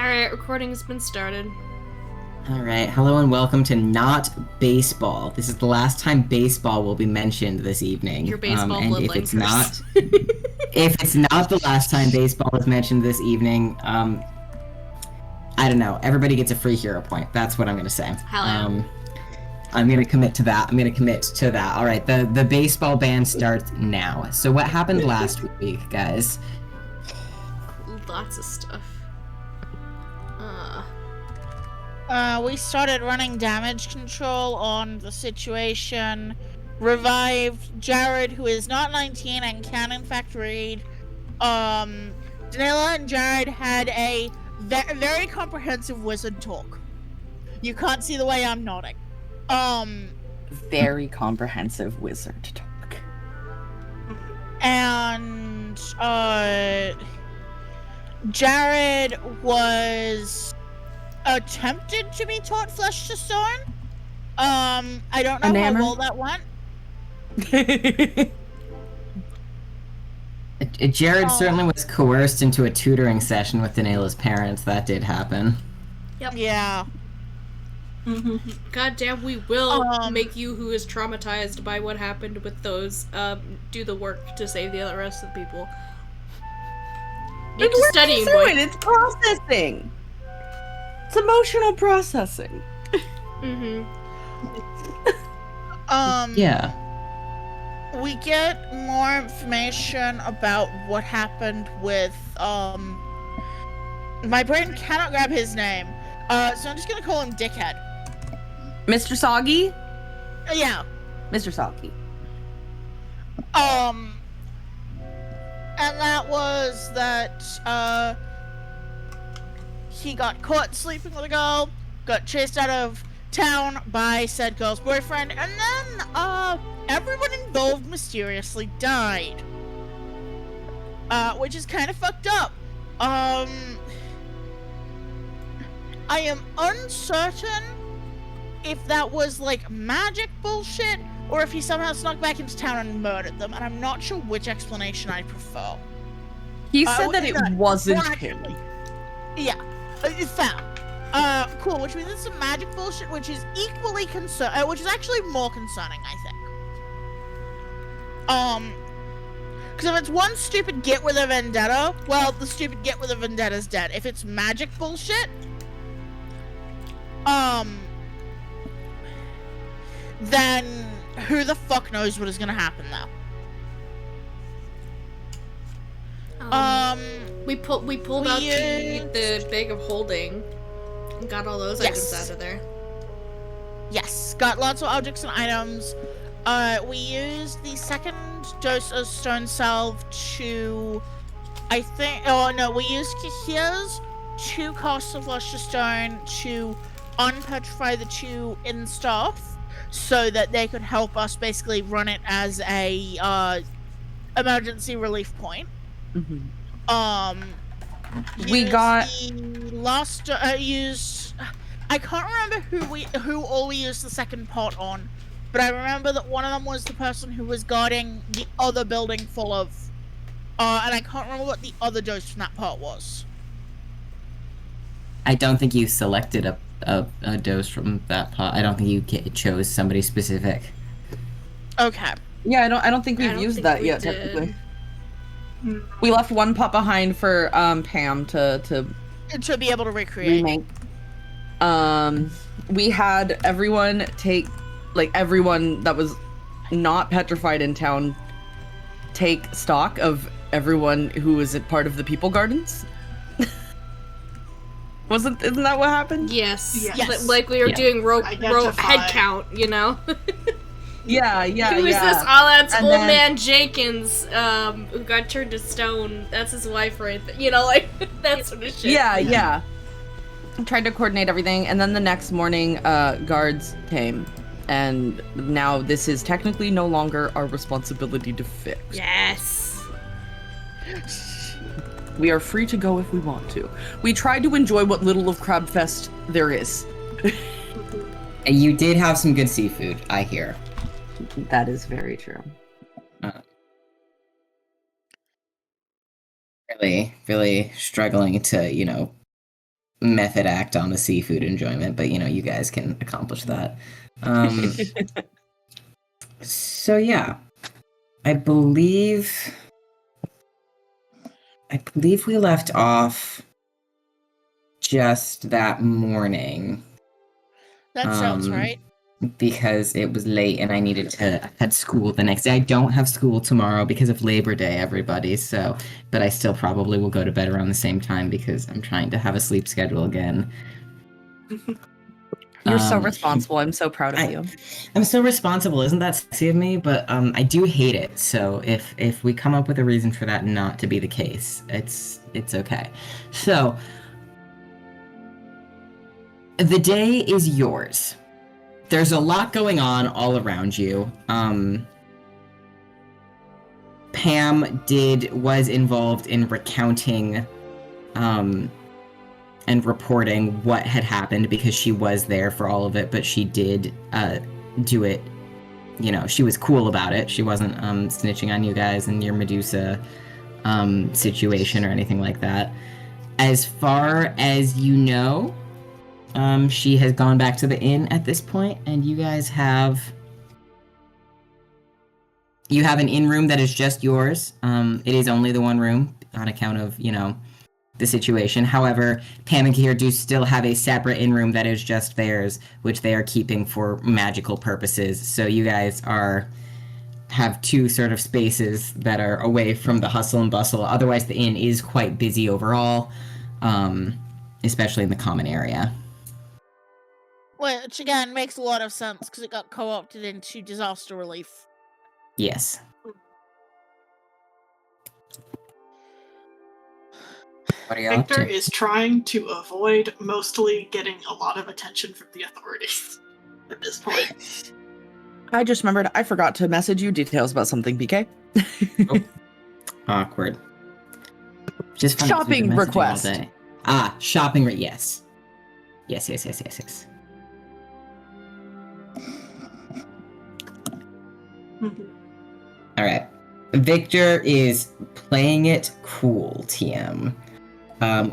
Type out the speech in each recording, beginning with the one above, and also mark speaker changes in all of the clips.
Speaker 1: Alright, recording has been started.
Speaker 2: Alright, hello and welcome to Not Baseball. This is the last time baseball will be mentioned this evening.
Speaker 1: Your baseball
Speaker 2: and
Speaker 1: bloodline curse.
Speaker 2: if it's not the last time baseball is mentioned this evening, I don't know. Everybody gets a free hero point. That's what I'm gonna say.
Speaker 1: Hell yeah.
Speaker 2: I'm gonna commit to that. Alright, the baseball ban starts now. So what happened last week, guys?
Speaker 1: Lots of stuff.
Speaker 3: We started running damage control on the situation, revived Jared, who is not 19 and can in fact read. Danila and Jared had a very comprehensive wizard talk. You can't see the way I'm nodding.
Speaker 4: Very comprehensive wizard talk.
Speaker 3: And, Jared was attempted to be taught flesh to stone. I don't know how well that went.
Speaker 2: Jared certainly was coerced into a tutoring session with Danila's parents. That did happen.
Speaker 1: Yep.
Speaker 3: Yeah.
Speaker 1: God damn, we will make you who is traumatized by what happened with those, do the work to save the rest of the people. Make a studying
Speaker 4: point. It's processing. It's emotional processing.
Speaker 2: Yeah.
Speaker 3: We get more information about what happened with, my brain cannot grab his name. So I'm just gonna call him Dickhead.
Speaker 4: Mr. Soggy?
Speaker 3: Yeah.
Speaker 4: Mr. Soggy.
Speaker 3: And that was that, he got caught sleeping with a girl, got chased out of town by said girl's boyfriend, and then, everyone involved mysteriously died. Which is kind of fucked up. I am uncertain if that was, like, magic bullshit, or if he somehow snuck back into town and murdered them, and I'm not sure which explanation I prefer.
Speaker 4: He said that it wasn't him.
Speaker 3: Yeah. It's found. Cool, which means it's some magic bullshit, which is equally which is actually more concerning, I think. Because if it's one stupid get with a vendetta, well, the stupid get with a vendetta's dead. If it's magic bullshit, then who the fuck knows what is gonna happen now?
Speaker 1: We pulled out the bag of holding and got all those items out of there.
Speaker 3: Yes, got lots of objects and items. We used the second dose of stone salve to, we used Kahir's 2 costs of flesh to stone to unpetrify the 2 in staff so that they could help us basically run it as a emergency relief point.
Speaker 4: We got
Speaker 3: I can't remember who all we used the second pot on, but I remember that one of them was the person who was guarding the other building full of and I can't remember what the other dose from that pot was.
Speaker 2: I don't think you selected a dose from that pot. I don't think you chose somebody specific.
Speaker 3: Okay.
Speaker 4: Yeah, I don't think we've used that yet, technically. We left one pot behind for Pam to
Speaker 3: be able to recreate.
Speaker 4: Remake. We had everyone take, like, everyone that was not petrified in town take stock of everyone who was a part of the People Gardens. Isn't that what happened?
Speaker 1: Yes.
Speaker 3: Yes.
Speaker 1: Like we were doing head count, you know?
Speaker 4: Yeah.
Speaker 1: Who is this? Oh, that's old man Jenkins, who got turned to stone. That's his wife right there. You know, like, that sort of shit.
Speaker 4: Yeah. Tried to coordinate everything, and then the next morning, guards came. And now this is technically no longer our responsibility to fix.
Speaker 1: Yes.
Speaker 4: We are free to go if we want to. We tried to enjoy what little of Crabfest there is.
Speaker 2: You did have some good seafood, I hear.
Speaker 4: That is very true.
Speaker 2: Really struggling to, method act on the seafood enjoyment, but you guys can accomplish that. So yeah, I believe we left off just that morning.
Speaker 3: That sounds right.
Speaker 2: Because it was late and I had school the next day. I don't have school tomorrow because of Labor Day, everybody. So, but I still probably will go to bed around the same time because I'm trying to have a sleep schedule again.
Speaker 4: You're so responsible. I'm so proud of you.
Speaker 2: I'm so responsible. Isn't that sexy of me? But I do hate it. So if we come up with a reason for that not to be the case, it's okay. So the day is yours. There's a lot going on all around you. Pam was involved in recounting and reporting what had happened because she was there for all of it, but she did do it, she was cool about it. She wasn't snitching on you guys and your Medusa situation or anything like that. As far as you know, she has gone back to the inn at this point, and you guys have an inn room that is just yours. It is only the one room on account of, the situation. However, Pam and Kihir do still have a separate inn room that is just theirs, which they are keeping for magical purposes. So you guys have two sort of spaces that are away from the hustle and bustle. Otherwise, the inn is quite busy overall, especially in the common area.
Speaker 3: Which, again, makes a lot of sense, because it got co-opted into disaster relief.
Speaker 2: Yes. What are you
Speaker 5: Victor is trying to avoid mostly getting a lot of attention from the authorities at this point.
Speaker 4: I just remembered I forgot to message you details about something, BK.
Speaker 2: Oh. Awkward. Just
Speaker 4: shopping request.
Speaker 2: Shopping yes. Yes. All right. Victor is playing it cool, TM.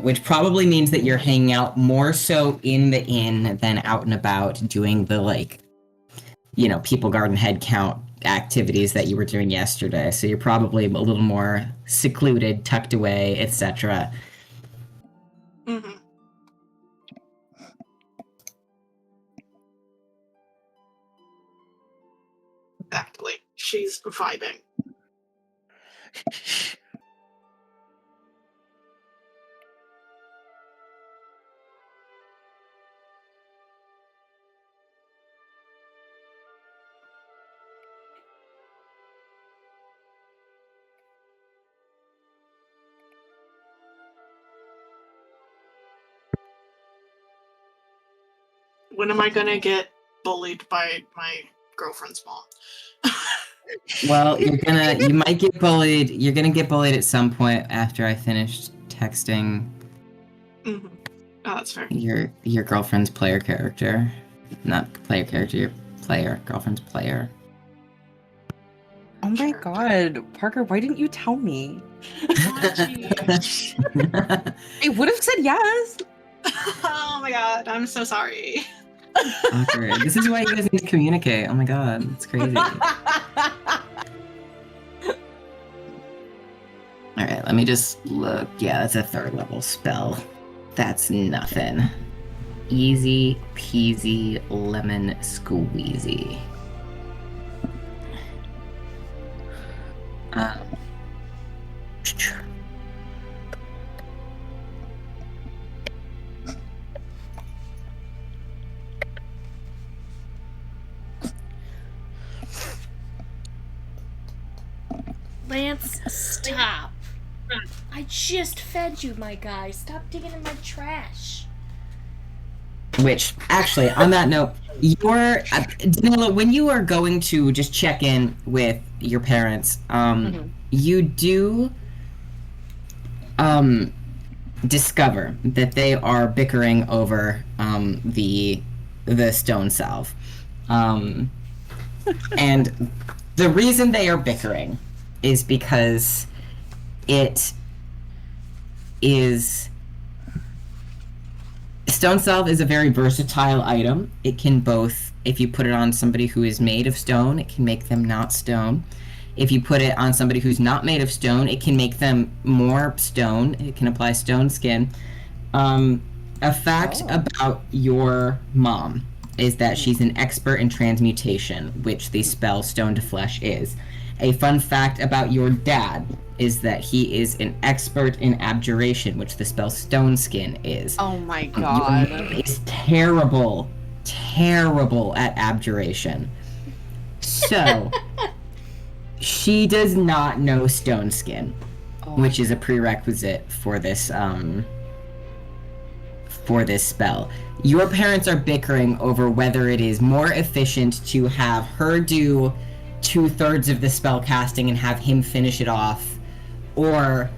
Speaker 2: Which probably means that you're hanging out more so in the inn than out and about doing the, People Garden head count activities that you were doing yesterday. So you're probably a little more secluded, tucked away, etc.
Speaker 5: Mm-hmm. Exactly. She's vibing. When am I gonna get bullied by my girlfriend's mom?
Speaker 2: Well, you might get bullied. You're gonna get bullied at some point after I finish texting.
Speaker 5: Mm-hmm. Oh, that's fair.
Speaker 2: Your girlfriend's player character, not player character. Your girlfriend's player.
Speaker 4: Oh my god, Parker, why didn't you tell me?
Speaker 5: I
Speaker 4: would have said yes.
Speaker 5: Oh my god, I'm so sorry.
Speaker 2: Awkward. This is why you guys need to communicate. Oh my god, it's crazy. Alright, let me just look. Yeah, that's a 3rd level spell. That's nothing. Easy peasy lemon squeezy.
Speaker 1: Lance, stop. I just fed you, my guy. Stop digging in my trash.
Speaker 2: Which, actually, on that note, Danilo, when you are going to just check in with your parents, you do discover that they are bickering over the stone salve. And the reason they are bickering is because it is Stone Salve is a very versatile item. It can both, if you put it on somebody who is made of stone, it can make them not stone. If you put it on somebody who's not made of stone, it can make them more stone. It can apply stone skin. A fact about your mom is that she's an expert in transmutation, which the spell Stone to Flesh is. A fun fact about your dad is that he is an expert in abjuration, which the spell Stone Skin is.
Speaker 4: Oh my
Speaker 2: Your
Speaker 4: god.
Speaker 2: mom is terrible at abjuration. So, she does not know Stone Skin, which is a prerequisite for this spell. Your parents are bickering over whether it is more efficient to have her do 2/3 of the spell casting and have him finish it off, or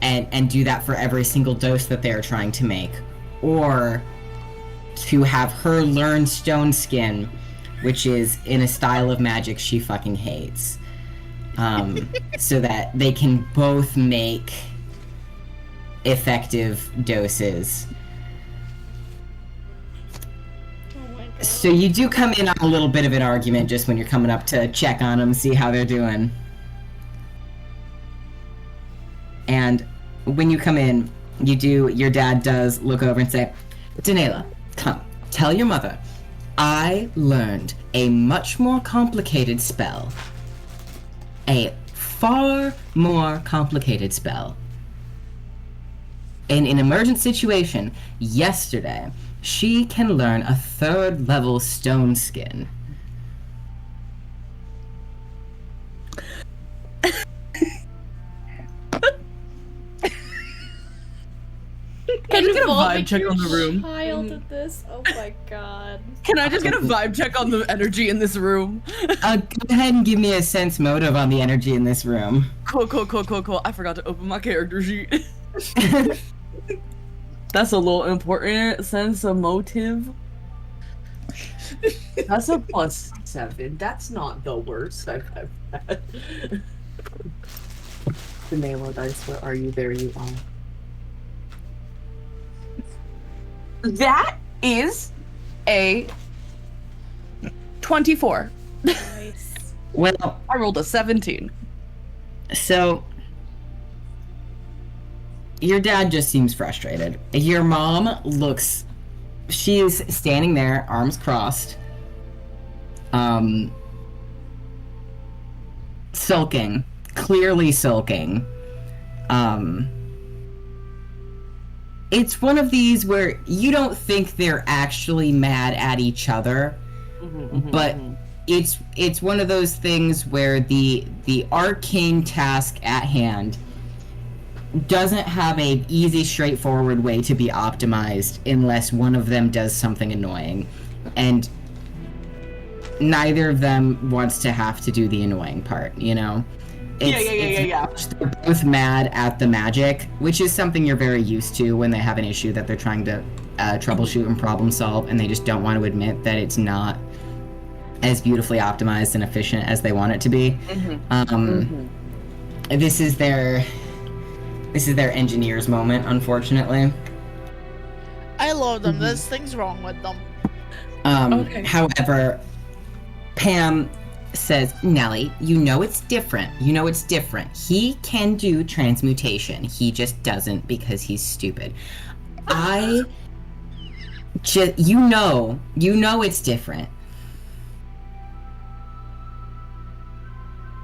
Speaker 2: and do that for every single dose that they are trying to make, or to have her learn Stone Skin, which is in a style of magic she fucking hates, so that they can both make effective doses. So you do come in on a little bit of an argument just when you're coming up to check on them, see how they're doing. And when you come in, your dad does look over and say, Danela, come, tell your mother, I learned a much more complicated spell. A far more complicated spell. In an emergent situation, yesterday, she can learn a 3rd level Stone Skin.
Speaker 4: Can I just get a vibe check on the room?
Speaker 1: Child at this. Oh my god.
Speaker 4: Can I just get a vibe check on the energy in this room?
Speaker 2: Go ahead and give me a sense motive on the energy in this room.
Speaker 4: Cool. I forgot to open my character sheet. That's a little important. Sense of motive.
Speaker 6: That's a +7. That's not the worst I've ever had. The Nalo dice, where are you? There you are.
Speaker 4: That is a 24.
Speaker 1: Nice.
Speaker 2: Well,
Speaker 4: I rolled a 17.
Speaker 2: so your dad just seems frustrated. Your mom looks, she is standing there, arms crossed, sulking, clearly sulking. It's one of these where you don't think they're actually mad at each other, but it's one of those things where the arcane task at hand doesn't have a easy, straightforward way to be optimized unless one of them does something annoying, and neither of them wants to have to do the annoying part, you know?
Speaker 4: Yeah.
Speaker 2: They're both mad at the magic, which is something you're very used to when they have an issue that they're trying to troubleshoot and problem solve, and they just don't want to admit that it's not as beautifully optimized and efficient as they want it to be. This is their engineer's moment, unfortunately.
Speaker 3: I love them. There's things wrong with them.
Speaker 4: Okay.
Speaker 2: However, Pam says, Nellie, you know it's different. He can do transmutation. He just doesn't because he's stupid. You know it's different.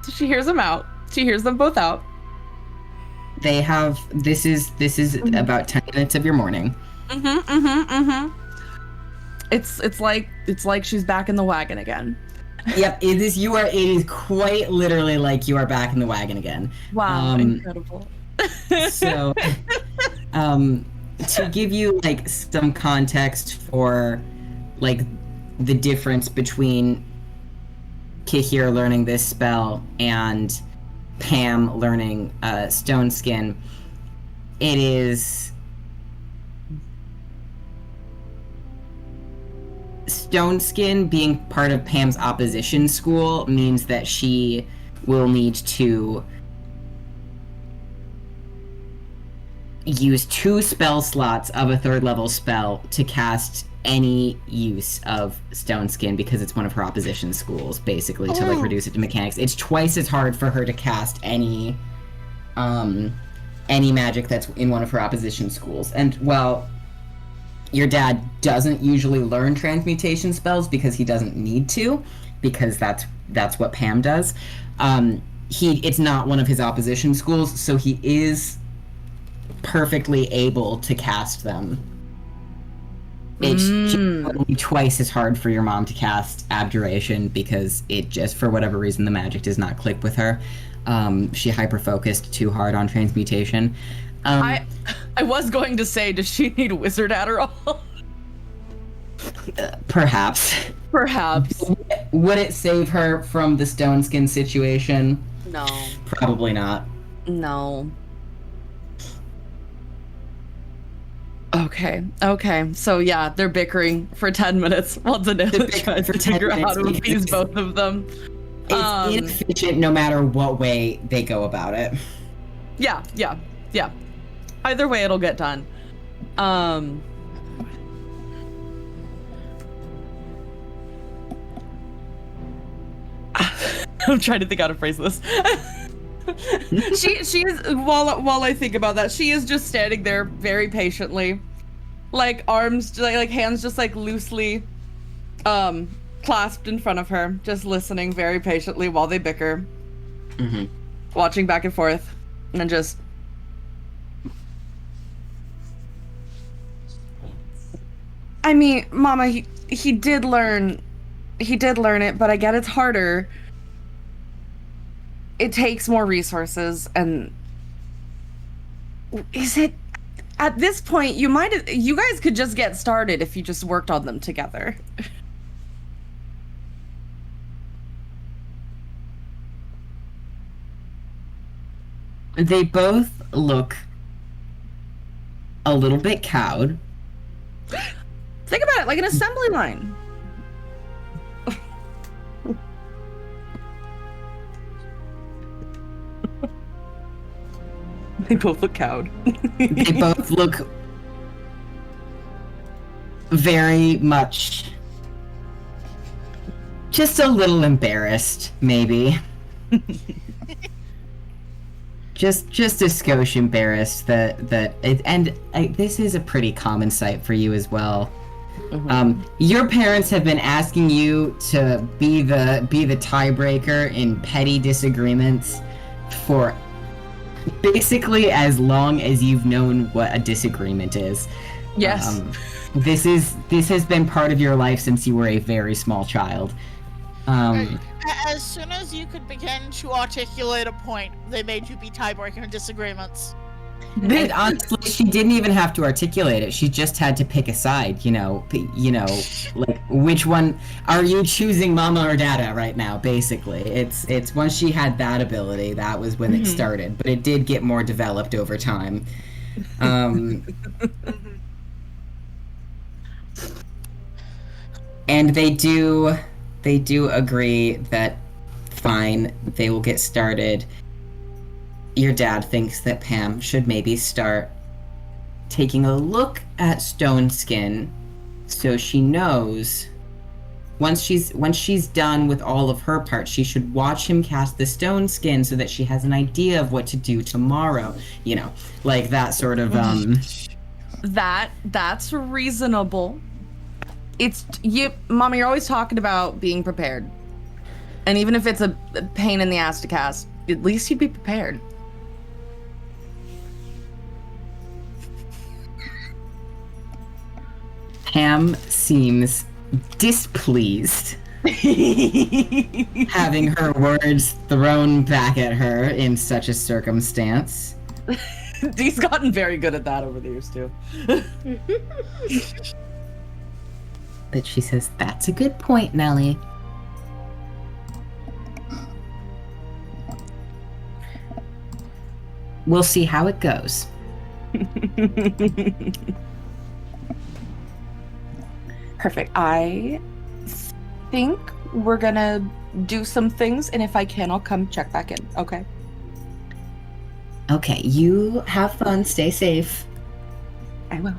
Speaker 4: So she hears them out. She hears them both out.
Speaker 2: They have, this is about 10 minutes of your morning.
Speaker 4: It's like she's back in the wagon again.
Speaker 2: Yep, it is quite literally like you are back in the wagon again.
Speaker 4: Wow, incredible.
Speaker 2: So, to give you like some context for like the difference between Kihir learning this spell and Pam learning Stone Skin, it is Stone Skin being part of Pam's opposition school means that she will need to use 2 spell slots of a 3rd level spell to cast any use of Stone Skin because it's one of her opposition schools, basically, to like reduce it to mechanics. It's twice as hard for her to cast any magic that's in one of her opposition schools. And while your dad doesn't usually learn transmutation spells because he doesn't need to, because that's what Pam does, it's not one of his opposition schools, so he is perfectly able to cast them. It's just twice as hard for your mom to cast Abjuration because it just, for whatever reason, the magic does not click with her. She hyper-focused too hard on transmutation.
Speaker 4: I was going to say, does she need wizard Adderall?
Speaker 2: Perhaps.
Speaker 4: Perhaps.
Speaker 2: Would it save her from the Stone Skin situation?
Speaker 4: No.
Speaker 2: Probably not.
Speaker 4: No. Okay. So yeah, they're bickering for 10 minutes while Danilo tries to figure out how to appease both of them.
Speaker 2: It's inefficient no matter what way they go about it.
Speaker 4: Yeah. Either way, it'll get done. I'm trying to think how to phrase this. She is while I think about that, she is just standing there very patiently, like arms, like hands just like loosely clasped in front of her, just listening very patiently while they bicker, watching back and forth, and just I mean, Mama, he did learn it, but I get it's harder. It takes more resources, and is it at this point you guys could just get started if you just worked on them together.
Speaker 2: They both look a little bit cowed.
Speaker 4: Think about it like an assembly line. They both look cowed.
Speaker 2: They both look very much just a little embarrassed, maybe. just a skosh embarrassed this is a pretty common sight for you as well. Your parents have been asking you to be the tiebreaker in petty disagreements for basically as long as you've known what a disagreement is.
Speaker 4: Yes.
Speaker 2: This has been part of your life since you were a very small child.
Speaker 3: As soon as you could begin to articulate a point, they made you be tiebreaker in disagreements.
Speaker 2: And honestly, she didn't even have to articulate it. She just had to pick a side, like which one are you choosing, Mama or Dada right now, basically. It's once she had that ability, that was when it started, but it did get more developed over time. And they do agree that fine, they will get started. Your dad thinks that Pam should maybe start taking a look at Stone Skin so she knows once she's done with all of her parts, she should watch him cast the Stone Skin so that she has an idea of what to do tomorrow. Like that sort of
Speaker 4: That's reasonable. Mama, you're always talking about being prepared. And even if it's a pain in the ass to cast, at least you'd be prepared.
Speaker 2: Pam seems displeased, having her words thrown back at her in such a circumstance.
Speaker 4: Dee's gotten very good at that over the years, too.
Speaker 2: But she says, "That's a good point, Nellie." We'll see how it goes.
Speaker 4: Perfect. I think we're gonna do some things, and if I can, I'll come check back in. Okay.
Speaker 2: Okay, you have fun. Stay safe.
Speaker 4: I will.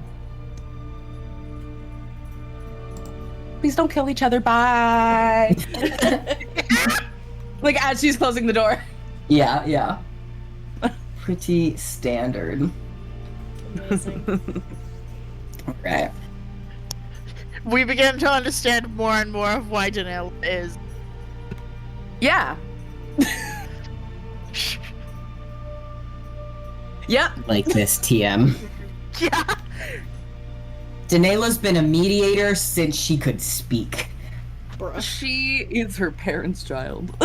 Speaker 4: Please don't kill each other. Bye. Like as she's closing the door.
Speaker 2: Yeah. Pretty standard.
Speaker 1: Amazing.
Speaker 2: Alright.
Speaker 3: We begin to understand more and more of why Janelle is.
Speaker 4: Yeah. Yep.
Speaker 2: Like this, TM.
Speaker 3: Yeah.
Speaker 2: Danela's been a mediator since she could speak.
Speaker 1: Bruh.
Speaker 4: She is her parents' child.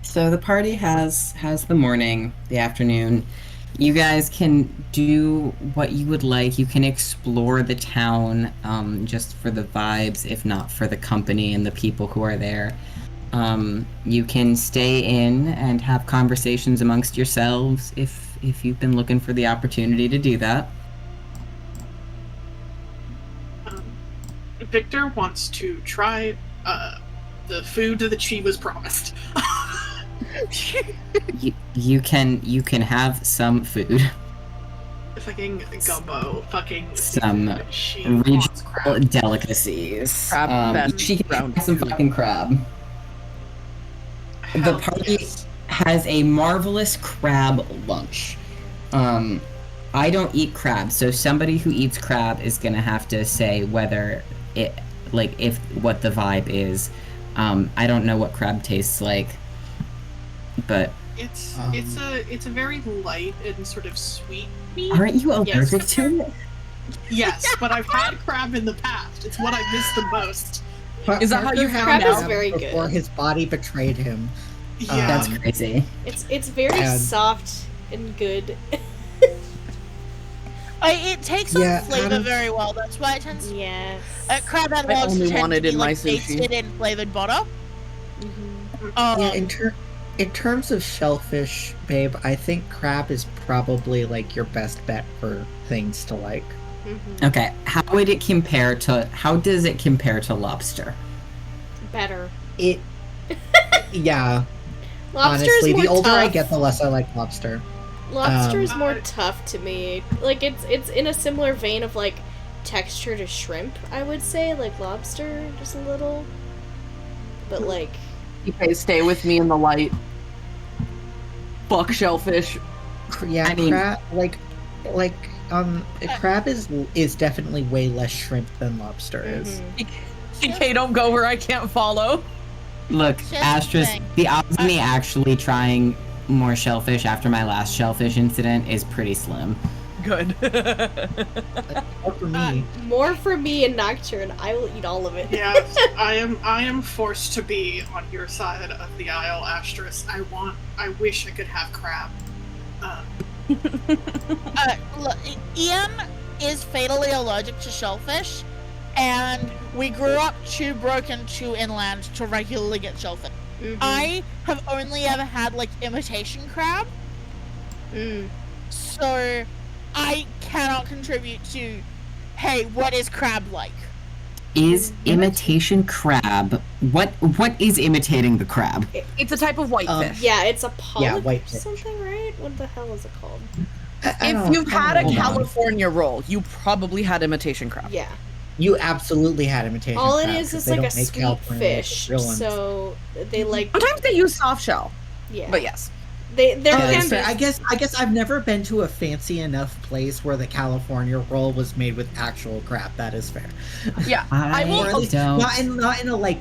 Speaker 2: So the party has the morning, the afternoon. You guys can do what you would like. You can explore the town, just for the vibes, if not for the company and the people who are there. You can stay in and have conversations amongst yourselves if you've been looking for the opportunity to do that.
Speaker 5: Victor wants to try the food that she was promised.
Speaker 2: You can have some food.
Speaker 5: Fucking gumbo. Fucking
Speaker 2: Some
Speaker 5: she wants
Speaker 2: regional
Speaker 5: crab.
Speaker 2: delicacies.
Speaker 4: Crab best
Speaker 2: She can
Speaker 4: round
Speaker 2: have some
Speaker 4: food.
Speaker 2: fucking crab. The
Speaker 5: Hell
Speaker 2: party
Speaker 5: yes.
Speaker 2: has a marvelous crab lunch. I don't eat crab, so somebody who eats crab is gonna have to say whether it, like, if what the vibe is. I don't know what crab tastes like, but
Speaker 5: It's a very light and sort of sweet meat.
Speaker 2: aren't you
Speaker 5: Yes.
Speaker 2: allergic to it?
Speaker 5: Yes, but I've had crab in the past. It's what I miss the most.
Speaker 4: Is that how you
Speaker 1: Crab
Speaker 4: found
Speaker 1: is
Speaker 4: out?
Speaker 1: very good.
Speaker 7: Before his body betrayed him.
Speaker 5: Yeah.
Speaker 2: That's crazy.
Speaker 1: It's very
Speaker 7: And-
Speaker 1: soft and good.
Speaker 3: It takes on
Speaker 7: Yeah,
Speaker 3: flavor
Speaker 7: Adam-
Speaker 3: very well. That's why it tends.
Speaker 1: Yes.
Speaker 3: Crab
Speaker 4: I
Speaker 3: analogs
Speaker 4: only
Speaker 3: tend
Speaker 4: want
Speaker 3: to
Speaker 4: it
Speaker 3: be
Speaker 4: in my
Speaker 3: like
Speaker 4: sushi.
Speaker 3: basted in flavored butter.
Speaker 1: Mhm.
Speaker 7: Yeah, in terms of shellfish, babe, I think crab is probably like your best bet for things to like.
Speaker 1: Mhm.
Speaker 2: Okay, how does it compare to lobster?
Speaker 1: Better.
Speaker 7: It, yeah.
Speaker 1: Lobster
Speaker 7: Honestly,
Speaker 1: is more
Speaker 7: the older I
Speaker 1: tough.
Speaker 7: get, the less I like lobster.
Speaker 1: Lobster is more
Speaker 5: Uh,
Speaker 1: tough to me. Like it's in a similar vein of like texture to shrimp, I would say. Like lobster, just a little. But like
Speaker 4: Okay, stay with me in the light. Fuck shellfish.
Speaker 7: Yeah,
Speaker 2: I mean-
Speaker 7: crab crab is definitely way less shrimp than lobster is.
Speaker 1: mhm.
Speaker 4: Okay, don't go where I can't follow.
Speaker 2: Look,
Speaker 3: Just
Speaker 2: Astrus,
Speaker 3: saying.
Speaker 2: the odds of me actually trying more shellfish after my last shellfish incident is pretty slim.
Speaker 4: Good.
Speaker 7: Or for me,
Speaker 1: More for me and Nocturne. I will eat all of it.
Speaker 5: Yes, I am forced to be on your side of the aisle, Astrus. I wish I could have crab.
Speaker 3: Look, Ian is fatally allergic to shellfish, and we grew up too broken, too inland to regularly get shellfish.
Speaker 1: Mhm.
Speaker 3: I have only ever had like imitation crab,
Speaker 1: Mm.
Speaker 3: so I cannot contribute to, hey, what is crab like?
Speaker 2: Is imitation crab what is imitating the crab?
Speaker 4: It's a type of whitefish.
Speaker 1: Yeah, it's a polyp
Speaker 7: Yeah, whitefish.
Speaker 1: something, right? What the hell is it called?
Speaker 4: If you've had a
Speaker 2: Hold on.
Speaker 4: California roll, you probably had imitation crab.
Speaker 1: Yeah.
Speaker 7: you absolutely had imitation
Speaker 1: All it
Speaker 7: crab,
Speaker 1: is
Speaker 7: 'cause
Speaker 1: like
Speaker 7: they
Speaker 1: a
Speaker 7: don't make
Speaker 1: sweet
Speaker 7: California rolls with
Speaker 1: fish.
Speaker 7: real ones.
Speaker 1: So they like
Speaker 4: Sometimes they use soft shell,
Speaker 1: yeah.
Speaker 4: but yes.
Speaker 1: There
Speaker 7: Yeah,
Speaker 1: can
Speaker 7: that's
Speaker 1: be
Speaker 7: fair. I guess I've never been to a fancy enough place where the California roll was made with actual crab. That is fair.
Speaker 4: Yeah.
Speaker 2: I
Speaker 4: will-
Speaker 7: Or at least
Speaker 2: don't.
Speaker 7: not in a like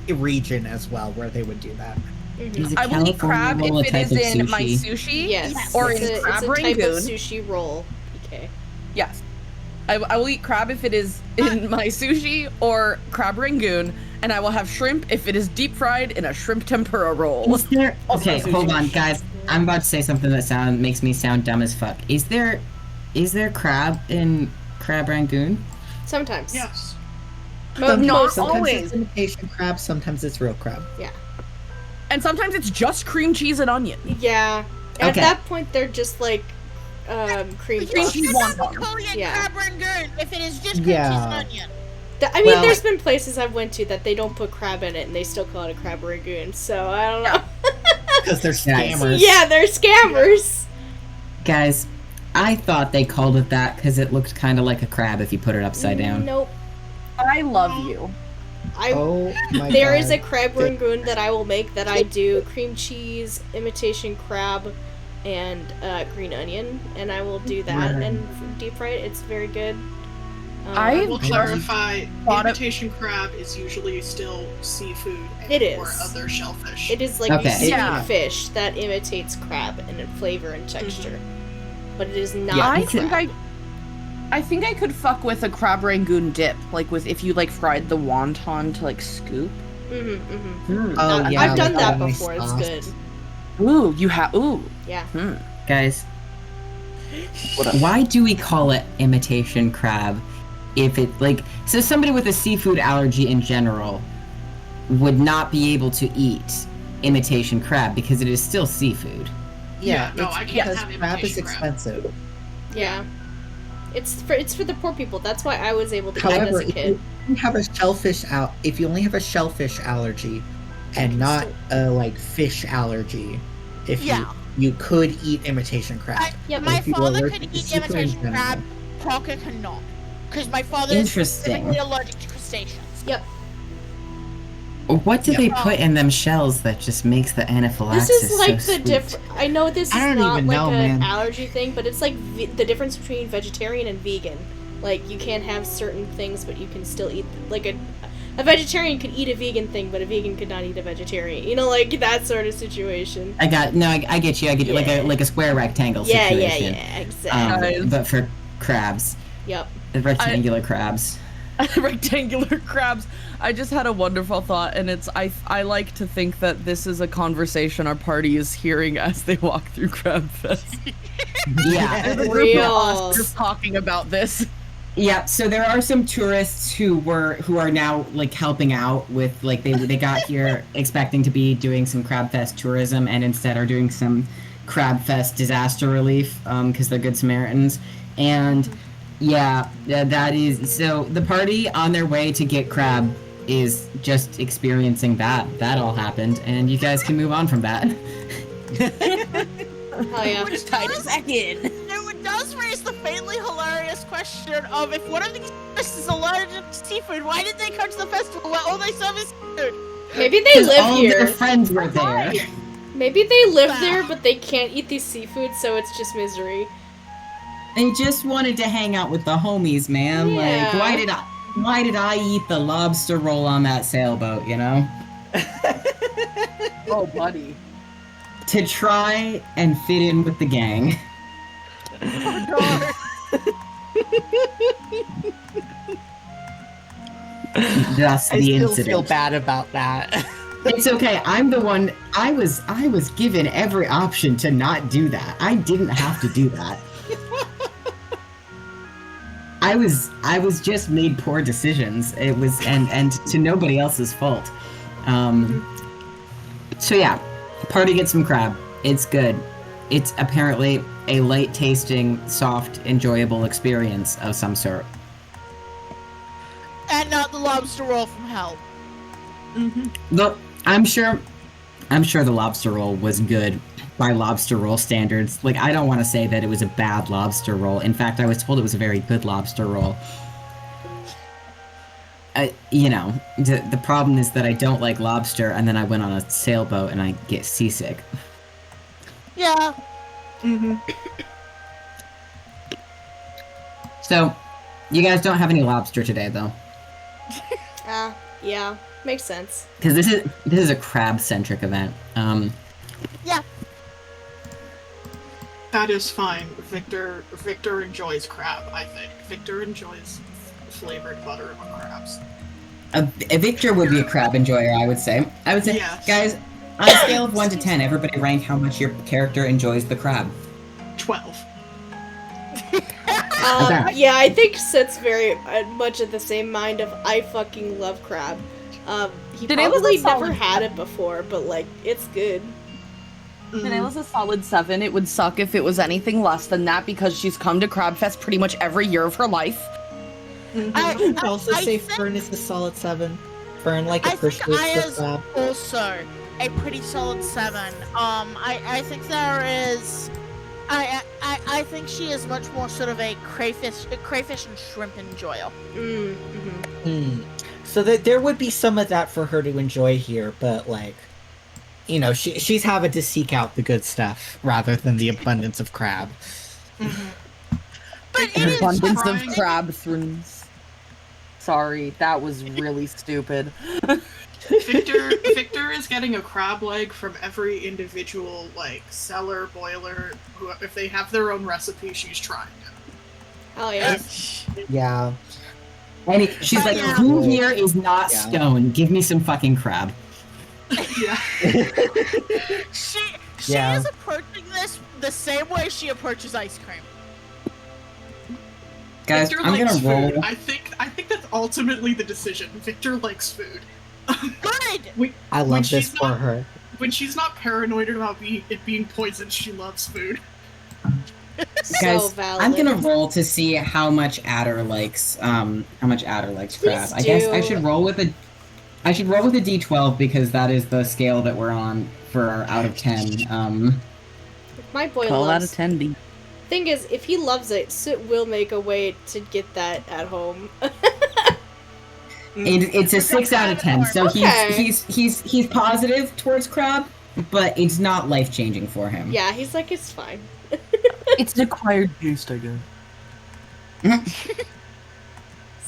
Speaker 7: region as well where they would do that.
Speaker 1: Mhm.
Speaker 2: Is a
Speaker 4: I will eat crab
Speaker 2: California roll a
Speaker 4: if it
Speaker 2: type
Speaker 4: is
Speaker 2: of
Speaker 4: in my
Speaker 2: sushi?
Speaker 4: sushi.
Speaker 1: Yes.
Speaker 4: Or
Speaker 1: it's
Speaker 4: in
Speaker 1: a,
Speaker 4: crab
Speaker 1: it's a type of
Speaker 4: rangoon.
Speaker 1: sushi roll. PK.
Speaker 4: Yes. I will eat crab if it is in my sushi or crab rangoon, and I will have shrimp if it is deep fried in a shrimp tempura roll.
Speaker 2: Is there?
Speaker 4: Also
Speaker 2: Okay,
Speaker 4: sushi.
Speaker 2: hold on, guys. I'm about to say something that makes me sound dumb as fuck. Is there crab in crab rangoon?
Speaker 1: Sometimes.
Speaker 5: Yes.
Speaker 4: Not
Speaker 1: Most
Speaker 7: sometimes
Speaker 4: always.
Speaker 7: it's imitation crab, sometimes it's real crab.
Speaker 4: And sometimes it's just cream cheese and onion.
Speaker 1: Yeah. At
Speaker 2: Okay.
Speaker 1: that point, they're just like cream
Speaker 4: Cream
Speaker 1: puffs.
Speaker 4: cheese
Speaker 3: You're not
Speaker 4: wonton.
Speaker 3: calling it
Speaker 1: Yeah.
Speaker 3: crab rangoon if it is just cream cheese
Speaker 7: Yeah.
Speaker 3: and onion.
Speaker 1: I mean,
Speaker 2: Well-
Speaker 1: there's been places I've went to that they don't put crab in it and they still call it a crab rangoon. So I don't know.
Speaker 7: Because they're
Speaker 2: Nice.
Speaker 7: scammers.
Speaker 1: Yeah, they're scammers.
Speaker 2: Guys, I thought they called it that because it looked kind of like a crab if you put it upside down.
Speaker 1: Nope.
Speaker 4: I love you.
Speaker 7: Oh my god.
Speaker 1: There is a crab rangoon that I will make that I do cream cheese, imitation crab, and green onion, and I will do that
Speaker 7: Right.
Speaker 1: and deep fry it. It's very good.
Speaker 4: I
Speaker 5: I will clarify,
Speaker 4: thought it-
Speaker 5: imitation crab is usually still seafood
Speaker 1: It
Speaker 5: or
Speaker 1: is.
Speaker 5: other shellfish.
Speaker 1: It is like
Speaker 2: Okay.
Speaker 1: sea
Speaker 4: Yeah.
Speaker 1: fish that imitates crab in flavor and texture, but it is not.
Speaker 2: Yeah,
Speaker 4: I
Speaker 1: crab.
Speaker 4: think I think I could fuck with a crab rangoon dip, like with if you like fried the wonton to like scoop.
Speaker 7: Oh, yeah,
Speaker 1: I've done
Speaker 7: with
Speaker 1: that
Speaker 7: all the
Speaker 1: before. It's
Speaker 7: sauce.
Speaker 1: good.
Speaker 4: Ooh, you have ooh.
Speaker 1: Yeah.
Speaker 2: Guys, why do we call it imitation crab? If it like so somebody with a seafood allergy in general would not be able to eat imitation crab because it is still seafood.
Speaker 7: Yeah,
Speaker 5: Yeah, no,
Speaker 7: it's
Speaker 5: I can't
Speaker 7: because
Speaker 5: have
Speaker 7: crab is
Speaker 5: imitation crab.
Speaker 7: expensive.
Speaker 1: Yeah. It's for the poor people. That's why I was able to eat it as
Speaker 7: However,
Speaker 1: a
Speaker 7: if
Speaker 1: kid.
Speaker 7: you have a shellfish out, if you only have a shellfish allergy, and not a like fish allergy, if
Speaker 3: Yeah.
Speaker 7: you could eat imitation crab.
Speaker 1: Yeah,
Speaker 7: But
Speaker 3: My
Speaker 7: if you are
Speaker 3: father
Speaker 7: allergic
Speaker 3: could
Speaker 7: to
Speaker 3: eat
Speaker 7: seafood in
Speaker 3: imitation
Speaker 7: general-
Speaker 3: crab. Parker cannot. Because my father is
Speaker 2: Interesting.
Speaker 3: specifically allergic to crustaceans.
Speaker 1: Yep.
Speaker 2: What do
Speaker 7: Yeah.
Speaker 2: they put in them shells that just makes the anaphylaxis
Speaker 1: This is like
Speaker 2: so
Speaker 1: the
Speaker 2: sweet?
Speaker 1: difference. I know this is
Speaker 7: I don't
Speaker 1: not
Speaker 7: even
Speaker 1: like
Speaker 7: know,
Speaker 1: an
Speaker 7: man.
Speaker 1: allergy thing, but it's like the difference between vegetarian and vegan. Like you can't have certain things, but you can still eat. Like a vegetarian could eat a vegan thing, but a vegan could not eat a vegetarian. You know, like that sort of situation.
Speaker 2: I get you.
Speaker 1: Yeah.
Speaker 2: Like a square rectangle
Speaker 1: Yeah,
Speaker 2: situation.
Speaker 1: exactly.
Speaker 4: Nice.
Speaker 2: But for crabs,
Speaker 1: Yep.
Speaker 2: the rectangular crabs.
Speaker 4: Rectangular crabs. I just had a wonderful thought, and it's I like to think that this is a conversation our party is hearing as they walk through Crab Fest.
Speaker 2: Yeah.
Speaker 4: There's a group
Speaker 1: Real.
Speaker 4: of us just talking about this.
Speaker 2: Yeah, so there are some tourists who are now like helping out with like they got here expecting to be doing some Crab Fest tourism and instead are doing some Crab Fest disaster relief because they're good Samaritans. And yeah, that is so the party on their way to get crab is just experiencing that. That all happened, and you guys can move on from that.
Speaker 1: Hell yeah.
Speaker 3: Which does, no, it does raise the faintly hilarious question of if one of these tourists is allergic to seafood, why did they come to the festival where all they serve is seafood?
Speaker 1: Maybe they
Speaker 2: 'Cause
Speaker 1: live
Speaker 2: all
Speaker 1: here.
Speaker 2: their friends were there.
Speaker 1: Maybe they live there, but they can't eat these seafood, so it's just misery.
Speaker 2: They just wanted to hang out with the homies, man.
Speaker 1: Yeah.
Speaker 2: Like, why did I eat the lobster roll on that sailboat, you know?
Speaker 4: Oh, buddy.
Speaker 2: To try and fit in with the gang. Thus
Speaker 7: I
Speaker 2: the
Speaker 7: still
Speaker 2: incident.
Speaker 7: feel bad about that.
Speaker 2: It's okay. I'm the one. I was given every option to not do that. I didn't have to do that. I was just made poor decisions. It was and to nobody else's fault. So yeah, party gets some crab. It's good. It's apparently a light tasting, soft, enjoyable experience of some sort.
Speaker 3: And not the lobster roll from hell.
Speaker 2: Though I'm sure the lobster roll was good by lobster roll standards. Like, I don't want to say that it was a bad lobster roll. In fact, I was told it was a very good lobster roll. You know, the problem is that I don't like lobster, and then I went on a sailboat and I get seasick.
Speaker 3: Yeah.
Speaker 2: So, you guys don't have any lobster today, though,
Speaker 1: Yeah, makes sense.
Speaker 2: because this is a crab-centric event.
Speaker 5: That is fine. Victor enjoys crab, I think. Victor enjoys flavored butter on crabs.
Speaker 2: A Victor would be a crab enjoyer, I would say.
Speaker 5: Yes.
Speaker 2: Guys, on a scale of 1 to 10, everybody rank how much your character enjoys the crab.
Speaker 5: 12.
Speaker 2: Okay.
Speaker 1: Yeah, I think Sit's very much of the same mind of I fucking love crab. He
Speaker 4: Did it was
Speaker 1: probably
Speaker 4: a solid
Speaker 1: never had it before, but like it's good.
Speaker 4: Danae's a solid 7. It would suck if it was anything less than that because she's come to Crab Fest pretty much every year of her life.
Speaker 5: Mhm.
Speaker 7: I'd also
Speaker 3: I
Speaker 7: say
Speaker 3: think-
Speaker 7: Fern is a solid 7. Fern
Speaker 3: I think
Speaker 7: appreciates the
Speaker 3: Aya's
Speaker 7: crab.
Speaker 3: also a pretty solid 7. I think there is. I think she is much more sort of a crayfish and shrimp enjoyer.
Speaker 7: So there would be some of that for her to enjoy here, but like, you know, she's having to seek out the good stuff rather than the abundance of crab.
Speaker 3: But it
Speaker 4: An
Speaker 3: is
Speaker 4: abundance of
Speaker 5: trying-
Speaker 4: crab throoms. Sorry, that was really stupid.
Speaker 5: Victor is getting a crab leg from every individual like cellar, boiler. Who, if they have their own recipe, she's trying it.
Speaker 1: Hell yeah.
Speaker 7: Yeah.
Speaker 2: And she's like,
Speaker 3: Yeah.
Speaker 2: who here is not
Speaker 7: Yeah.
Speaker 2: stone? Give me some fucking crab.
Speaker 5: Yeah.
Speaker 3: She
Speaker 7: Yeah.
Speaker 3: is approaching this the same way she approaches ice cream.
Speaker 2: Guys,
Speaker 5: Victor
Speaker 2: I'm
Speaker 5: likes
Speaker 2: gonna roll.
Speaker 5: food. I think that's ultimately the decision. Victor likes food.
Speaker 3: Good.
Speaker 7: I
Speaker 5: When
Speaker 7: love this
Speaker 5: she's
Speaker 7: for
Speaker 5: not-
Speaker 7: her.
Speaker 5: When she's not paranoid about it being poisoned, she loves food.
Speaker 1: So
Speaker 2: Guys,
Speaker 1: valid.
Speaker 2: I'm gonna roll to see how much Adder likes crab.
Speaker 1: Please
Speaker 2: I guess I
Speaker 1: do.
Speaker 2: should roll with a D12 because that is the scale that we're on for our out of 10.
Speaker 1: My boy
Speaker 4: 12 out of
Speaker 1: loves.
Speaker 4: 10 B.
Speaker 1: Thing is, if he loves it, Soot will make a way to get that at home.
Speaker 2: It's a 6 out of 10, so
Speaker 1: Okay.
Speaker 2: he's positive towards crab, but it's not life changing for him.
Speaker 1: Yeah, he's like, it's fine.
Speaker 4: It's an acquired taste, I guess.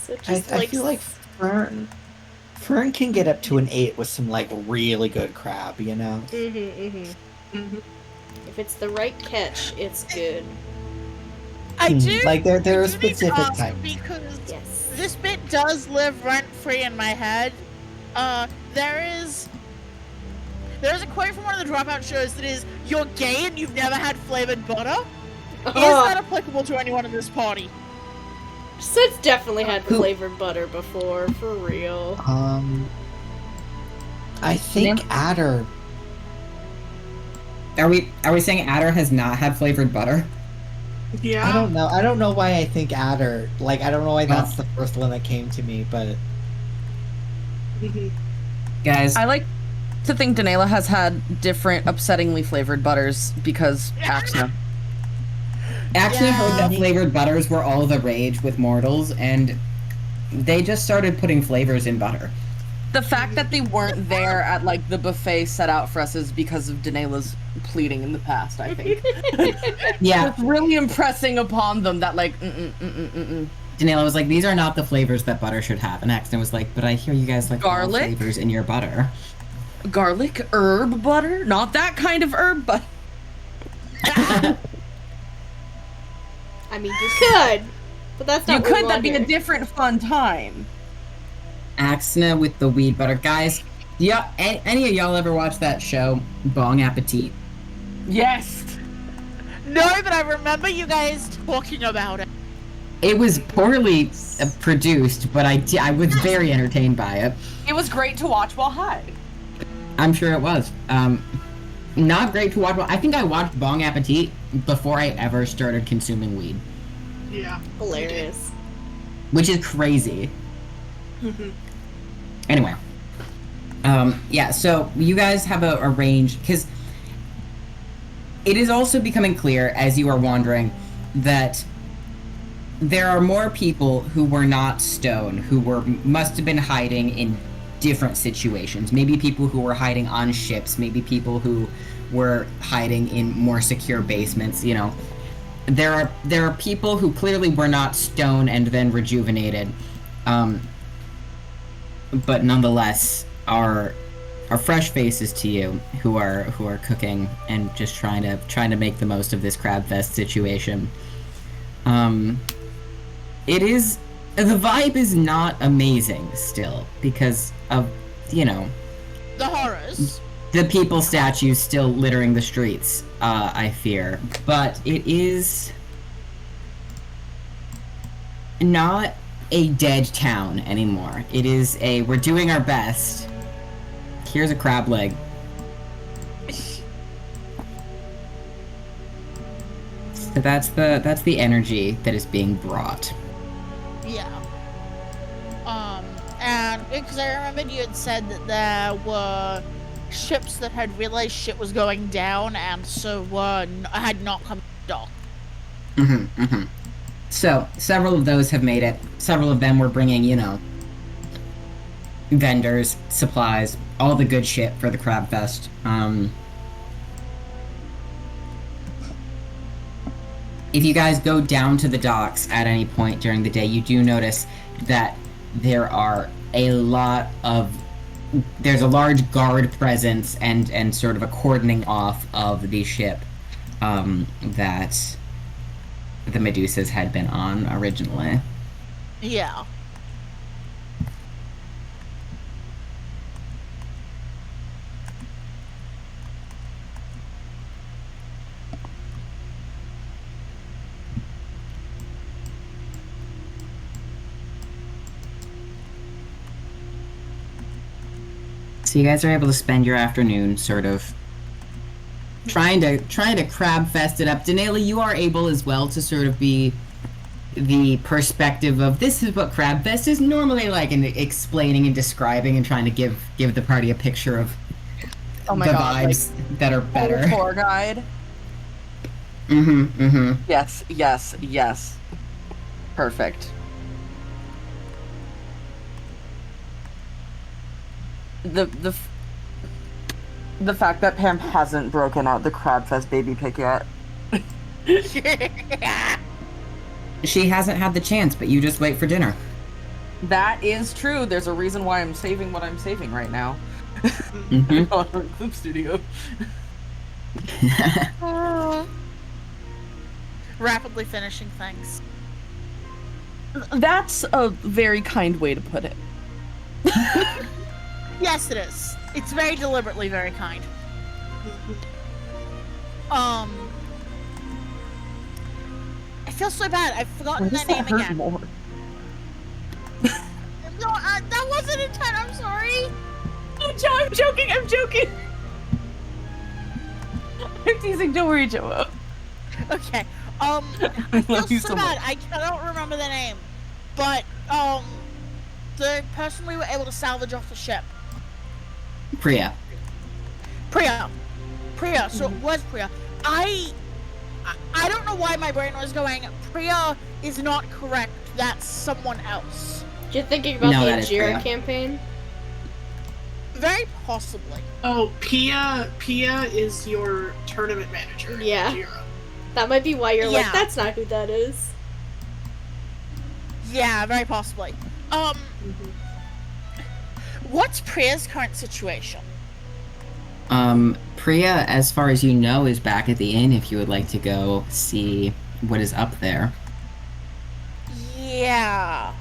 Speaker 1: So
Speaker 7: I
Speaker 1: just like,
Speaker 7: feel like Fern can get up to an 8 with some like really good crab, you know.
Speaker 5: Mhm.
Speaker 1: If it's the right catch, it's good.
Speaker 3: I do.
Speaker 7: Like there are
Speaker 3: I do need to
Speaker 7: specific
Speaker 3: ask
Speaker 7: types.
Speaker 3: because
Speaker 1: Yes.
Speaker 3: this bit does live rent free in my head. There's a quote from one of the Dropout shows that is, "You're gay and you've never had flavored butter." Is that applicable to anyone in this party?
Speaker 1: Soot's definitely had
Speaker 2: Who-
Speaker 1: flavored butter before, for real.
Speaker 7: I think Adder.
Speaker 2: Are we saying Adder has not had flavored butter?
Speaker 5: Yeah.
Speaker 7: I don't know why I think Adder. Like I don't know why that's the first one that came to me, but
Speaker 5: Mhm.
Speaker 2: Guys,
Speaker 4: I like to think Danela has had different upsettingly flavored butters because Axna.
Speaker 2: actually heard that
Speaker 3: Yeah.
Speaker 2: flavored butters were all the rage with mortals, and they just started putting flavors in butter.
Speaker 4: The fact that they weren't there at like the buffet set out for us is because of Danela's pleading in the past, I think.
Speaker 2: Yeah,
Speaker 4: It's really impressing upon them that like
Speaker 2: Danila was like, these are not the flavors that butter should have. And Axton was like, but I hear you guys like all
Speaker 4: Garlic?
Speaker 2: flavors in your butter.
Speaker 4: garlic herb butter? Not that kind of herb butter.
Speaker 1: I mean, you could, but that's not
Speaker 4: You
Speaker 1: what we
Speaker 4: could, that'd
Speaker 1: want
Speaker 4: be a
Speaker 1: here.
Speaker 4: different fun time.
Speaker 2: Axna with the weed butter. Guys, yeah, any of y'all ever watch that show, Bong Appetit?
Speaker 4: Yes.
Speaker 3: No, but I remember you guys talking about it.
Speaker 2: It was poorly produced, but I was very entertained by it.
Speaker 4: It was great to watch while high.
Speaker 2: I'm sure it was. Not great to watch. I think I watched Bong Appetit before I ever started consuming weed,
Speaker 5: Yeah.
Speaker 1: Hilarious.
Speaker 2: which is crazy.
Speaker 5: Mhm.
Speaker 2: Anyway, yeah. So you guys have a range because it is also becoming clear as you are wandering that there are more people who were not stone who must have been hiding in different situations. Maybe people who were hiding on ships. Maybe people who were hiding in more secure basements. You know, there are people who clearly were not stone and then rejuvenated. But nonetheless are fresh faces to you who are cooking and just trying to make the most of this crab fest situation. It is the vibe is not amazing still because of, you know,
Speaker 3: The horrors.
Speaker 2: the people statues still littering the streets, I fear. But it is not a dead town anymore. It is we're doing our best. Here's a crab leg. So that's the energy that is being brought.
Speaker 3: Yeah. because I remembered you had said that there were ships that had realized shit was going down and so had not come to dock.
Speaker 2: So, several of those have made it. Several of them were bringing, vendors, supplies, all the good shit for the Crab Fest. If you guys go down to the docks at any point during the day, you do notice that there's a large guard presence and sort of a cordoning off of the ship that the Medusas had been on originally.
Speaker 3: Yeah.
Speaker 2: So you guys are able to spend your afternoon sort of trying to crab fest it up. Denali, you are able as well to sort of be the perspective of this is what Crab Fest is normally like, and explaining and describing and trying to give the party a picture of
Speaker 4: Oh my
Speaker 2: the
Speaker 4: god,
Speaker 2: vibes that are better.
Speaker 4: Tour guide. Yes. Perfect. The fact that Pam hasn't broken out the Crabfest baby pick yet.
Speaker 2: She hasn't had the chance, but you just wait for dinner.
Speaker 4: That is true. There's a reason why I'm saving what I'm saving right now.
Speaker 2: Mm-hmm.
Speaker 4: On our clip studio.
Speaker 3: Rapidly finishing things.
Speaker 4: That's a very kind way to put it.
Speaker 3: Yes, it is. It's very deliberately very kind. I feel so bad. I've forgotten their name again.
Speaker 4: More?
Speaker 3: No, that wasn't intent. I'm sorry.
Speaker 4: I'm joking. I'm teasing. Don't worry, Joe.
Speaker 3: Okay. I feel so bad. I cannot remember the name, but the person we were able to salvage off the ship.
Speaker 2: Priya.
Speaker 3: So it was Priya. I don't know why my brain was going, Priya is not correct, that's someone else.
Speaker 1: You're thinking about
Speaker 2: No,
Speaker 1: the
Speaker 2: that is
Speaker 1: Ajira
Speaker 2: Priya.
Speaker 1: campaign?
Speaker 3: Very possibly.
Speaker 5: Oh, Pia is your tournament manager.
Speaker 1: Yeah.
Speaker 5: Jira.
Speaker 1: That might be why you're
Speaker 3: Yeah.
Speaker 1: like, that's not who that is.
Speaker 3: Yeah, very possibly. What's Priya's current situation?
Speaker 2: Priya, as far as you know, is back at the inn if you would like to go see what is up there.
Speaker 3: Yeah.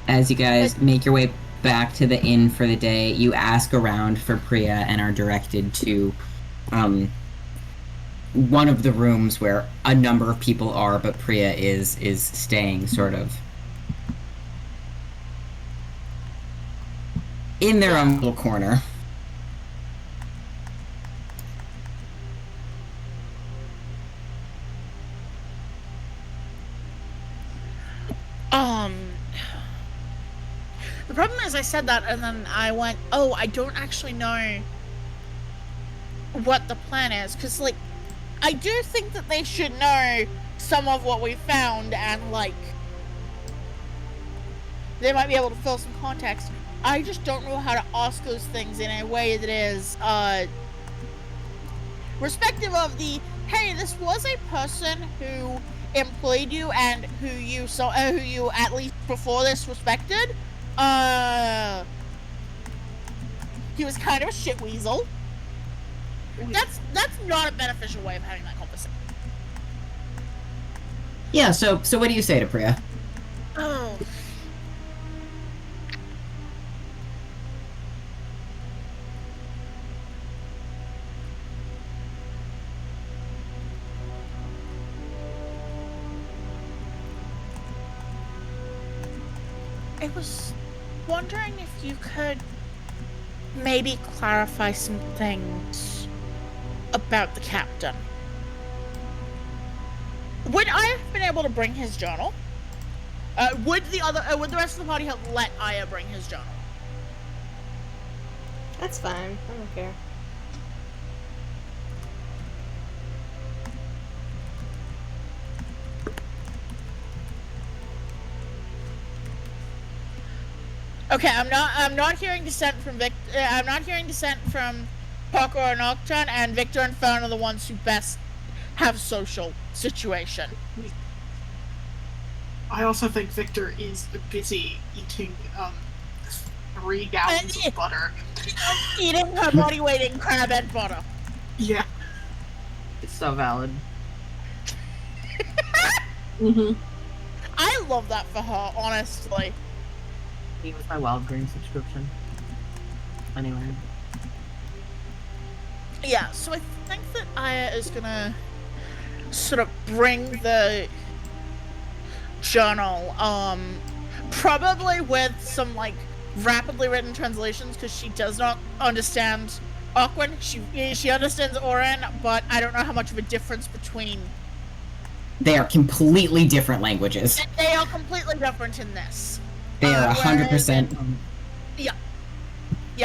Speaker 2: As you guys make your way back to the inn for the day, you ask around for Priya and are directed to one of the rooms where a number of people are, but Priya is staying sort of in their own little corner.
Speaker 3: The problem is I said that and then I went, oh, I don't actually know what the plan is. Because, like, I do think that they should know some of what we found and, like, they might be able to fill some context. I just don't know how to ask those things in a way that is, respective of the, hey, this was a person who employed you and who you at least before this respected. He was kind of a shit weasel. That's not a beneficial way of having that conversation.
Speaker 2: Yeah, so what do you say to Priya?
Speaker 3: Oh. I was wondering if you could maybe clarify some things about the captain. Would I have been able to bring his journal? Would the rest of the party have let Aya bring his journal?
Speaker 1: That's fine. I don't care.
Speaker 3: Okay, I'm not hearing dissent from I'm not hearing dissent from Paco or Nocturne, and Victor and Fern are the ones who best have social situation.
Speaker 5: I also think Victor is busy eating 3 gallons of butter.
Speaker 3: Eating her body weight in crab and butter.
Speaker 5: Yeah.
Speaker 6: It's so valid.
Speaker 3: I love that for her, honestly.
Speaker 6: He was my Wild Green subscription. Anyway.
Speaker 3: Yeah, so I think that Aya is gonna sort of bring the journal, probably with some, like, rapidly written translations, because she does not understand Aquan. She understands Orin, but I don't know how much of a difference between...
Speaker 2: They are completely different languages.
Speaker 3: They are completely different in this.
Speaker 2: They are 100%
Speaker 3: Yeah,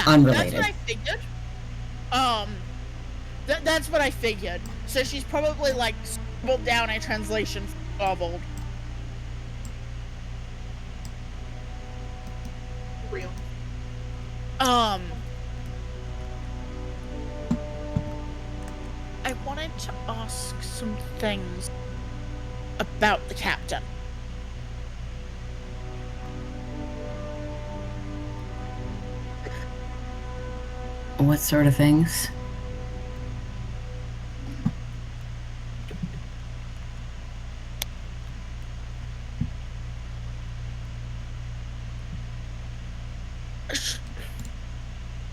Speaker 2: unrelated.
Speaker 3: that's what I figured. That's what I figured. So she's probably, like, scribbled down a translation for Garbled.
Speaker 5: Real.
Speaker 3: I wanted to ask some things about the captain.
Speaker 2: What sort of things?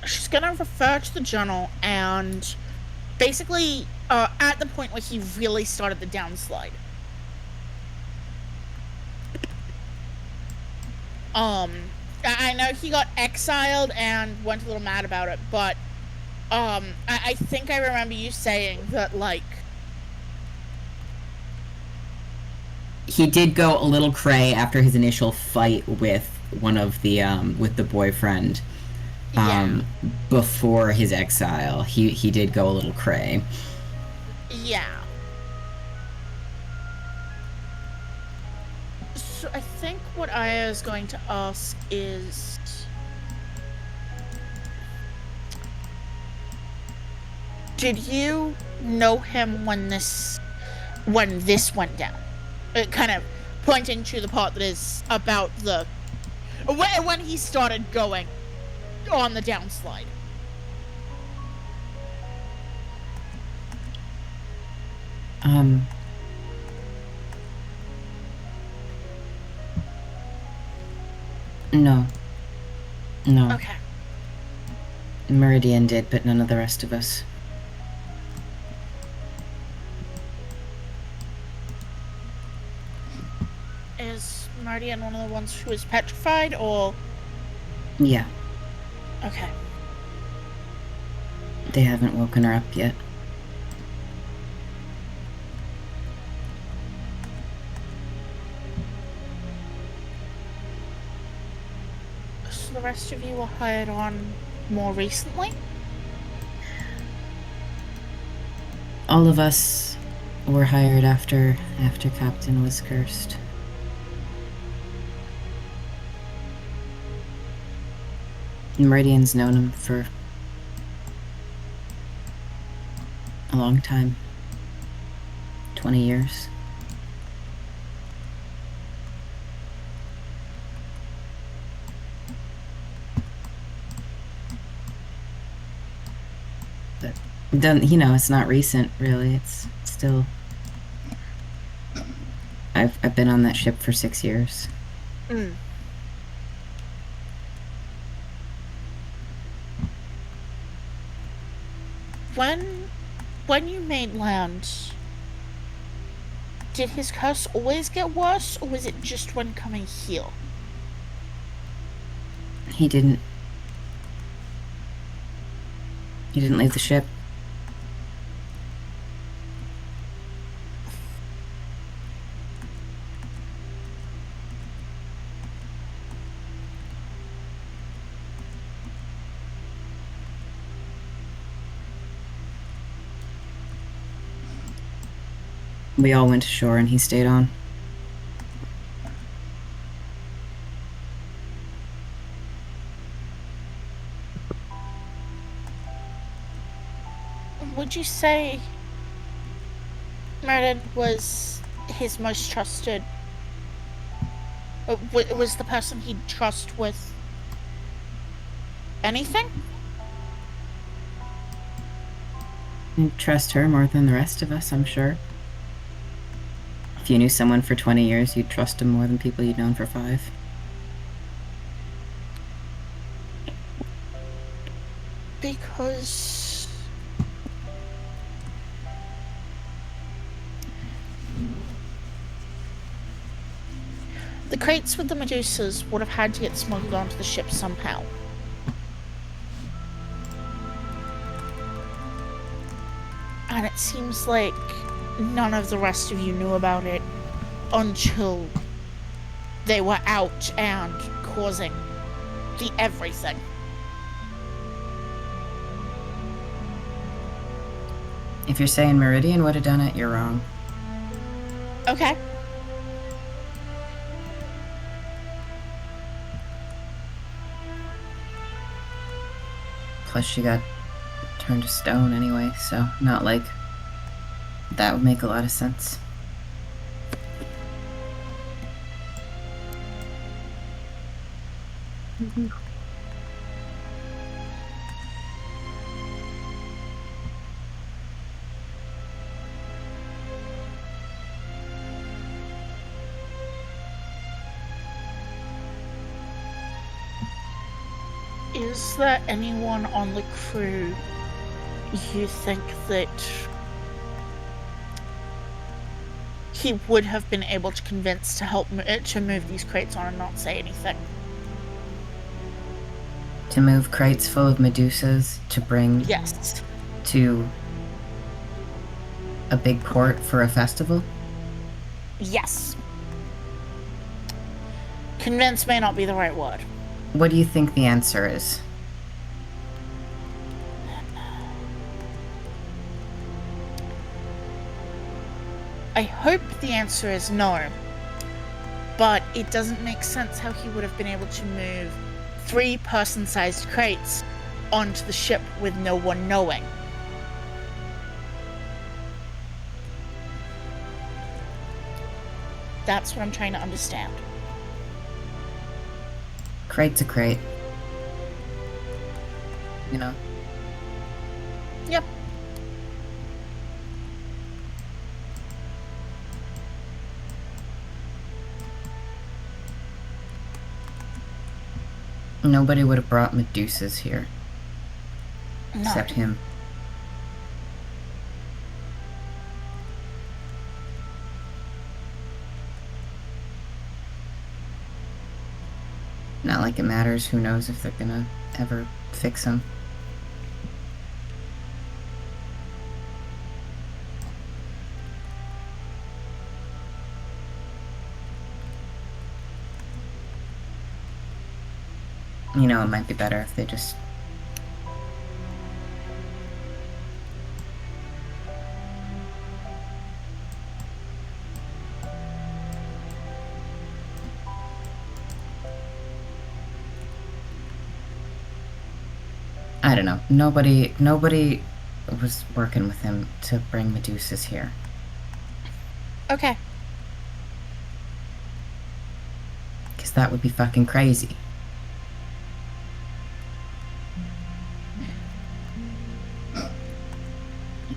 Speaker 3: She's gonna refer to the journal and basically at the point where he really started the downslide. I know he got exiled and went a little mad about it, but I think I remember you saying that, like,
Speaker 2: He did go a little cray after his initial fight with one of the with the boyfriend. Before his exile, he did go a little cray.
Speaker 3: yeah. So I think what Aya is going to ask is, did you know him when this went down? Kind of pointing to the part that is about the when he started going on the downslide.
Speaker 2: No.
Speaker 3: Okay.
Speaker 2: Meridian did, but none of the rest of us.
Speaker 3: Is Meridian one of the ones who is petrified, or?
Speaker 2: Yeah,
Speaker 3: Okay.
Speaker 2: they haven't woken her up yet.
Speaker 3: So the rest of you were hired on more recently?
Speaker 2: All of us were hired after Captain was cursed. Meridian's known him for a long time. 20 years. But, it's not recent, really. It's still... I've been on that ship for 6 years.
Speaker 3: Mm. When you made land, did his curse always get worse, or was it just when coming here?
Speaker 2: He didn't leave the ship. We all went ashore and he stayed on.
Speaker 3: Would you say Meriden was his most trusted? Was the person he'd trust with anything?
Speaker 2: You'd trust her more than the rest of us, I'm sure. If you knew someone for 20 years, you'd trust them more than people you'd known for 5.
Speaker 3: Because the crates with the Medusas would have had to get smuggled onto the ship somehow. And it seems like none of the rest of you knew about it until they were out and causing the everything.
Speaker 2: If you're saying Meridian would have done it, you're wrong.
Speaker 3: Okay.
Speaker 2: Plus, she got turned to stone anyway, so not like that would make a lot of sense.
Speaker 3: Is there anyone on the crew you think that he would have been able to convince to help to move these crates on and not say anything?
Speaker 2: To move crates full of Medusas to bring
Speaker 3: Yes.
Speaker 2: to a big port for a festival?
Speaker 3: Yes. Convince may not be the right word.
Speaker 2: What do you think the answer is?
Speaker 3: I hope the answer is no, but it doesn't make sense how he would have been able to move 3 person-sized crates onto the ship with no one knowing. That's what I'm trying to understand.
Speaker 2: Crate's a crate. You know?
Speaker 3: Yep.
Speaker 2: Nobody would have brought Medusas here.
Speaker 3: No.
Speaker 2: Except him. Not like it matters. Who knows if they're gonna ever fix him. You know, it might be better if they just... I don't know. Nobody was working with him to bring Medusas here.
Speaker 3: Okay.
Speaker 2: Because that would be fucking crazy.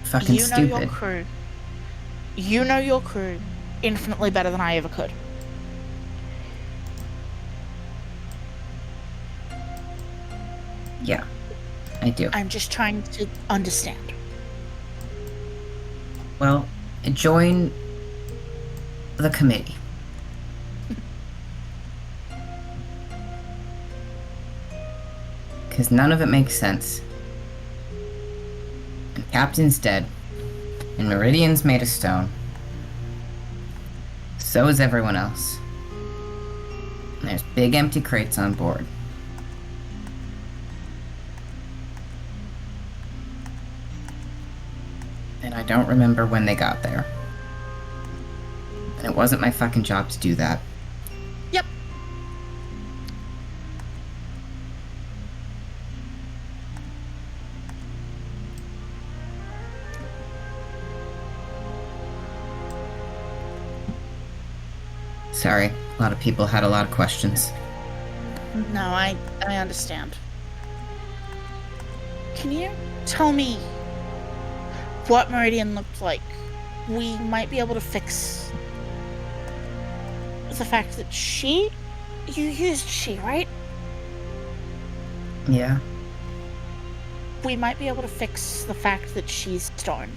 Speaker 2: Fucking
Speaker 3: You know
Speaker 2: stupid.
Speaker 3: your crew. You know your crew infinitely better than I ever could.
Speaker 2: Yeah, I do.
Speaker 3: I'm just trying to understand.
Speaker 2: Well, join the committee. Because none of it makes sense. And Captain's dead. And Meridian's made of stone. So is everyone else. And there's big empty crates on board. And I don't remember when they got there. And it wasn't my fucking job to do that.
Speaker 3: Yep.
Speaker 2: Sorry, a lot of people had a lot of questions.
Speaker 3: No, I understand. Can you tell me what Meridian looked like? We might be able to fix the fact that you used she, right?
Speaker 2: Yeah.
Speaker 3: We might be able to fix the fact that she's stone.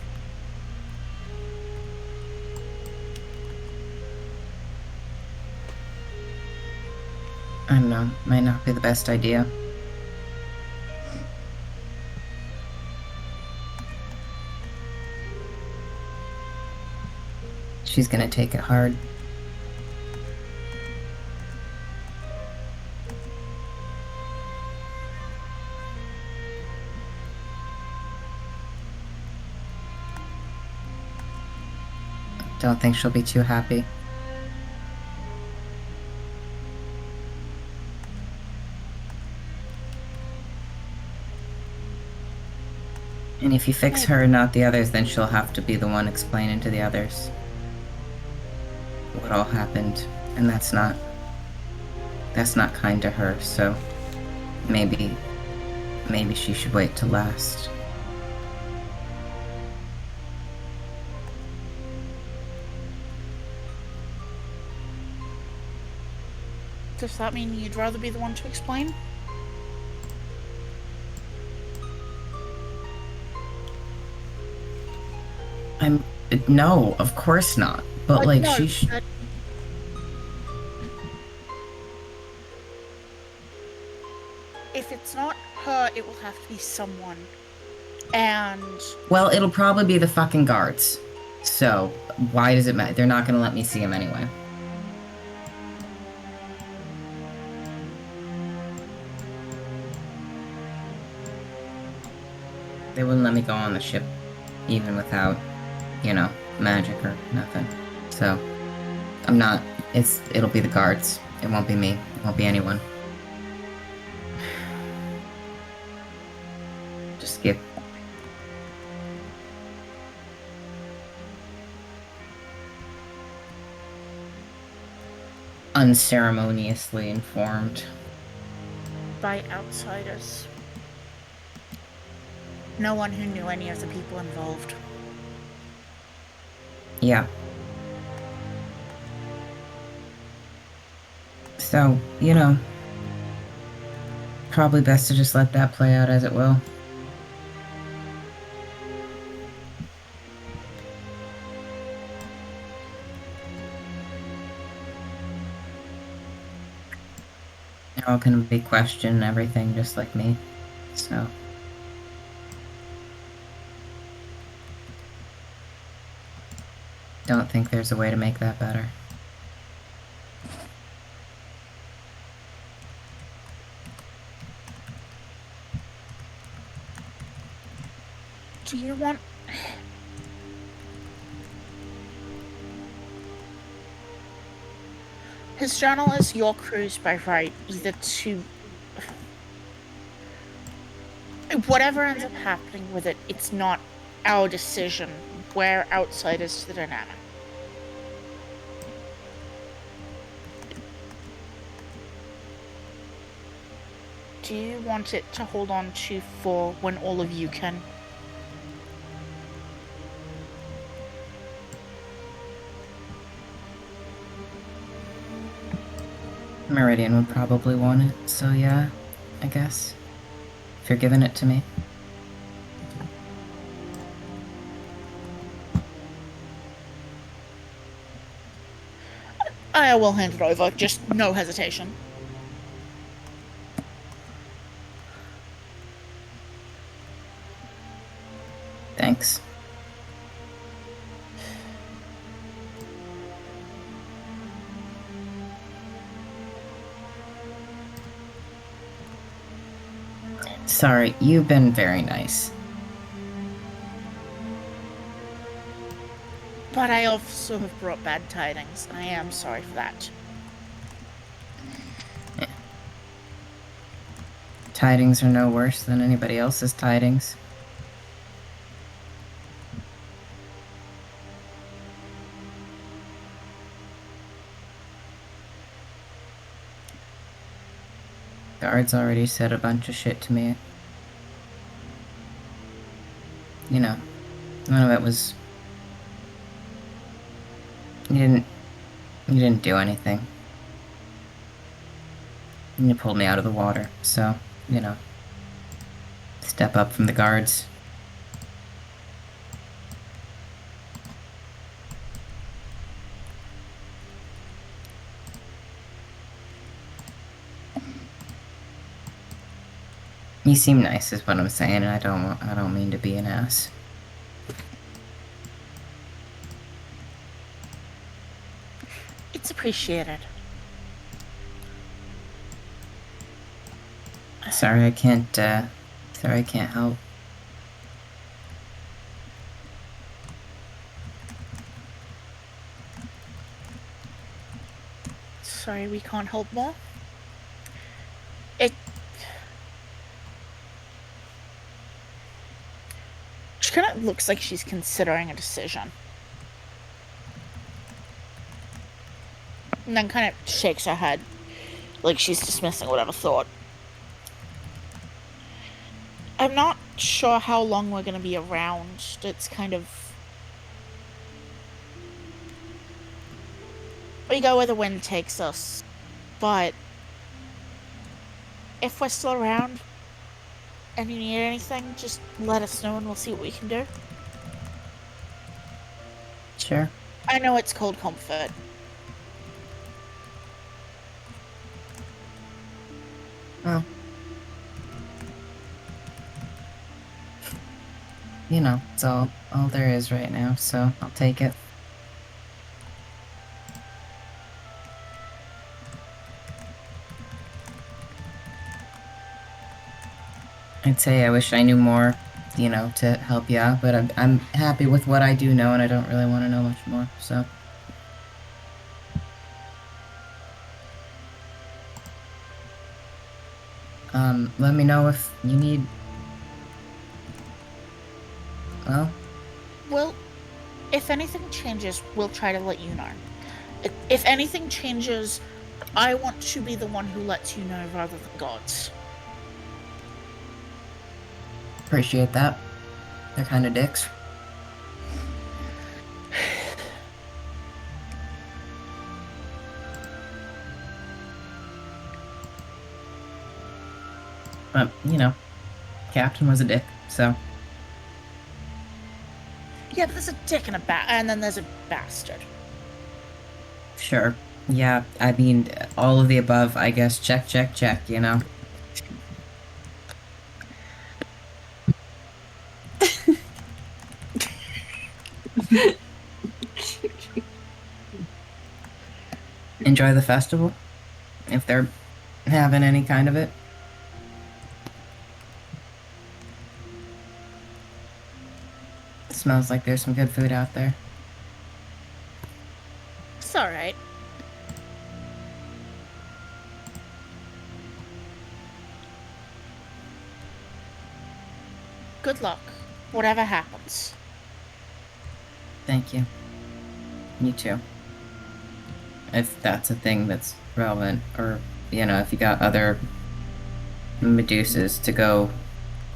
Speaker 2: I don't know, might not be the best idea. She's gonna take it hard. Don't think she'll be too happy. And if you fix her and not the others, then she'll have to be the one explaining to the others what all happened. And that's not kind to her, so maybe she should wait till last.
Speaker 3: Does that mean you'd rather be the one to explain?
Speaker 2: No, of course not. But like
Speaker 3: no,
Speaker 2: she
Speaker 3: if it's not her, it will have to be someone. And
Speaker 2: well, it'll probably be the fucking guards. So why does it matter? They're not gonna let me see him anyway. They wouldn't let me go on the ship, even without, magic or nothing. So, it'll be the guards. It won't be me. It won't be anyone. Just skip. Unceremoniously informed.
Speaker 3: by outsiders. No one who knew any of the people involved.
Speaker 2: Yeah. So, probably best to just let that play out as it will. They're all gonna be questioning everything just like me, so. Don't think there's a way to make that better.
Speaker 3: Do you want... His journal is your crew's by right, either to... Whatever ends up happening with it, it's not our decision. We're outsiders to the dynamic. Do you want it to hold on to for when all of you can?
Speaker 2: Meridian would probably want it, so yeah, I guess. If you're giving it to me.
Speaker 3: I will hand it over, just no hesitation.
Speaker 2: Thanks. Sorry, you've been very nice.
Speaker 3: But I also have brought bad tidings, and I am sorry for that.
Speaker 2: Tidings are no worse than anybody else's tidings. Guards already said a bunch of shit to me. You know, none of it was... You didn't do anything. You pulled me out of the water, so, you know. Step up from the guards. You seem nice, is what I'm saying, and I don't mean to be an ass.
Speaker 3: It's appreciated.
Speaker 2: Sorry I can't help.
Speaker 3: Sorry we can't help more. She kind of looks like she's considering a decision. And then kind of shakes her head, like she's dismissing whatever thought. I'm not sure how long we're gonna be around. It's kind of... We go where the wind takes us. But... if we're still around, and you need anything, just let us know and we'll see what we can do.
Speaker 2: Sure.
Speaker 3: I know it's cold comfort.
Speaker 2: Well, you know, it's all there is right now, so I'll take it. I'd say I wish I knew more, you know, to help you out, but I'm happy with what I do know, and I don't really want to know much more, so... let me know if you need... Well?
Speaker 3: Well, if anything changes, we'll try to let you know. If anything changes, I want to be the one who lets you know rather than gods.
Speaker 2: Appreciate that. They're kind of dicks. But, you know, Captain was a dick, so...
Speaker 3: Yeah, but there's a dick and and then there's a bastard.
Speaker 2: Sure. Yeah, I mean, all of the above, I guess. Check, check, check, you know? Enjoy the festival, if they're having any kind of it. Smells like there's some good food out there.
Speaker 3: It's alright. Good luck, whatever happens.
Speaker 2: Thank you. You too. If that's a thing that's relevant, or, you know, if you got other Medusas to go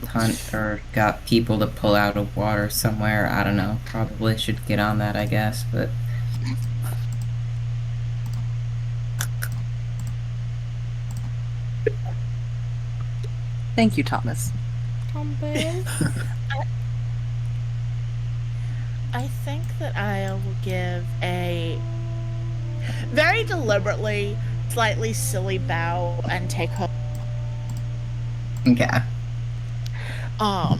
Speaker 2: hunt, or got people to pull out of water somewhere, I don't know. Probably should get on that, I guess, but...
Speaker 4: Thank you, Thomas.
Speaker 3: I think that I will give a very deliberately slightly silly bow and take her.
Speaker 2: Okay.
Speaker 3: Not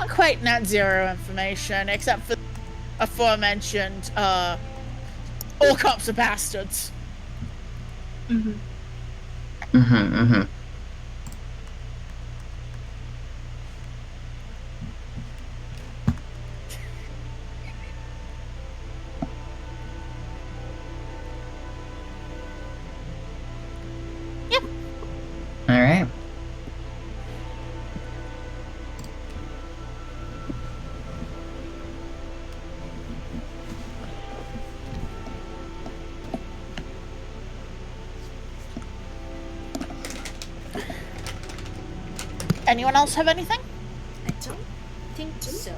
Speaker 3: quite net zero information, except for aforementioned, all cops are bastards.
Speaker 5: Mm-hmm.
Speaker 2: Mm-hmm, mm-hmm.
Speaker 3: anyone else have anything?
Speaker 1: I don't think so.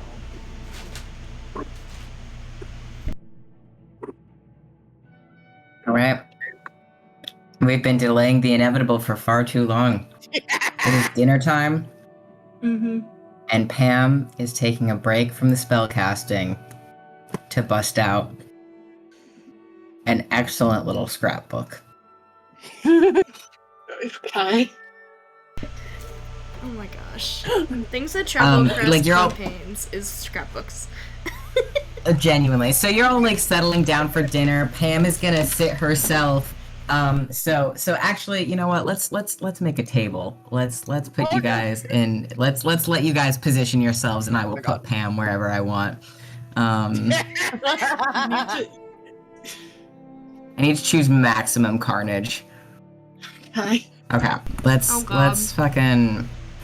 Speaker 2: All right. We've been delaying the inevitable for far too long. It is dinner time,
Speaker 5: Mm-hmm.
Speaker 2: and Pam is taking a break from the spellcasting to bust out an excellent little scrapbook.
Speaker 5: Okay.
Speaker 1: Oh my gosh. Things that travel across
Speaker 2: like, you're all-
Speaker 1: campaigns is scrapbooks.
Speaker 2: Genuinely. So you're all like settling down for dinner. Pam is gonna sit herself. So actually, you know what? Let's make a table. Let's put you guys in. Let's let you guys position yourselves, and I will put Pam wherever I want. I need to choose maximum carnage.
Speaker 5: Okay.
Speaker 2: Okay, let's
Speaker 1: Oh, God.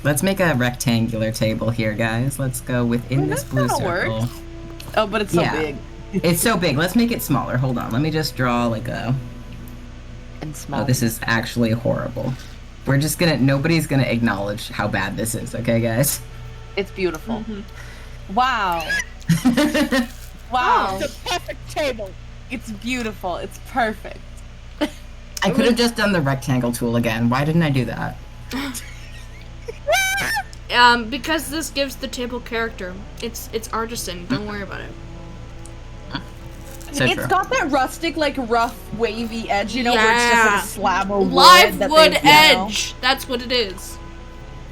Speaker 2: let's make a rectangular table here, guys. Let's go within this blue
Speaker 4: that'll
Speaker 2: circle.
Speaker 4: work. Oh, but it's so
Speaker 2: Yeah.
Speaker 4: big
Speaker 2: It's so big. Let's make it smaller. Hold on. Let me just draw like a.
Speaker 4: and small.
Speaker 2: Oh, this is actually horrible. We're just gonna. Nobody's gonna acknowledge how bad this is. Okay, guys.
Speaker 4: It's beautiful.
Speaker 5: Mhm.
Speaker 4: Wow. Wow.
Speaker 3: It's a perfect table.
Speaker 4: It's beautiful. It's perfect.
Speaker 2: I could have just done the rectangle tool again. Why didn't I do that?
Speaker 1: Because this gives the table character. It's artisan. Don't worry about it.
Speaker 2: So
Speaker 4: It's
Speaker 2: true.
Speaker 4: got that rustic, like rough, wavy edge, you know, where it's just
Speaker 1: Yeah.
Speaker 4: like a slab of wood.
Speaker 1: Live
Speaker 4: that
Speaker 1: wood
Speaker 4: they, you know.
Speaker 1: edge. That's what it is.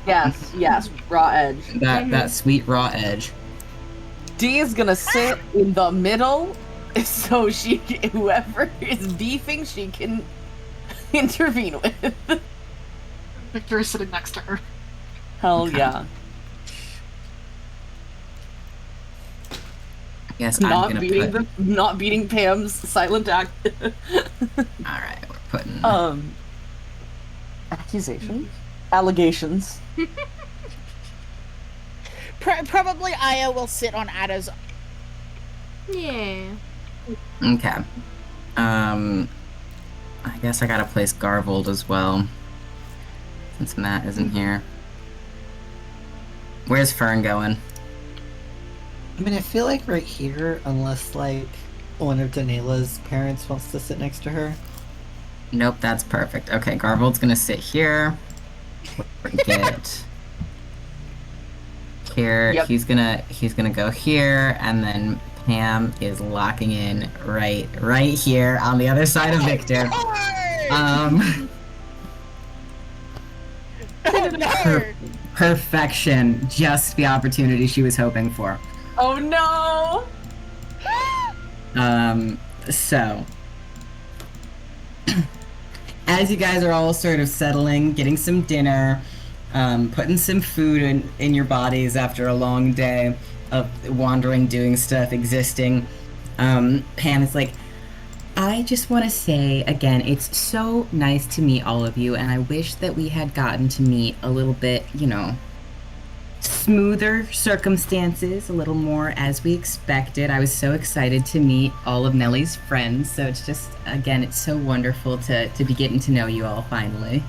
Speaker 4: Yes, raw edge.
Speaker 2: That sweet raw edge.
Speaker 4: D is gonna sit in the middle, so whoever is beefing, she can intervene with.
Speaker 5: Victor is sitting next to her.
Speaker 4: Hell
Speaker 2: Okay.
Speaker 4: yeah.
Speaker 2: Yes, I'm gonna put.
Speaker 4: Not beating Pam's silent act.
Speaker 2: All right, we're putting.
Speaker 4: Accusations? Allegations.
Speaker 3: Probably Aya will sit on Ada's.
Speaker 1: Yeah.
Speaker 2: Okay. I guess I gotta place Garvold as well, since Matt isn't here. Where's Fern going?
Speaker 7: I mean, I feel like right here, unless like one of Daniela's parents wants to sit next to her.
Speaker 2: Nope, that's perfect. Okay, Garvold's gonna sit here. Get here.
Speaker 4: Yep.
Speaker 2: He's gonna go here, and then Pam is locking in right here on the other side of Victor.
Speaker 3: Oh no!
Speaker 2: Perfection. Just the opportunity she was hoping for.
Speaker 4: Oh no!
Speaker 2: So as you guys are all sort of settling, getting some dinner, putting some food in your bodies after a long day of wandering, doing stuff, existing, Pam is like, I just want to say again, it's so nice to meet all of you, and I wish that we had gotten to meet a little bit, smoother circumstances, a little more as we expected. I was so excited to meet all of Nellie's friends, so it's just, again, it's so wonderful to be getting to know you all finally.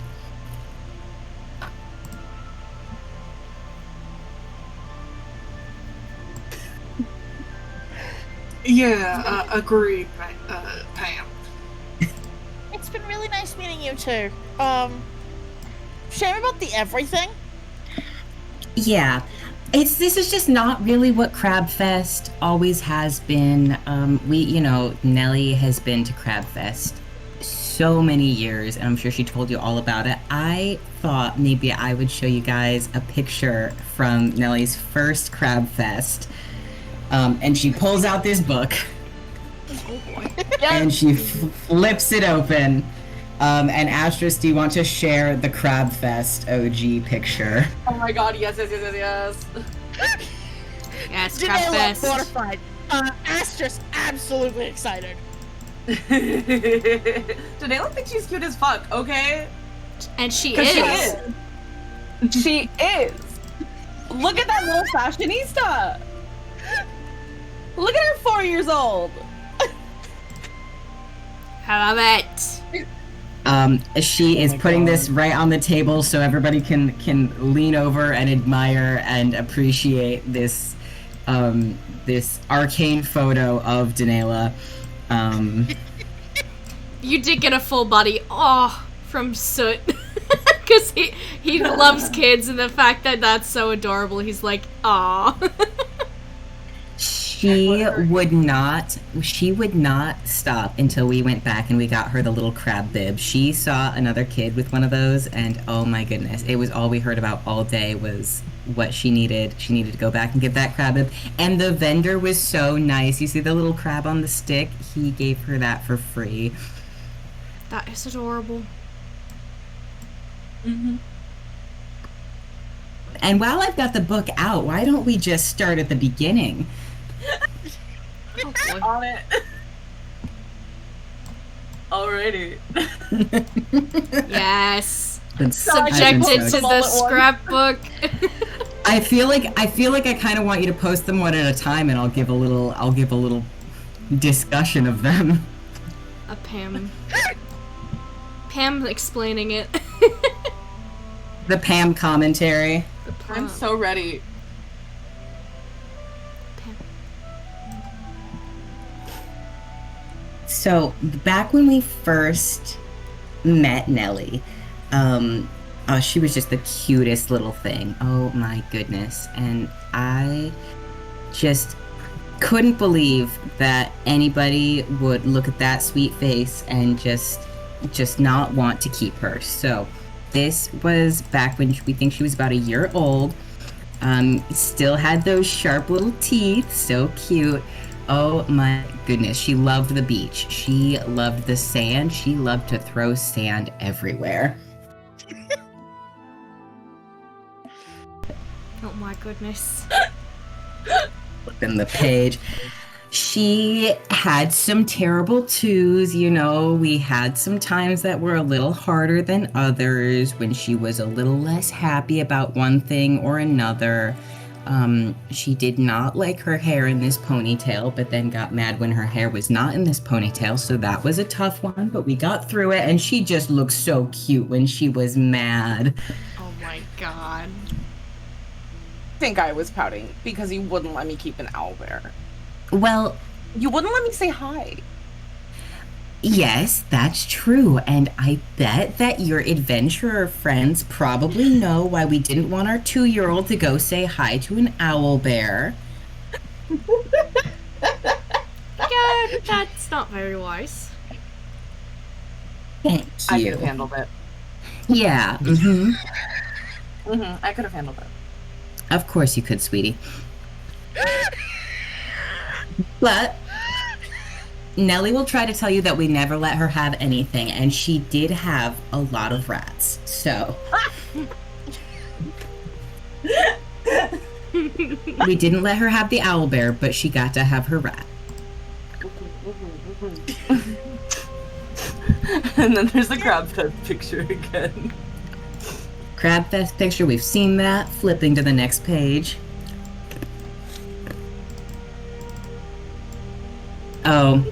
Speaker 5: Yeah, agreed, Pam.
Speaker 3: It's been really nice meeting you too. Shame about the everything.
Speaker 2: Yeah, this is just not really what Crabfest always has been. Nellie has been to Crabfest so many years, and I'm sure she told you all about it. I thought maybe I would show you guys a picture from Nellie's first Crabfest. And she pulls out this book, and she flips it open. And Astris, do you want to share the Crabfest OG picture?
Speaker 4: Oh my god, yes.
Speaker 1: Yeah, it's
Speaker 3: Daniela
Speaker 1: Crabfest.
Speaker 3: mortified. Asterisk absolutely excited.
Speaker 4: Daniela thinks she's cute as fuck, okay?
Speaker 1: And she
Speaker 4: 'Cause
Speaker 1: is.
Speaker 4: She is. Look at that little fashionista. Look at her 4 years old.
Speaker 1: I love it.
Speaker 2: She is
Speaker 7: my
Speaker 2: putting
Speaker 7: God.
Speaker 2: this right on the table so everybody can lean over and admire and appreciate this this arcane photo of Denela.
Speaker 1: You did get a full body from Soot. Because he loves kids, and the fact that that's so adorable, he's like, aw.
Speaker 2: She would not stop until we went back and we got her the little crab bib. She saw another kid with one of those, and oh my goodness, it was all we heard about all day was what she needed. She needed to go back and get that crab bib. And the vendor was so nice. You see the little crab on the stick? He gave her that for free.
Speaker 1: That is adorable.
Speaker 4: Mm-hmm.
Speaker 2: And while I've got the book out, why don't we just start at the beginning?
Speaker 1: Oh, boy.
Speaker 4: On it. Alrighty.
Speaker 1: Yes.
Speaker 2: Been
Speaker 1: Subjected
Speaker 2: so
Speaker 1: to
Speaker 2: excited.
Speaker 1: the scrapbook.
Speaker 2: I feel like I kind of want you to post them one at a time, and I'll give a little discussion of them.
Speaker 1: Pam explaining it.
Speaker 2: The Pam commentary.
Speaker 4: I'm so ready.
Speaker 2: So back when we first met Nellie, she was just the cutest little thing. Oh my goodness. And I just couldn't believe that anybody would look at that sweet face and just not want to keep her. So this was back when we think she was about a year old. Still had those sharp little teeth, so cute. Oh my goodness, she loved the beach. She loved the sand. She loved to throw sand everywhere.
Speaker 1: Oh my goodness.
Speaker 2: Flipping the page. She had some terrible twos, you know. We had some times that were a little harder than others, when she was a little less happy about one thing or another. She did not like her hair in this ponytail, but then got mad when her hair was not in this ponytail, so that was a tough one, but we got through it, and she just looked so cute when she was mad.
Speaker 1: Oh my god.
Speaker 4: I think I was pouting because you wouldn't let me keep an owlbear.
Speaker 2: Well,
Speaker 4: You wouldn't let me say hi.
Speaker 2: yes, that's true, and I bet that your adventurer friends probably know why we didn't want our 2-year-old to go say hi to an owlbear.
Speaker 1: Yeah, that's not very wise.
Speaker 2: Thank
Speaker 4: I could
Speaker 2: you.
Speaker 4: have handled it.
Speaker 2: Yeah,
Speaker 4: I could have handled it.
Speaker 2: of course you could, sweetie. But Nellie will try to tell you that we never let her have anything, and she did have a lot of rats, so. We didn't let her have the owlbear, but she got to have her rat.
Speaker 4: And then there's the crab fest picture again.
Speaker 2: Crabfest picture, we've seen that. Flipping to the next page. Oh.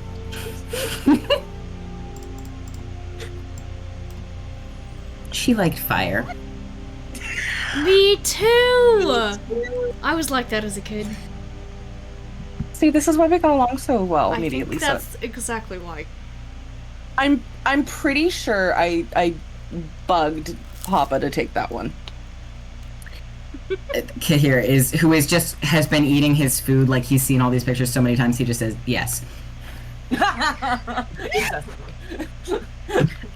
Speaker 2: She liked fire.
Speaker 1: Me too! I was like that as a kid.
Speaker 4: See, this is why we got along so well
Speaker 1: I
Speaker 4: immediately.
Speaker 1: think that's exactly why.
Speaker 4: I'm pretty sure I bugged Papa to take that one.
Speaker 2: Kahir has been eating his food like he's seen all these pictures so many times he just says yes.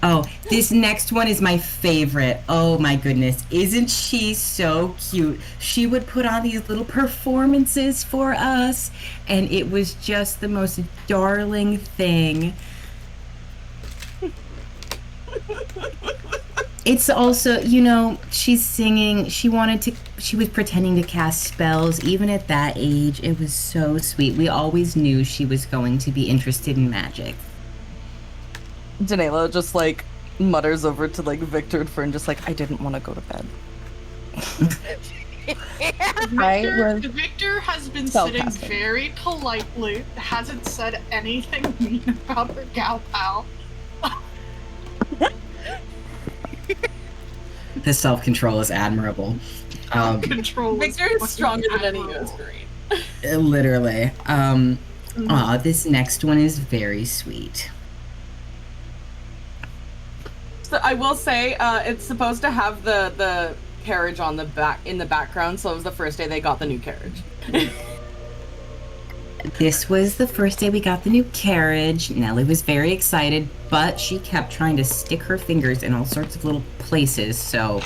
Speaker 2: Oh, this next one is my favorite. Oh my goodness. Isn't she so cute? She would put on these little performances for us, and it was just the most darling thing. It's also, you know, she's singing, she was pretending to cast spells. Even at that age, it was so sweet. We always knew she was going to be interested in magic.
Speaker 4: Denela just like mutters over to like Victor and Fern, just like, I didn't want to go to bed.
Speaker 5: Victor has been
Speaker 4: Spellcasting.
Speaker 5: sitting very politely, hasn't said anything mean about her gal pal.
Speaker 2: The self-control is admirable.
Speaker 5: Control.
Speaker 4: Victor is stronger than any US Marine.
Speaker 2: Literally. Aw, this next one is very sweet.
Speaker 4: So I will say, it's supposed to have the carriage on the back in the background, so it was the first day they got the new carriage.
Speaker 2: This was the first day we got the new carriage. Nellie was very excited, but she kept trying to stick her fingers in all sorts of little places, so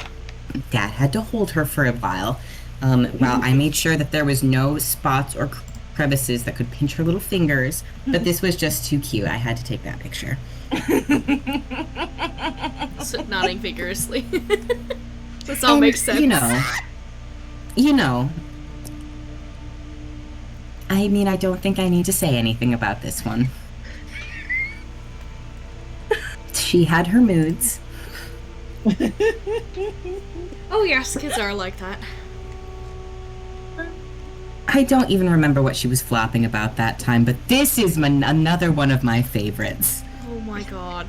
Speaker 2: Dad had to hold her for a while. While I made sure that there was no spots or crevices that could pinch her little fingers, but this was just too cute. I had to take that picture.
Speaker 1: So, nodding vigorously. This all makes sense.
Speaker 2: You know. I mean, I don't think I need to say anything about this one. She had her moods.
Speaker 1: Oh yes, kids are like that.
Speaker 2: I don't even remember what she was flopping about that time, but this is another one of my favorites.
Speaker 1: Oh my god.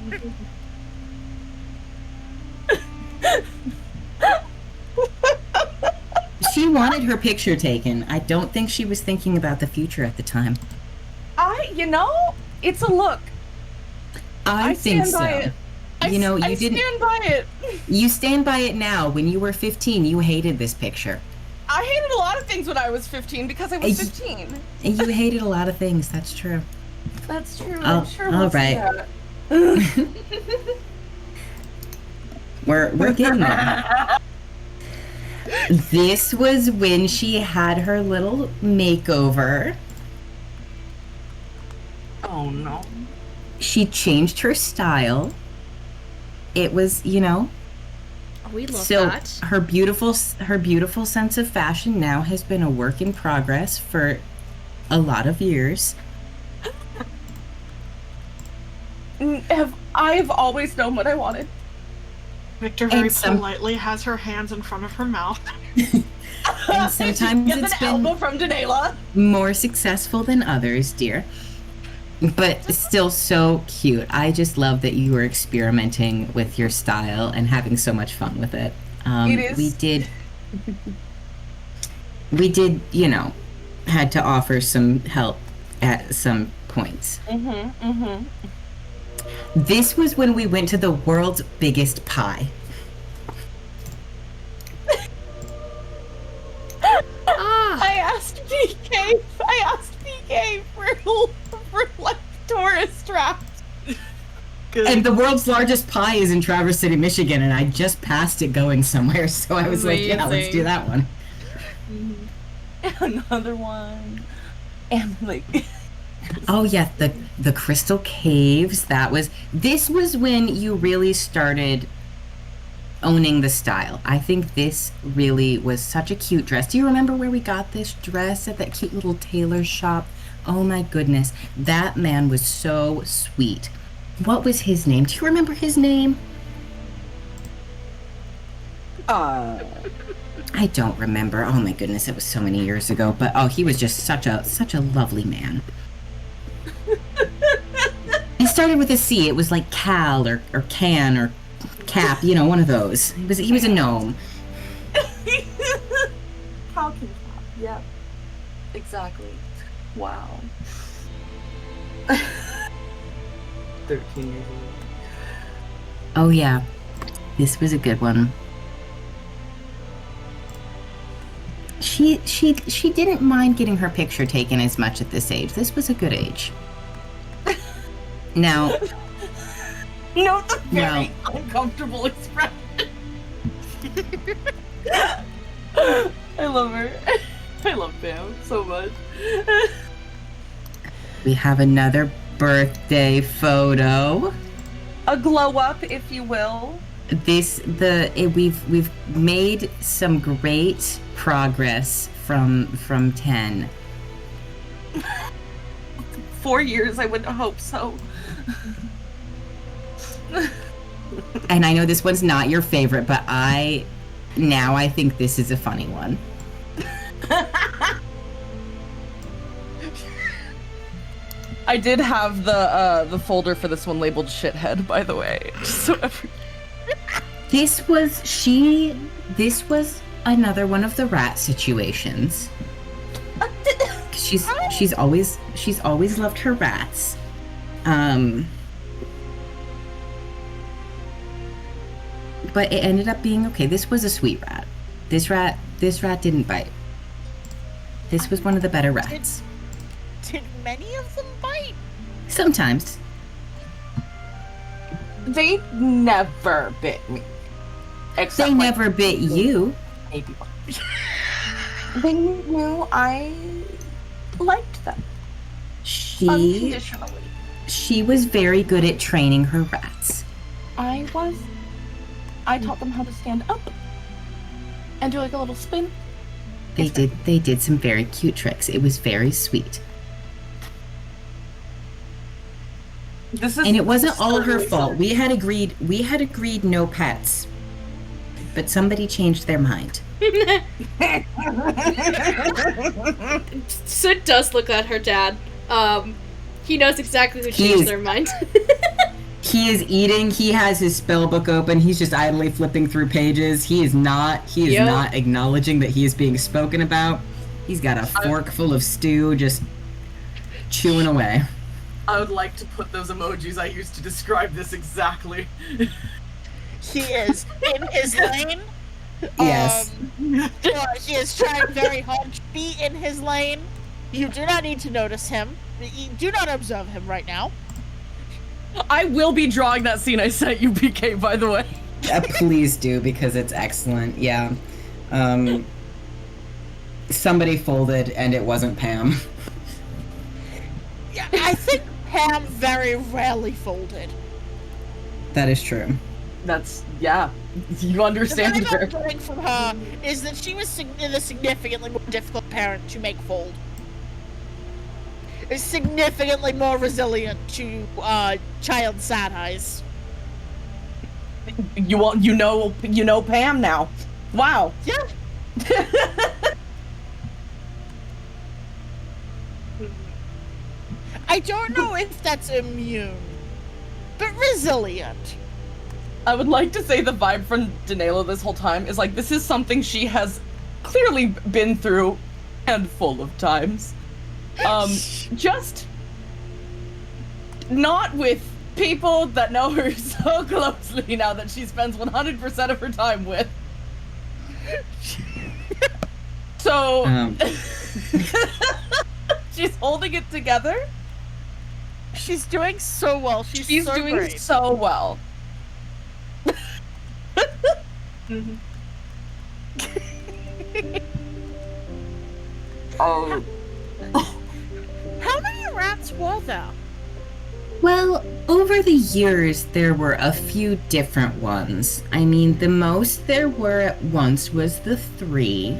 Speaker 2: She wanted her picture taken. I don't think she was thinking about the future at the time.
Speaker 4: It's a look.
Speaker 2: I think
Speaker 4: stand
Speaker 2: so.
Speaker 4: by it. I stand by it.
Speaker 2: You stand by it now. When you were 15, you hated this picture.
Speaker 4: I hated a lot of things when I was 15 because I was 15.
Speaker 2: And you hated a lot of things. That's true.
Speaker 4: That's true.
Speaker 2: Oh,
Speaker 4: I'm sure
Speaker 2: all
Speaker 4: we'll see
Speaker 2: right.
Speaker 4: that.
Speaker 2: We're getting there. This was when she had her little makeover.
Speaker 6: Oh no.
Speaker 2: She changed her style. It was,
Speaker 1: We love
Speaker 2: so
Speaker 1: that.
Speaker 2: her beautiful sense of fashion now has been a work in progress for a lot of years.
Speaker 4: I've always known what I wanted.
Speaker 5: Victor very politely has her hands in front of her mouth.
Speaker 2: And sometimes
Speaker 4: Get
Speaker 2: it's
Speaker 4: an
Speaker 2: been
Speaker 4: elbow from Danela.
Speaker 2: more successful than others, dear. But still so cute. I just love that you were experimenting with your style and having so much fun with it.
Speaker 4: It is.
Speaker 2: We did, had to offer some help at some points. This was when we went to the world's biggest pie.
Speaker 1: Ah,
Speaker 4: I asked PK for like tourist traps.
Speaker 5: Good.
Speaker 2: And the world's largest pie is in Traverse City, Michigan, and I just passed it going somewhere, so I was like, yeah, let's do that one.
Speaker 4: Another one. And like
Speaker 2: Oh yeah, the Crystal Caves, this was when you really started owning the style. I think this really was such a cute dress. Do you remember where we got this dress at that cute little tailor shop? Oh my goodness, that man was so sweet. What was his name? Do you remember his name? I don't remember. Oh my goodness, it was so many years ago. But he was just such a lovely man. It started with a C. It was like Cal or Can or Cap, one of those. He was a gnome.
Speaker 4: how can yeah. Exactly. Wow.
Speaker 6: 13 years old.
Speaker 2: Oh yeah, this was a good one. She didn't mind getting her picture taken as much at this age. This was a good age. Now,
Speaker 4: Note the very uncomfortable expression. I love her. I love Pam so much.
Speaker 2: we have another birthday photo.
Speaker 4: A glow up, if you will.
Speaker 2: We've made some great progress from 10.
Speaker 4: 4 years, I would hope so.
Speaker 2: And I know this one's not your favorite, but I think this is a funny one.
Speaker 4: I did have the folder for this one labeled shithead, by the way. Just so
Speaker 2: This was another one of the rat situations. She's always loved her rats. But it ended up being okay. This was a sweet rat. This rat didn't bite. This was one of the better rats.
Speaker 3: Did many of them bite?
Speaker 2: Sometimes.
Speaker 4: They never bit me. Except
Speaker 2: They never bit you.
Speaker 4: maybe one. They knew I liked them
Speaker 2: She
Speaker 4: unconditionally.
Speaker 2: was very good at training her rats.
Speaker 4: I taught them how to stand up and do like a little spin.
Speaker 2: They did some very cute tricks. It was very sweet. And it wasn't all her fault. We had agreed no pets. But somebody changed their mind.
Speaker 1: Soot does look at her dad. He knows exactly who
Speaker 2: He
Speaker 1: changed
Speaker 2: is-
Speaker 1: their mind.
Speaker 2: He is eating. He has his spell book open. He's just idly flipping through pages. He is not acknowledging that he is being spoken about. He's got a fork full of stew, just chewing away.
Speaker 6: I would like to put those emojis I used to describe this exactly.
Speaker 3: He is in his lane.
Speaker 2: Yes.
Speaker 3: He is trying very hard to be in his lane. You do not need to notice him. You do not observe him right now.
Speaker 4: I will be drawing that scene I sent you, PK, by the way.
Speaker 2: Please do, because it's excellent. Yeah. Somebody folded, and it wasn't Pam.
Speaker 3: Yeah, I think Pam very rarely folded.
Speaker 2: That is true.
Speaker 4: That's, yeah. You
Speaker 3: The
Speaker 4: understand
Speaker 3: thing
Speaker 4: her.
Speaker 3: I'm getting from her is that she was the significantly more difficult parent to make fold. Is significantly more resilient to child sad eyes.
Speaker 4: You know Pam now. Wow.
Speaker 3: Yeah. I don't know if that's immune, but resilient.
Speaker 4: I would like to say the vibe from Danela this whole time is like, this is something she has clearly been through a handful of times. Just not with people that know her so closely now that she spends 100% of her time with. So, she's holding it together.
Speaker 3: She's doing so well. She's so
Speaker 4: doing
Speaker 3: great.
Speaker 4: so well. Oh.
Speaker 3: How many rats were there?
Speaker 2: Well, over the years, there were a few different ones. I mean, the most there were at once was the 3.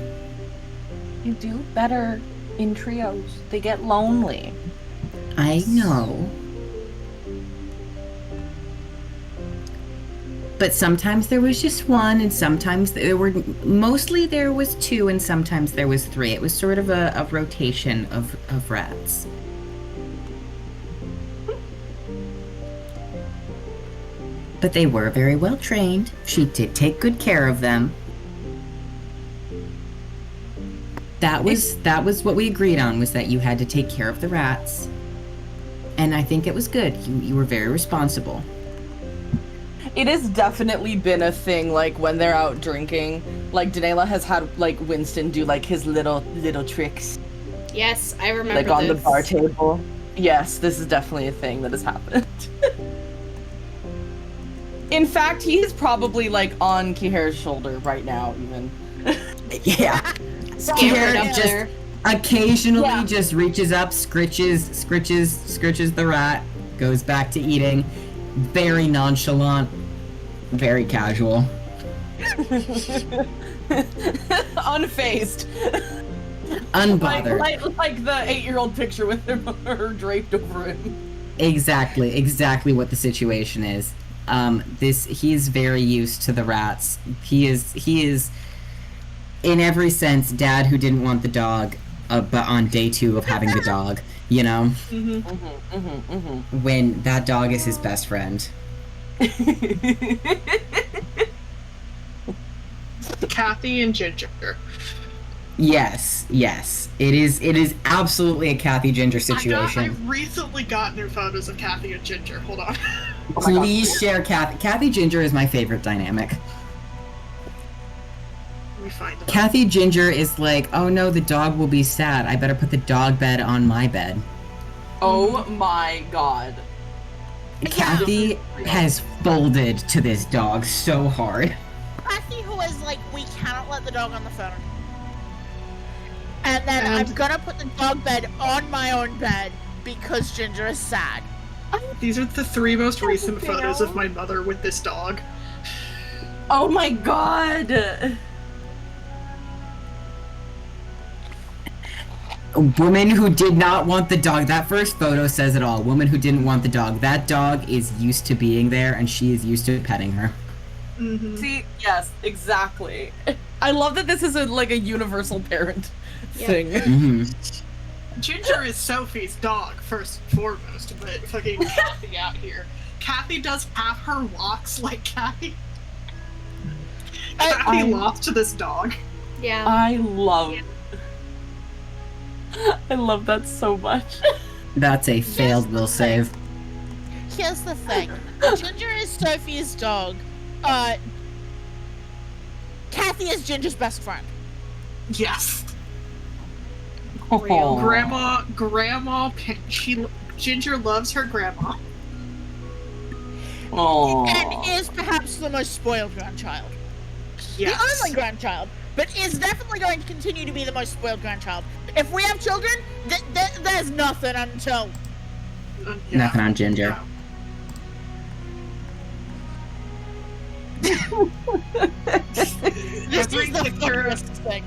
Speaker 4: You do better in trios. They get lonely.
Speaker 2: I know. But sometimes there was just 1, and sometimes mostly there was 2, and sometimes there was 3. It was sort of a rotation of rats. But they were very well trained. She did take good care of them. That was what we agreed on, was that you had to take care of the rats. And I think it was good. You were very responsible.
Speaker 4: It has definitely been a thing, like, when they're out drinking. Like, Danela has had, like, Winston do, like, his little tricks.
Speaker 1: Yes, I remember
Speaker 4: Like, on the
Speaker 1: this.
Speaker 4: bar table. Yes, this is definitely a thing that has happened. In fact, he's probably, like, on Kiher's shoulder right now, even.
Speaker 2: Yeah.
Speaker 1: Scampered up
Speaker 2: just
Speaker 1: there.
Speaker 2: occasionally just reaches up, scritches the rat, goes back to eating. Very nonchalant, very casual.
Speaker 4: Unfazed.
Speaker 2: Unbothered.
Speaker 4: Like the 8-year-old picture with her draped over him.
Speaker 2: Exactly what the situation is. He is very used to the rats. He is in every sense dad who didn't want the dog, but on day 2 of having the dog, you know? When that dog is his best friend.
Speaker 5: Kathy and Ginger.
Speaker 2: Yes. It is absolutely a Kathy Ginger
Speaker 5: I've
Speaker 2: situation.
Speaker 5: recently gotten new photos of Kathy and Ginger. Hold on.
Speaker 2: Please share Kathy. Kathy Ginger is my favorite dynamic.
Speaker 5: Let me find them.
Speaker 2: Kathy Ginger is like, oh no, the dog will be sad. I better put the dog bed on my bed.
Speaker 4: Oh my god.
Speaker 2: Kathy has folded to this dog so hard.
Speaker 3: Kathy, who is like, we cannot let the dog on the phone. And then I'm gonna put the dog bed on my own bed because Ginger is sad.
Speaker 5: These are the 3 most recent photos of my mother with this dog.
Speaker 4: Oh my god.
Speaker 2: A woman who did not want the dog. That first photo says it all. Woman who didn't want the dog. That dog is used to being there, and she is used to petting her.
Speaker 5: Mm-hmm.
Speaker 4: See, yes, exactly. I love that this is like a universal parent thing.
Speaker 2: Mm-hmm.
Speaker 5: Ginger is Sophie's dog, first and foremost, but fucking Kathy out here. Kathy does half her walks like Kathy. Kathy lost to this dog.
Speaker 1: Yeah.
Speaker 4: I love that so much.
Speaker 2: That's a failed will save.
Speaker 3: Here's the thing. Ginger is Sophie's dog. Kathy is Ginger's best friend.
Speaker 5: Yes.
Speaker 4: Oh.
Speaker 5: Grandma, Ginger loves her grandma.
Speaker 4: Oh.
Speaker 3: And is perhaps the most spoiled grandchild.
Speaker 5: Yes.
Speaker 3: The only grandchild, but is definitely going to continue to be the most spoiled grandchild. If we have children, there's nothing until...
Speaker 5: Yeah.
Speaker 2: Nothing on Ginger.
Speaker 3: This is the funniest thing.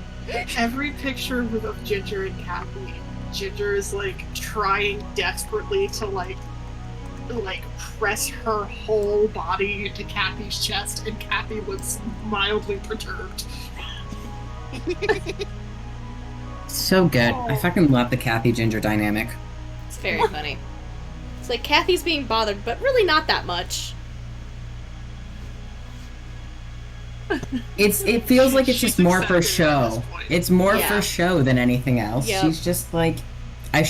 Speaker 5: Every picture of Ginger and Kathy, Ginger is like trying desperately to like press her whole body into Kathy's chest, and Kathy looks mildly perturbed.
Speaker 2: So good. I fucking love the Kathy Ginger dynamic.
Speaker 1: It's very funny. It's like Kathy's being bothered, but really not that much.
Speaker 2: It feels like it's
Speaker 5: She's
Speaker 2: just more for
Speaker 5: accepted at
Speaker 2: show.
Speaker 5: this point.
Speaker 2: It's more
Speaker 1: Yeah.
Speaker 2: for show than anything else.
Speaker 1: Yep.
Speaker 2: She's just like, I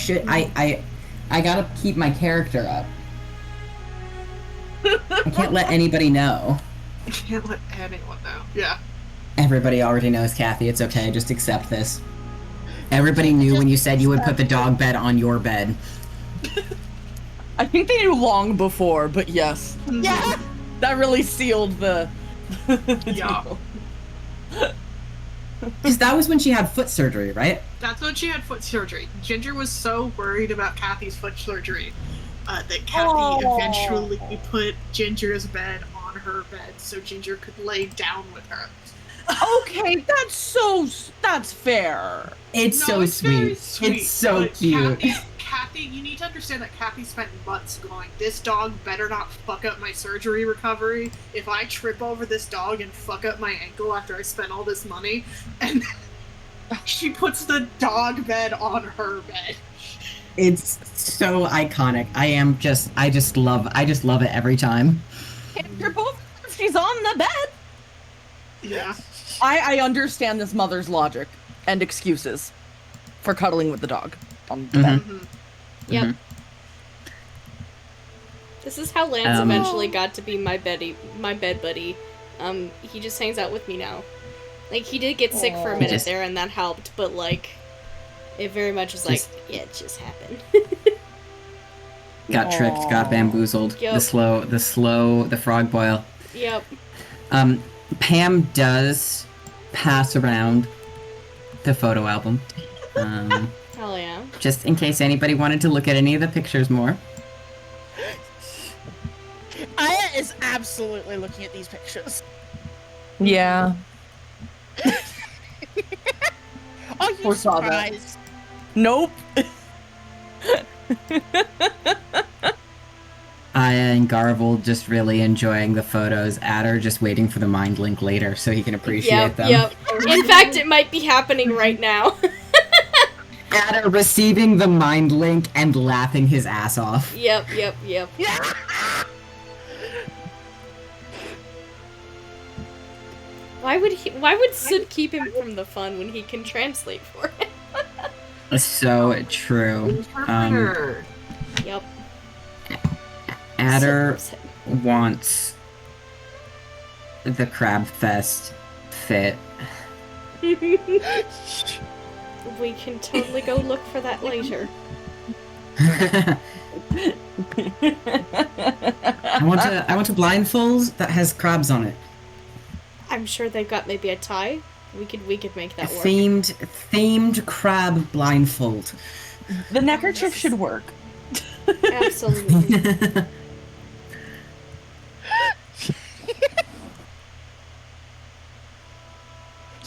Speaker 2: gotta keep my character up. I can't let anybody know.
Speaker 5: I can't let anyone know. Yeah.
Speaker 2: Everybody already knows, Kathy. It's okay. Just accept this. Everybody knew when you said you would put the dog bed on your bed.
Speaker 4: I think they knew long before, but yes.
Speaker 3: Yeah.
Speaker 4: That really sealed the
Speaker 5: Yeah.
Speaker 4: deal.
Speaker 2: Because that was when she had foot surgery, right?
Speaker 5: That's when she had foot surgery. Ginger was so worried about Kathy's foot surgery that Kathy eventually put Ginger's bed on her bed so Ginger could lay down with her.
Speaker 4: Okay, that's fair.
Speaker 2: It's
Speaker 5: No,
Speaker 2: so
Speaker 5: it's very
Speaker 2: sweet. It's so
Speaker 5: but
Speaker 2: cute.
Speaker 5: Kathy, you need to understand that Kathy spent months going, this dog better not fuck up my surgery recovery. If I trip over this dog and fuck up my ankle after I spent all this money, and she puts the dog bed on her bed.
Speaker 2: It's so iconic. I just love it every time.
Speaker 4: You're both. She's on the bed.
Speaker 5: Yeah.
Speaker 4: I understand this mother's logic and excuses for cuddling with the dog on the bed.
Speaker 5: Mhm.
Speaker 1: Yep.
Speaker 2: Mhm.
Speaker 1: This is how Lance
Speaker 2: Um,
Speaker 1: eventually got to be my bed buddy. He just hangs out with me now. Like, he did get sick for a
Speaker 2: He
Speaker 1: minute
Speaker 2: just-
Speaker 1: there, and that helped, but, like, it very much was like,
Speaker 2: Just-
Speaker 1: yeah, it just happened.
Speaker 2: Got tricked, got bamboozled.
Speaker 1: Yep.
Speaker 2: The frog boil.
Speaker 1: Yep.
Speaker 2: Pam does pass around the photo album.
Speaker 1: Hell yeah.
Speaker 2: Just in case anybody wanted to look at any of the pictures more.
Speaker 3: Aya is absolutely looking at these pictures.
Speaker 4: Yeah.
Speaker 3: Are you
Speaker 4: Or saw that.
Speaker 3: surprised?
Speaker 4: Nope.
Speaker 2: Aya and Garvel just really enjoying the photos. Adder just waiting for the mind link later so he can appreciate
Speaker 1: Yep,
Speaker 2: them.
Speaker 1: yep. In fact, it might be happening right now.
Speaker 2: Adder receiving the mind link and laughing his ass off.
Speaker 1: Yep. Why Why would Sid keep him from the fun when he can translate for it?
Speaker 2: So true.
Speaker 6: Interpreter.
Speaker 1: Yep.
Speaker 2: Adder
Speaker 1: Sid-
Speaker 2: wants the Crab Fest fit.
Speaker 1: We can totally go look for that later.
Speaker 2: I want a blindfold that has crabs on it.
Speaker 1: I'm sure they've got maybe a tie. We could make
Speaker 2: A
Speaker 1: that work.
Speaker 2: themed crab blindfold.
Speaker 4: The neckerchief should work.
Speaker 1: Absolutely.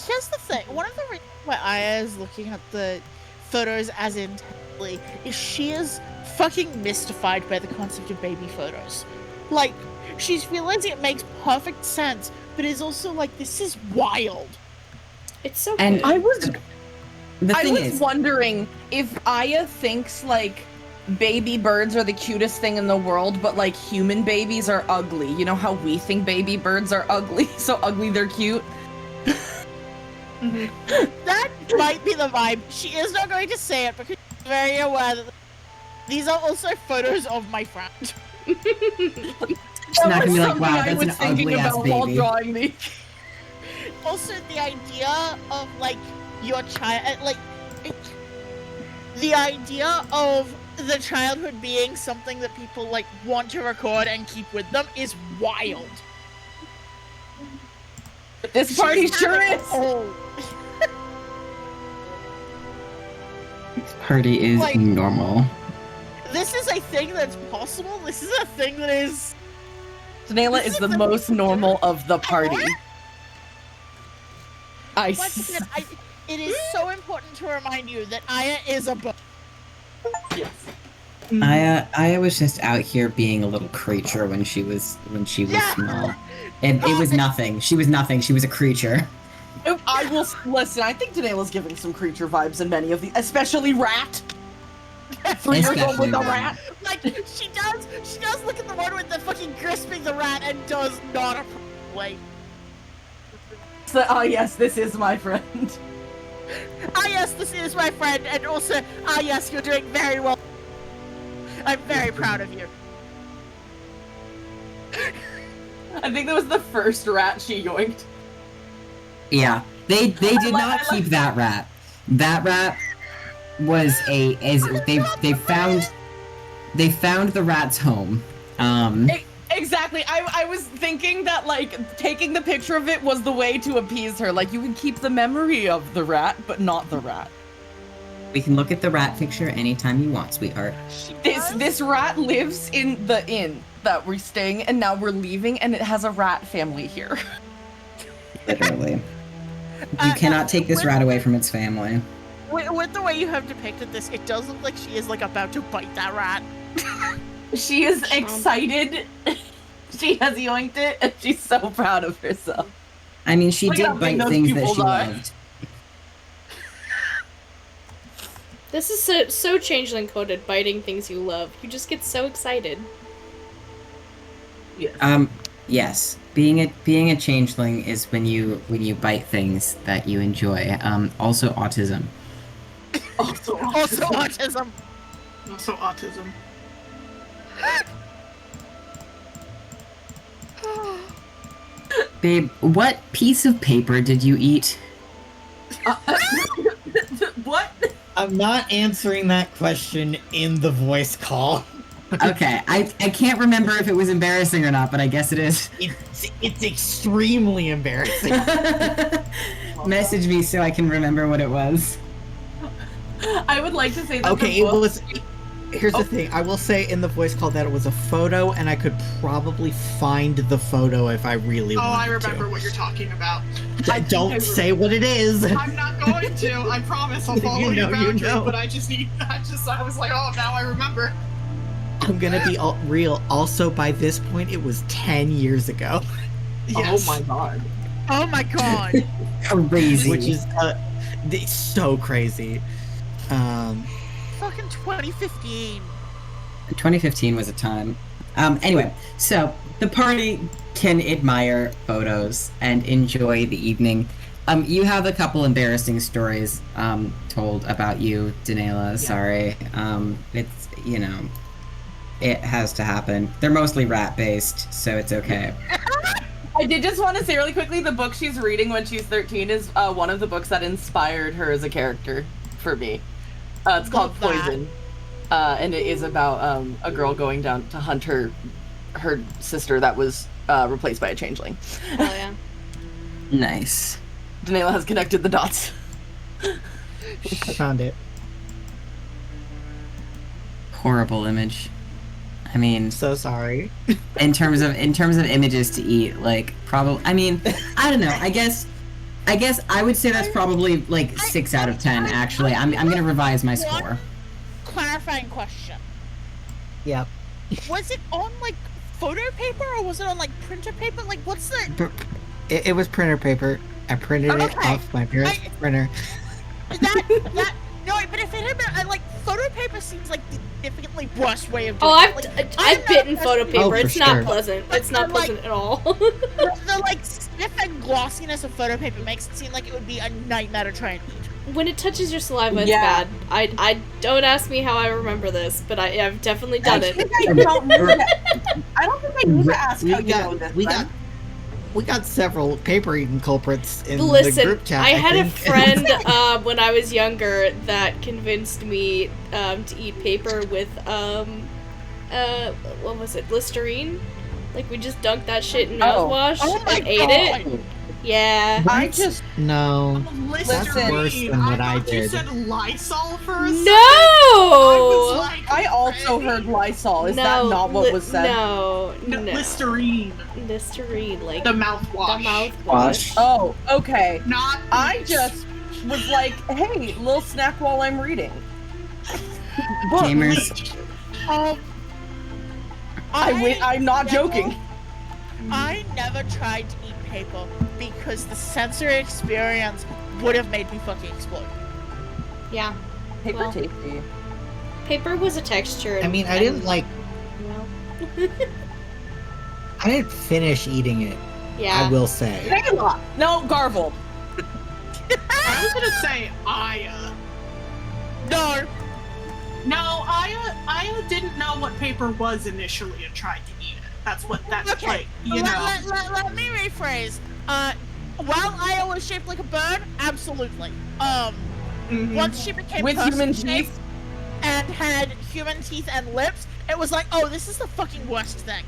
Speaker 3: Here's the thing. One of the reasons why Aya is looking at the photos as intently is she is fucking mystified by the concept of baby photos. Like, she's realizing it makes perfect sense, but is also like, this is wild.
Speaker 1: It's so
Speaker 2: And
Speaker 1: good.
Speaker 4: I was
Speaker 2: The thing is,
Speaker 4: wondering if Aya thinks like baby birds are the cutest thing in the world, but like human babies are ugly. You know how we think baby birds are ugly, so ugly they're cute.
Speaker 3: That might be the vibe. She is not going to say it because she's very aware that these are also photos of my friend.
Speaker 2: she's not gonna be like, wow, that's an ugly ass
Speaker 4: while
Speaker 2: baby.
Speaker 4: drawing these.
Speaker 3: Also, the idea of like your child, like the idea of the childhood being something that people like want to record and keep with them is wild.
Speaker 4: This party
Speaker 3: She's
Speaker 4: sure
Speaker 3: having
Speaker 4: is.
Speaker 3: Oh,
Speaker 2: Party is
Speaker 3: Like-
Speaker 2: normal.
Speaker 3: this is a thing that's possible. This is a thing that is.
Speaker 4: Danela is the most normal of the party.
Speaker 3: Once again, it is so important to remind you that Aya is a book.
Speaker 2: Aya was just out here being a little creature when she was
Speaker 3: Yeah.
Speaker 2: small. It was nothing. She was nothing. She was a creature.
Speaker 4: I will listen. I think Danela's giving some creature vibes in many of these, especially rat. 3 years old
Speaker 2: Especially
Speaker 4: with a
Speaker 2: rat.
Speaker 4: rat.
Speaker 3: Like she does look at the one with the fucking crisping the rat and does not appreciate.
Speaker 4: So, oh yes, this is my friend.
Speaker 3: Ah yes, this is my friend, and also ah yes, you're doing very well. I'm very proud of you.
Speaker 4: I think that was the first rat she yoinked.
Speaker 2: Yeah, they did
Speaker 4: I
Speaker 2: not
Speaker 4: like
Speaker 2: keep that rat. That rat was they found the rat's home.
Speaker 4: Exactly. I was thinking that like taking the picture of it was the way to appease her. Like you can keep the memory of the rat, but not the rat.
Speaker 2: We can look at the rat picture anytime you want, sweetheart.
Speaker 4: This rat lives in the inn that we're staying, and now we're leaving, and it has a rat family here.
Speaker 2: Literally. You cannot take this rat away from its family.
Speaker 3: With the way you have depicted this, it does look like she is like about to bite that rat.
Speaker 4: She is excited. She has yoinked it, and she's so proud of herself.
Speaker 2: I mean, she
Speaker 4: Look at how
Speaker 2: did
Speaker 4: big
Speaker 2: bite
Speaker 4: those
Speaker 2: things that
Speaker 4: pupils
Speaker 2: she
Speaker 4: are.
Speaker 2: loved.
Speaker 1: This is so changeling coded, biting things you love. You just get so excited.
Speaker 2: Yes. Being a changeling is when you bite things that you enjoy. Also autism.
Speaker 3: Also autism.
Speaker 5: Also autism.
Speaker 2: Babe, what piece of paper did you eat?
Speaker 4: What?
Speaker 7: I'm not answering that question in the voice call.
Speaker 2: Okay, I can't remember if it was embarrassing or not, but I guess it is.
Speaker 7: It's extremely embarrassing.
Speaker 2: Message me so I can remember what it was.
Speaker 4: I would like to say that
Speaker 7: Okay,
Speaker 4: the
Speaker 7: it
Speaker 4: book-
Speaker 7: was. Here's the thing. I will say in the voice call that it was a photo, and I could probably find the photo if I really
Speaker 5: Oh,
Speaker 7: wanted
Speaker 5: I remember
Speaker 7: to.
Speaker 5: what you're talking about.
Speaker 7: Don't say what it is.
Speaker 5: I'm not going to. I promise I'll follow your
Speaker 7: You
Speaker 5: boundary.
Speaker 7: know.
Speaker 5: But I was like, oh, now I remember.
Speaker 7: I'm gonna be real. Also, by this point, it was 10 years ago,
Speaker 5: Yes.
Speaker 6: Oh my god.
Speaker 3: Oh my god.
Speaker 2: Crazy.
Speaker 7: which is it's so crazy.
Speaker 3: Fucking 2015.
Speaker 2: 2015 was a time. Anyway, so the party can admire photos and enjoy the evening. You have a couple embarrassing stories told about you, Danela. Sorry. It's, you know, it has to happen. They're mostly rat-based, so it's okay.
Speaker 4: I did just want to say really quickly, the book she's reading when she's 13 is one of the books that inspired her as a character for me. It's called
Speaker 3: Love that.
Speaker 4: Poison, and it is about a girl going down to hunt her sister that was replaced by a changeling.
Speaker 1: Oh yeah.
Speaker 2: Nice.
Speaker 4: Danela has connected the dots.
Speaker 7: I found it.
Speaker 2: Horrible image. I mean,
Speaker 7: So sorry.
Speaker 2: in terms of images to eat, like probably. I mean, I don't know. I guess I would say that's probably like 6 out of 10. Actually, I'm gonna revise my score.
Speaker 3: Clarifying question.
Speaker 7: Yep.
Speaker 3: Was it on like photo paper or was it on like printer paper? Like what's the
Speaker 7: It was printer paper. I printed it
Speaker 3: Okay.
Speaker 7: off my parents' printer.
Speaker 3: that no, but if it had been like photo paper seems like the significantly worse way of doing
Speaker 1: Oh,
Speaker 3: it. Like,
Speaker 1: I've
Speaker 3: I'm
Speaker 1: bitten
Speaker 3: not a
Speaker 1: photo
Speaker 3: person-
Speaker 1: paper.
Speaker 7: Oh, for
Speaker 1: It's not
Speaker 7: sure.
Speaker 1: pleasant. It's not
Speaker 3: But, like-
Speaker 1: pleasant at all.
Speaker 3: The like stiff and glossiness of photo paper makes it seem like it would be a nightmare to try and eat.
Speaker 1: When it touches your saliva, it's
Speaker 4: Yeah.
Speaker 1: bad. I don't ask me how I remember this, but I've definitely done
Speaker 4: I
Speaker 1: it.
Speaker 4: think I don't need to, I don't think I need to ask how you know this.
Speaker 7: We got several paper eating culprits in the
Speaker 1: Listen,
Speaker 7: group chat.
Speaker 1: I had a
Speaker 7: think.
Speaker 1: friend when I was younger that convinced me to eat paper with what was it, Listerine? Like we just dunked that shit in
Speaker 4: Oh.
Speaker 1: mouthwash
Speaker 3: Oh my
Speaker 1: and ate it. Yeah.
Speaker 4: I just
Speaker 7: No.
Speaker 5: Listerine.
Speaker 7: worse than what I
Speaker 5: thought you
Speaker 7: did.
Speaker 5: said Lysol for a second.
Speaker 1: No.
Speaker 5: I was like,
Speaker 4: I also heard Lysol. Is that not what was said?
Speaker 1: No,
Speaker 5: No,
Speaker 1: no.
Speaker 5: Listerine,
Speaker 1: Listerine, like
Speaker 5: the
Speaker 1: the
Speaker 5: mouthwash.
Speaker 1: mouthwash.
Speaker 4: Oh, okay.
Speaker 5: Not.
Speaker 4: I just was like, hey, little snack while I'm reading.
Speaker 2: Gamers.
Speaker 4: I'm not joking.
Speaker 3: I never tried to eat paper because the sensory experience would have made me fucking explode.
Speaker 1: Yeah.
Speaker 4: Paper
Speaker 1: Well.
Speaker 4: tasty.
Speaker 1: Paper was a texture.
Speaker 7: I mean, I didn't like.
Speaker 1: You know?
Speaker 7: I didn't finish eating it.
Speaker 1: Yeah.
Speaker 7: I will say.
Speaker 4: Kayla! No, Garble.
Speaker 5: I was gonna say Aya.
Speaker 3: No,
Speaker 5: No, Aya didn't know what paper was initially and tried to eat it. That's
Speaker 3: okay.
Speaker 5: like, you
Speaker 3: let,
Speaker 5: know.
Speaker 3: let me rephrase. While Aya was shaped like a bird, absolutely.
Speaker 5: Mhm.
Speaker 3: Once she became
Speaker 4: With human
Speaker 3: person-shaped
Speaker 4: teeth?
Speaker 3: and had human teeth and lips, it was like, oh, this is the fucking worst thing.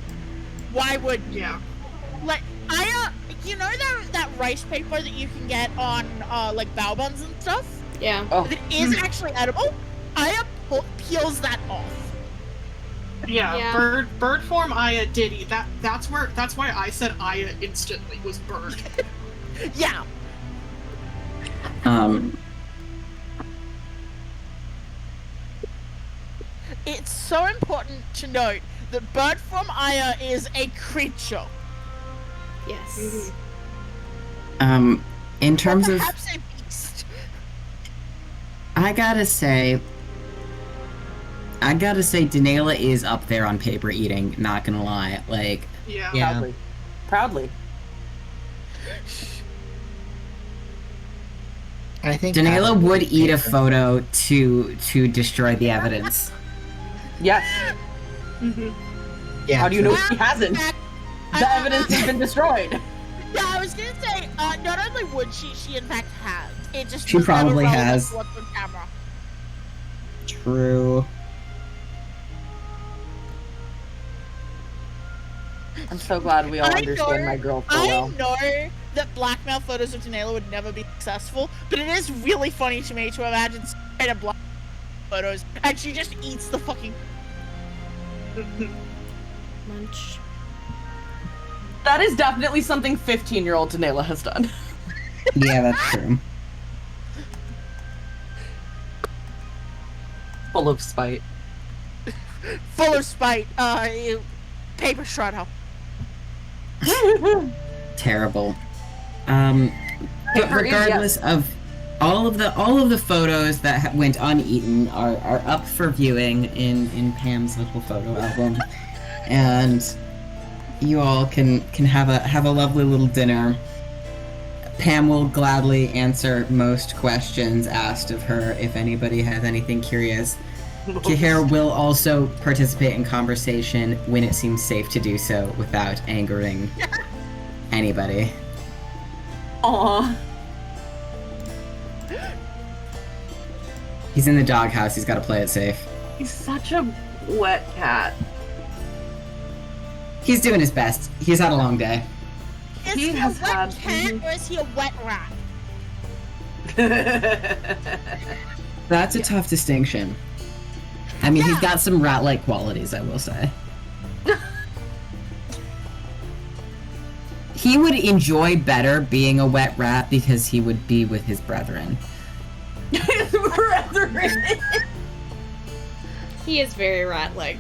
Speaker 3: Why would
Speaker 5: Yeah.
Speaker 3: like Aya? You know that rice paper that you can get on like bao buns and stuff
Speaker 1: Yeah.
Speaker 4: Oh,
Speaker 3: that is actually edible. Aya peels that off.
Speaker 5: Yeah,
Speaker 1: Yeah.
Speaker 5: bird form Aya did eat. That's why I said Aya instantly was bird.
Speaker 3: Yeah. It's so important to note that bird form Aya is a creature.
Speaker 1: Yes.
Speaker 2: In terms of,
Speaker 3: Perhaps a beast.
Speaker 2: I gotta say, Danela is up there on paper eating. Not gonna lie, like.
Speaker 5: Yeah.
Speaker 7: Yeah.
Speaker 4: proudly. Proudly.
Speaker 7: I think
Speaker 2: Danela
Speaker 7: Adam
Speaker 2: would eat a
Speaker 7: paper.
Speaker 2: photo to destroy the evidence.
Speaker 4: Yes.
Speaker 5: Mhm.
Speaker 7: Yeah.
Speaker 4: How do you know
Speaker 7: true.
Speaker 4: she hasn't? The evidence has been destroyed.
Speaker 3: Yeah, I was gonna say, not only would she in fact has. It just
Speaker 2: She
Speaker 3: was never
Speaker 2: probably
Speaker 3: relevant
Speaker 2: has.
Speaker 3: to what's on camera.
Speaker 7: True.
Speaker 4: I'm so glad we all
Speaker 3: I
Speaker 4: understand
Speaker 3: know-
Speaker 4: my girl so
Speaker 3: I
Speaker 4: well.
Speaker 3: know that blackmail photos of Danela would never be successful, but it is really funny to me to imagine straight up black photos and she just eats the fucking.
Speaker 1: Munch.
Speaker 4: That is definitely something 15-year-old Danela has done.
Speaker 2: Yeah, that's true.
Speaker 4: Full of spite.
Speaker 3: Full of spite. Paper shredder.
Speaker 2: Terrible. But
Speaker 4: Paper is,
Speaker 2: regardless of all of the photos that went uneaten are up for viewing in Pam's little photo album. and you all can have a lovely little dinner. Pam will gladly answer most questions asked of her if anybody has anything curious. Kihir will also participate in conversation when it seems safe to do so without angering anybody.
Speaker 4: Aw.
Speaker 2: He's in the doghouse, he's gotta play it safe.
Speaker 6: He's such a wet cat.
Speaker 2: He's doing his best. He's had a long day.
Speaker 3: Is
Speaker 6: He
Speaker 3: he a
Speaker 6: has
Speaker 3: wet
Speaker 6: had-
Speaker 3: cat or is he a wet rat?
Speaker 2: That's a tough distinction. I mean, he's got some rat-like qualities, I will say. He would enjoy better being a wet rat because he would be with his brethren.
Speaker 4: Brethren.
Speaker 1: He is very rat-like.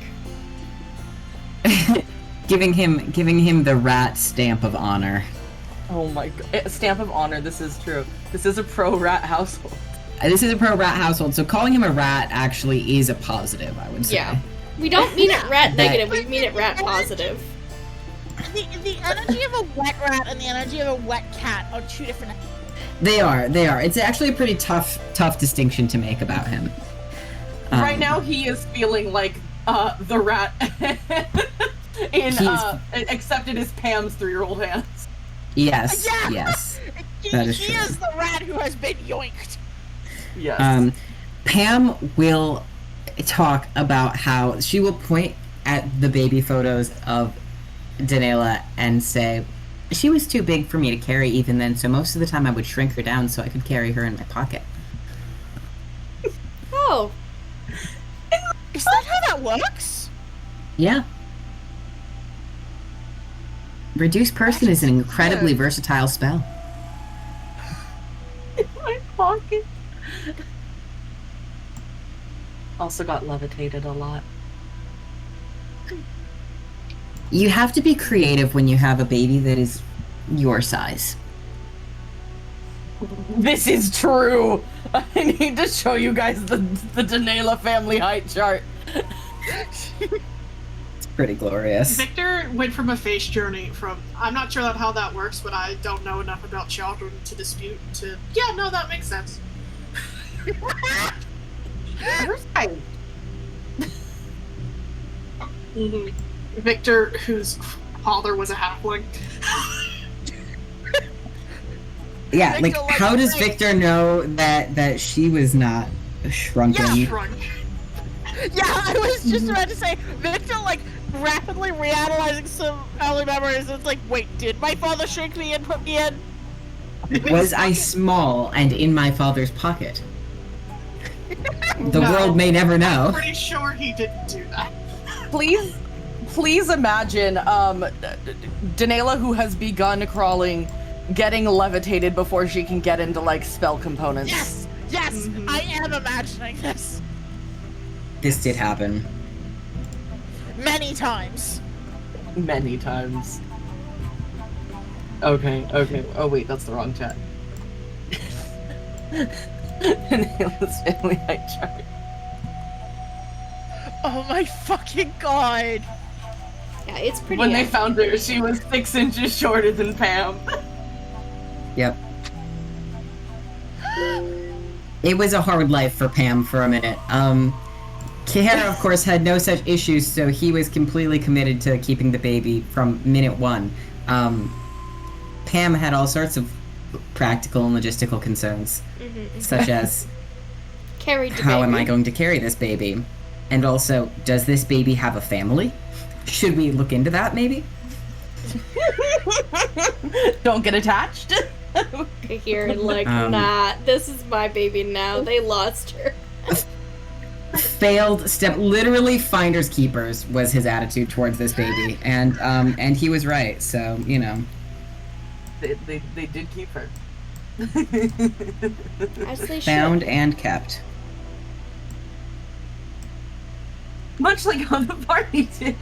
Speaker 2: giving him the rat stamp of honor.
Speaker 4: Oh my god. Stamp of honor, this is true. This is a pro-rat household.
Speaker 2: This is a pro-rat household, so calling him a rat actually is a positive, I would say.
Speaker 1: Yeah. We don't mean it rat
Speaker 2: That-
Speaker 1: negative, we mean it rat positive.
Speaker 3: The energy of a wet rat and the energy of a wet cat are two different.
Speaker 2: They are. It's actually a pretty tough distinction to make about him.
Speaker 4: Right now, he is feeling like the rat accepted as Pam's 3-year-old hands.
Speaker 2: Yes,
Speaker 3: Yeah!
Speaker 2: yes.
Speaker 3: He
Speaker 2: That is true.
Speaker 3: is the rat who has been yoinked.
Speaker 4: Yes.
Speaker 2: Pam will talk about how she will point at the baby photos of Daniela and say, she was too big for me to carry even then, so most of the time I would shrink her down so I could carry her in my pocket.
Speaker 1: Oh.
Speaker 3: Is that how that works?
Speaker 2: Yeah. Reduce Person is an incredibly versatile spell.
Speaker 6: In my pocket. Also got levitated a lot.
Speaker 2: You have to be creative when you have a baby that is your size.
Speaker 4: This is true. I need to show you guys the Daniela family height chart.
Speaker 2: It's pretty glorious.
Speaker 5: Victor went from a face journey from, I'm not sure how that works, but I don't know enough about children to dispute, to, yeah, no, that makes sense. Mhm. Victor, whose father was a halfling.
Speaker 2: Yeah, like,
Speaker 3: Victor, like,
Speaker 2: how does
Speaker 3: right.
Speaker 2: Victor know that she was not shrunken?
Speaker 5: Shrunk.
Speaker 3: Yeah, I was just about to say, Victor, like, rapidly reanalyzing some early memories. It's like, wait, did my father shrink me and put me in?
Speaker 2: Was I small and in my father's pocket? The
Speaker 5: No.
Speaker 2: world may never know.
Speaker 5: Pretty sure he didn't do that.
Speaker 4: Please imagine Daniela, who has begun crawling, getting levitated before she can get into like spell components.
Speaker 3: Yes! Yes!
Speaker 5: Mhm.
Speaker 3: I am imagining this.
Speaker 2: This did happen.
Speaker 3: Many times.
Speaker 4: Many times. Okay. Oh wait, that's the wrong chat. Daniela's family height chart.
Speaker 3: Oh my fucking god!
Speaker 1: Yeah, it's pretty
Speaker 4: When they
Speaker 1: accurate.
Speaker 4: found her, she was 6 inches shorter than Pam.
Speaker 2: Yep. It was a hard life for Pam for a minute. Kihara, of course, had no such issues, so he was completely committed to keeping the baby from minute one. Pam had all sorts of practical and logistical concerns, such as,
Speaker 1: Carried the
Speaker 2: how
Speaker 1: baby.
Speaker 2: am I going to carry this baby? And also, does this baby have a family? Should we look into that, maybe?
Speaker 4: Don't get attached.
Speaker 1: Here, like, nah, this is my baby now. They lost her.
Speaker 2: Failed step, literally finders keepers was his attitude towards this baby, and he was right. So you know,
Speaker 4: They did keep her.
Speaker 1: As they
Speaker 2: found
Speaker 1: should.
Speaker 2: and kept.
Speaker 4: Much like how the party did.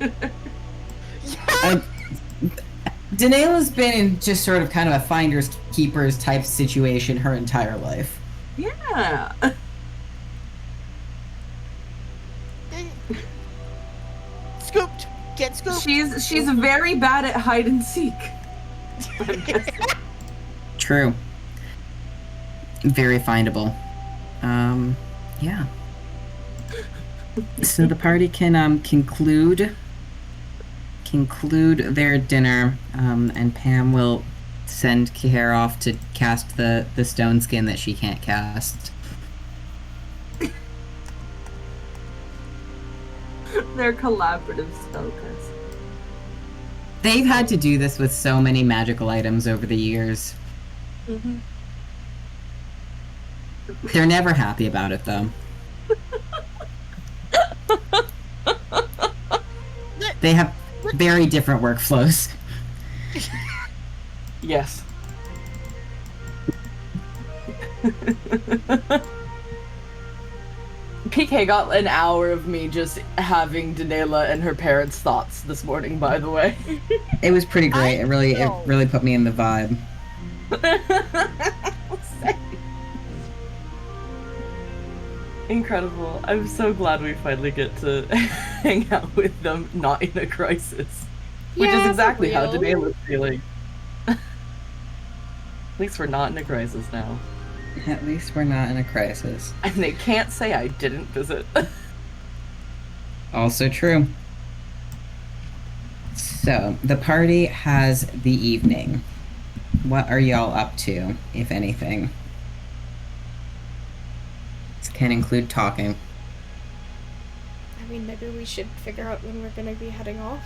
Speaker 2: Daniela's been in just sort of kind of a finders keepers type situation her entire life.
Speaker 4: Yeah.
Speaker 3: Scooped. Get scooped.
Speaker 4: She's very bad at hide and seek.
Speaker 2: True. Very findable. Yeah. So the party can conclude their dinner, and Pam will send Kier off to cast the stone skin that she can't cast.
Speaker 4: They're collaborative spellcasters.
Speaker 2: They've had to do this with so many magical items over the years.
Speaker 4: Mm-hmm.
Speaker 2: They're never happy about it, though. They have very different workflows.
Speaker 4: Yes. PK got an hour of me just having Daniela and her parents' thoughts this morning, by the way.
Speaker 2: It was pretty great. It really put me in the vibe.
Speaker 4: Incredible. I'm so glad we finally get to hang out with them, not in a crisis. Which is
Speaker 1: Yeah,
Speaker 4: exactly how
Speaker 1: for real.
Speaker 4: Daniela's feeling. At least we're not in a crisis now.
Speaker 2: At least we're not in a crisis.
Speaker 4: And they can't say I didn't visit.
Speaker 2: Also true. So, the party has the evening. What are y'all up to, if anything? This can include talking.
Speaker 1: I mean, maybe we should figure out when we're gonna be heading off.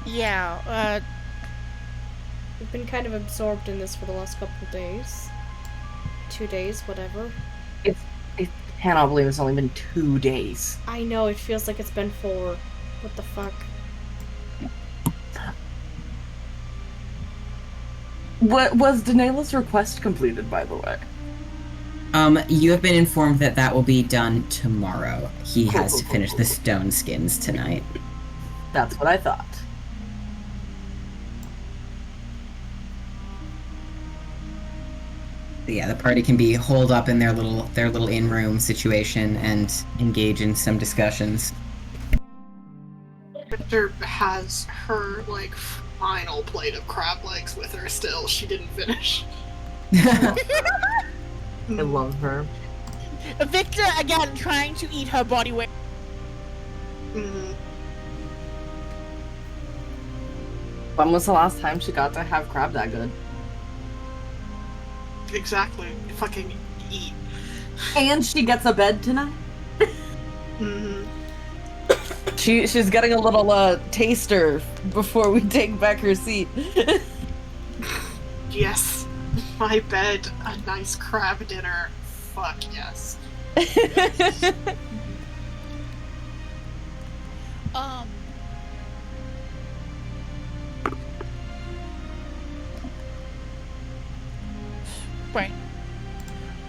Speaker 3: Yeah,
Speaker 1: We've been kind of absorbed in this for the last couple of days. 2 days, whatever.
Speaker 4: I cannot believe it's only been 2 days.
Speaker 1: I know, it feels like it's been 4. What the fuck?
Speaker 4: What was Daniela's request completed, by the way?
Speaker 2: You have been informed that that will be done tomorrow. He
Speaker 4: Cool,
Speaker 2: has
Speaker 4: cool,
Speaker 2: to
Speaker 4: cool,
Speaker 2: finish
Speaker 4: cool,
Speaker 2: the
Speaker 4: cool.
Speaker 2: stone skins tonight.
Speaker 4: That's what I thought.
Speaker 2: Yeah, the party can be holed up in their little in-room situation and engage in some discussions.
Speaker 5: Victor has her, like, final plate of crab legs with her still. She didn't finish.
Speaker 6: I love her.
Speaker 3: Victor again trying to eat her body weight.
Speaker 5: Mhm.
Speaker 4: When was the last time she got to have crab that good?
Speaker 5: Exactly. Fucking eat.
Speaker 4: And she gets a bed tonight?
Speaker 5: Mhm.
Speaker 4: She's getting a little taster before we take back her seat.
Speaker 5: Yes. My bed, a nice crab dinner. Fuck yes.
Speaker 3: Right.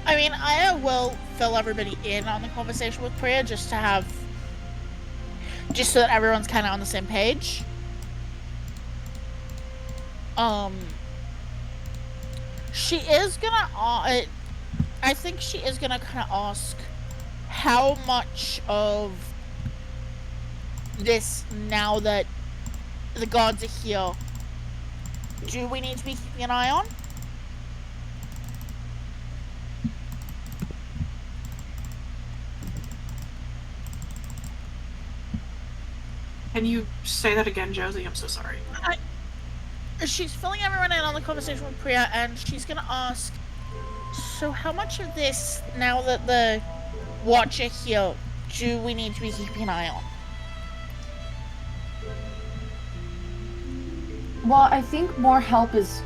Speaker 3: I mean, I will fill everybody in on the conversation with Priya just so that everyone's kind of on the same page. She is gonna, I think she is gonna kind of ask how much of this, now that the gods are here, do we need to be keeping an eye on?
Speaker 5: Can you say that again, Josie? I'm so sorry.
Speaker 3: She's filling everyone in on the conversation with Priya, and she's gonna ask, so how much of this, now that the Watch are here, do we need to be keeping an eye on?
Speaker 4: Well, I think more help is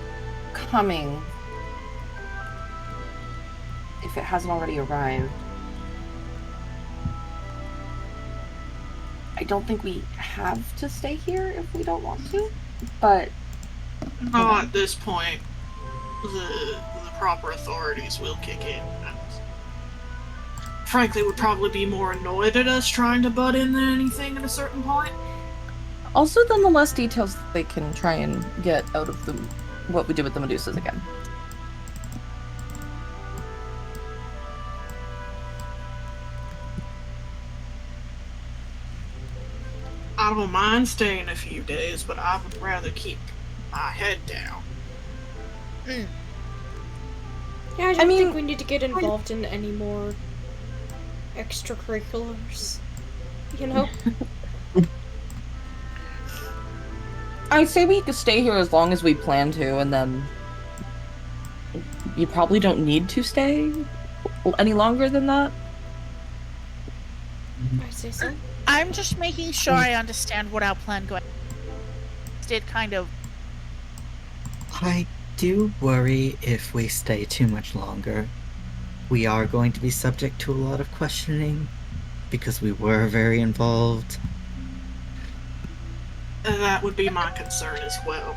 Speaker 4: coming. If it hasn't already arrived. I don't think we have to stay here if we don't want to, but...
Speaker 5: Not at this point. The proper authorities will kick in. And frankly, would probably be more annoyed at us trying to butt in than anything at a certain point.
Speaker 4: Also, then the less details they can try and get out of them, what we did with the Medusas again.
Speaker 5: I don't mind staying a few days, but I would rather keep my head down.
Speaker 1: Yeah, I don't
Speaker 4: mean,
Speaker 1: think we need to get involved in any more extracurriculars. You know?
Speaker 4: I say we could stay here as long as we plan to, and then you probably don't need to stay any longer than that.
Speaker 1: I say so.
Speaker 3: I'm just making sure I understand what our plan going. Did kind of.
Speaker 7: I do worry if we stay too much longer. We are going to be subject to a lot of questioning because we were very involved.
Speaker 5: That would be my concern as well.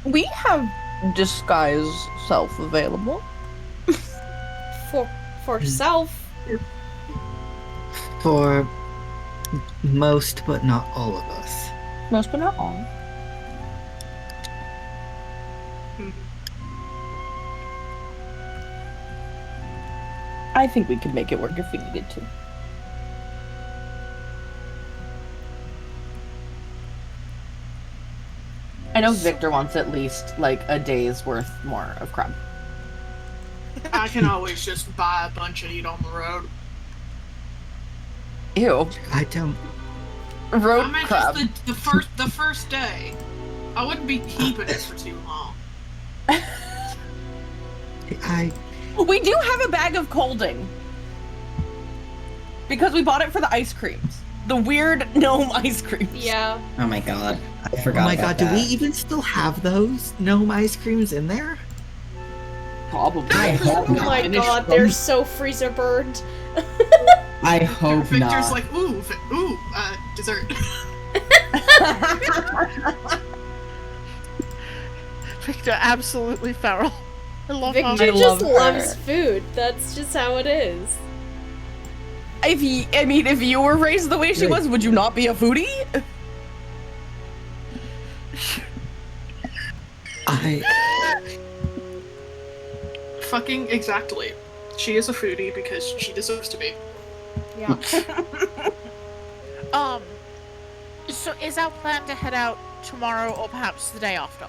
Speaker 4: We have disguise self available.
Speaker 1: For self.
Speaker 7: For most, but not all of us.
Speaker 4: Most but not all. I think we could make it work if we needed to. I know Victor wants at least like a day's worth more of crab.
Speaker 5: I can always just buy a bunch and eat on the road.
Speaker 4: Ew.
Speaker 7: I don't.
Speaker 4: Road
Speaker 5: I meant
Speaker 4: crab.
Speaker 5: just the first day. I wouldn't be keeping it for too long.
Speaker 4: We do have a bag of Colding. Because we bought it for the ice creams. The weird gnome ice creams.
Speaker 1: Yeah.
Speaker 2: Oh my god. I forgot.
Speaker 7: Oh my
Speaker 2: about
Speaker 7: god, do
Speaker 2: that.
Speaker 7: we even still have those gnome ice creams in there?
Speaker 4: Probably.
Speaker 2: I hope
Speaker 1: Oh
Speaker 2: not.
Speaker 1: my
Speaker 2: Finish
Speaker 1: god,
Speaker 2: them.
Speaker 1: they're so freezer burned.
Speaker 2: I hope
Speaker 5: Victor's
Speaker 2: not.
Speaker 5: like, dessert.
Speaker 3: Victor, absolutely feral. I love how
Speaker 1: Victor
Speaker 4: I
Speaker 1: just
Speaker 4: love her.
Speaker 1: loves food. That's just how it is.
Speaker 4: If you were raised the way she was, would you not be a foodie?
Speaker 5: Fucking exactly. She is a foodie because she deserves to be.
Speaker 1: Yeah.
Speaker 3: So is our plan to head out tomorrow or perhaps the day after?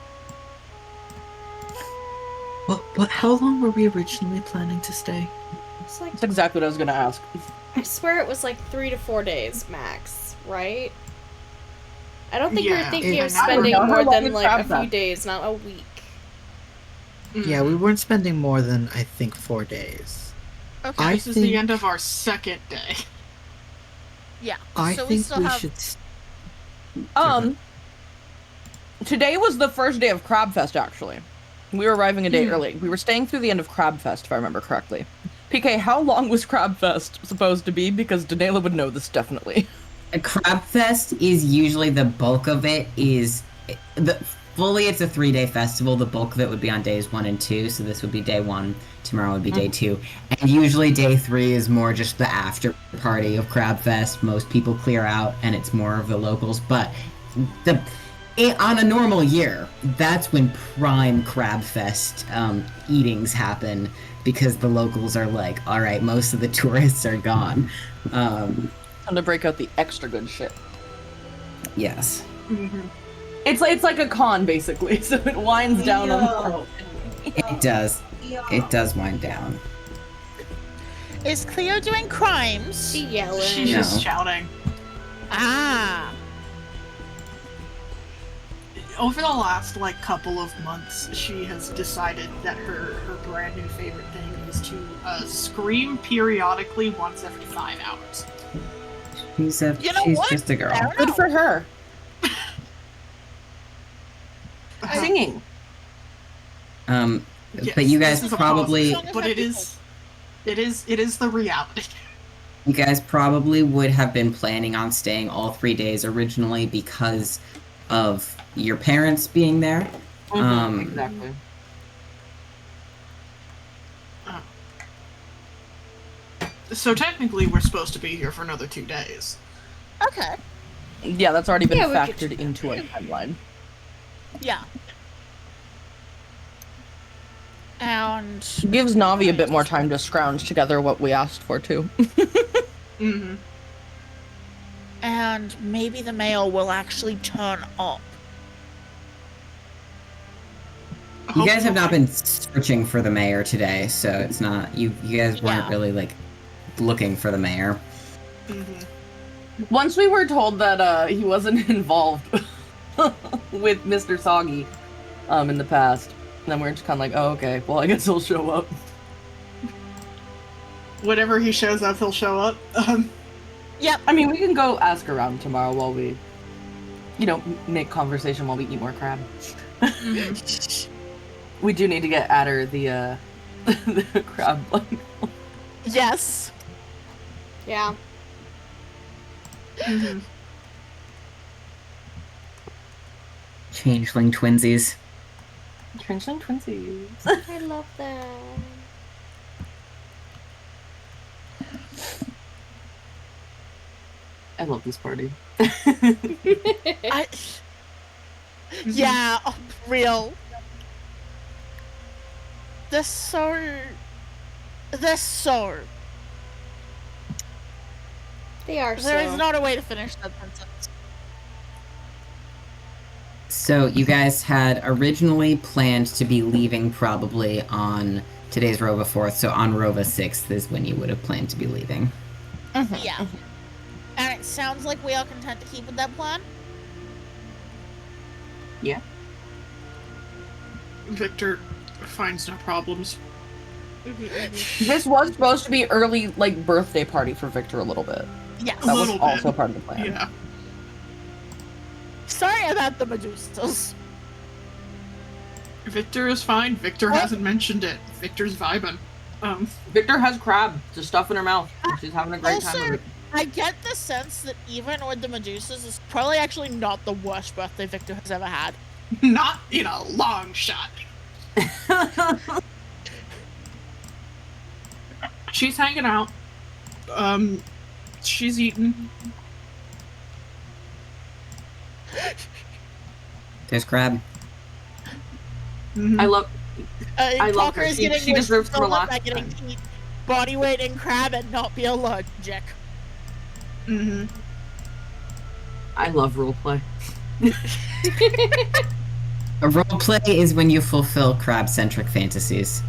Speaker 7: But how long were we originally planning to stay?
Speaker 1: It's like,
Speaker 4: That's exactly what I was gonna ask.
Speaker 1: I swear it was like 3 to 4 days max, right? I don't think we were
Speaker 5: Yeah,
Speaker 1: thinking
Speaker 7: I
Speaker 1: of
Speaker 7: don't
Speaker 1: spending
Speaker 4: know. How
Speaker 1: more
Speaker 4: long
Speaker 1: than
Speaker 4: is
Speaker 1: like a
Speaker 4: Crab
Speaker 1: few
Speaker 4: Fest?
Speaker 1: days, not a week.
Speaker 7: Yeah, we weren't spending more than, I think, 4 days.
Speaker 3: Okay.
Speaker 5: This is the end of our second day.
Speaker 3: Yeah.
Speaker 7: I
Speaker 3: so
Speaker 7: think
Speaker 3: still
Speaker 7: we
Speaker 3: have...
Speaker 7: should.
Speaker 4: Today was the first day of Crabfest, actually. We were arriving a day early. We were staying through the end of Crabfest, if I remember correctly. PK, how long was Crabfest supposed to be? Because Danela would know this definitely.
Speaker 2: A Crab Fest is usually the bulk of it is fully it's a 3-day festival. The bulk of it would be on days 1 and 2, so this would be day 1, tomorrow would be day 2. And usually day 3 is more just the after party of Crab Fest. Most people clear out and it's more of the locals, but on a normal year, that's when prime Crab Fest eatings happen because the locals are like, all right, most of the tourists are gone.
Speaker 4: Time to break out the extra good shit.
Speaker 2: Yes.
Speaker 5: Mm-hmm.
Speaker 4: It's like a con, basically, so it winds down on
Speaker 2: It does. It does wind down.
Speaker 3: Is Cleo doing crimes?
Speaker 1: She yelling.
Speaker 5: She's just shouting.
Speaker 3: Ah.
Speaker 5: Over the last couple of months, she has decided that her brand new favorite thing is to scream periodically once every 5 hours.
Speaker 2: She's
Speaker 3: You know
Speaker 2: she's
Speaker 3: what?
Speaker 2: just a girl.
Speaker 3: Fair
Speaker 4: Good for her. Singing.
Speaker 5: Yes,
Speaker 2: But you guys
Speaker 5: this is a
Speaker 2: probably
Speaker 5: positive, but it is the reality.
Speaker 2: you guys probably would have been planning on staying all 3 days originally because of your parents being there.
Speaker 4: Exactly.
Speaker 5: So technically, we're supposed to be here for another 2 days.
Speaker 3: Okay.
Speaker 4: Yeah, that's already been
Speaker 1: Yeah, we could
Speaker 4: factored
Speaker 1: do
Speaker 4: into our timeline.
Speaker 3: Yeah. And
Speaker 4: Gives Navi a bit more time to scrounge together what we asked for, too.
Speaker 5: Mm-hmm.
Speaker 3: and maybe the mail will actually turn up.
Speaker 2: You guys have not been searching for the mayor today, so it's not you guys weren't
Speaker 3: Yeah.
Speaker 2: really like looking for the mayor.
Speaker 5: Mhm.
Speaker 4: Once we were told that he wasn't involved with Mr. Soggy in the past, then we were just kind of like, oh, okay, well, I guess he'll show up.
Speaker 5: Whenever he shows up, he'll show up.
Speaker 3: Yep.
Speaker 4: I mean, we can go ask around tomorrow while we, make conversation while we eat more crab. We do need to get Adder the crab bundle.
Speaker 3: Yes.
Speaker 1: Yeah.
Speaker 5: Mhm.
Speaker 2: Changeling twinsies.
Speaker 4: Changeling twinsies.
Speaker 1: I love that.
Speaker 4: I love this party.
Speaker 3: Yeah, real. They're so.
Speaker 1: They are so.
Speaker 3: There is not a way to finish that sentence.
Speaker 2: So you guys had originally planned to be leaving probably on today's Rova 4th, so on Rova 6th is when you would have planned to be leaving.
Speaker 3: Yeah. And it sounds like we are content to keep with that plan.
Speaker 5: Victor finds no problems.
Speaker 4: This was supposed to be early, birthday party for Victor a little bit.
Speaker 3: Yes.
Speaker 4: That was
Speaker 5: little bit.
Speaker 4: also part of the plan.
Speaker 5: Yeah.
Speaker 3: Sorry about the Medusas.
Speaker 5: Victor is fine. Victor hasn't mentioned it. Victor's vibing.
Speaker 4: Victor has crab to stuff in her mouth. She's having a great time with
Speaker 3: Also,
Speaker 4: it.
Speaker 3: I get the sense that even with the Medusas, it's probably actually not the worst birthday Victor has ever had.
Speaker 5: Not in a long shot. She's hanging out. She's eating.
Speaker 2: There's crab.
Speaker 5: Mhm.
Speaker 4: I love
Speaker 3: Talker
Speaker 4: her.
Speaker 3: is
Speaker 4: She
Speaker 3: getting
Speaker 4: deserves to
Speaker 3: wished so much
Speaker 4: relax
Speaker 3: by getting
Speaker 4: then.
Speaker 3: to eat body weight in crab and not be allergic.
Speaker 5: Mhm.
Speaker 4: I love roleplay.
Speaker 2: A roleplay is when you fulfill crab-centric fantasies.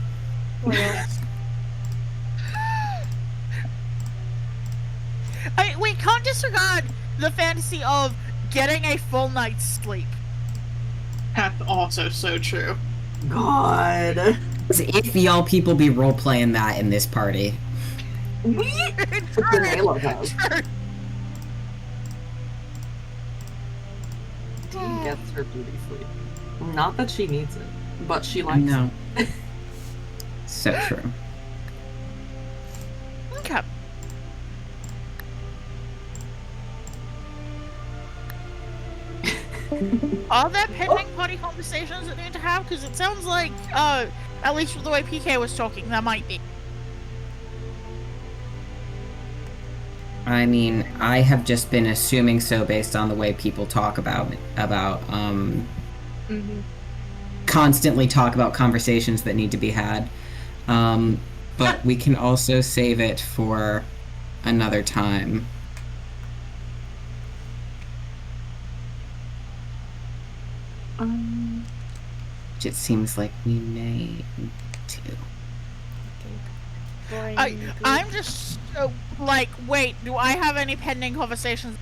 Speaker 3: We can't disregard the fantasy of getting a full night's sleep.
Speaker 5: That's also so true.
Speaker 4: God.
Speaker 2: If y'all people be role-playing that in this party.
Speaker 4: Danilo has. She gets her beauty sleep. Not that she needs it, but she likes
Speaker 2: No. So true.
Speaker 3: Okay. Are there pending party conversations that need to have? Because it sounds like, at least with the way PK was talking, there might be.
Speaker 2: I mean, I have just been assuming so based on the way people talk about constantly talk about conversations that need to be had. But we can also save it for another time. Which it seems like we may need to.
Speaker 3: I'm just wait, do I have any pending conversations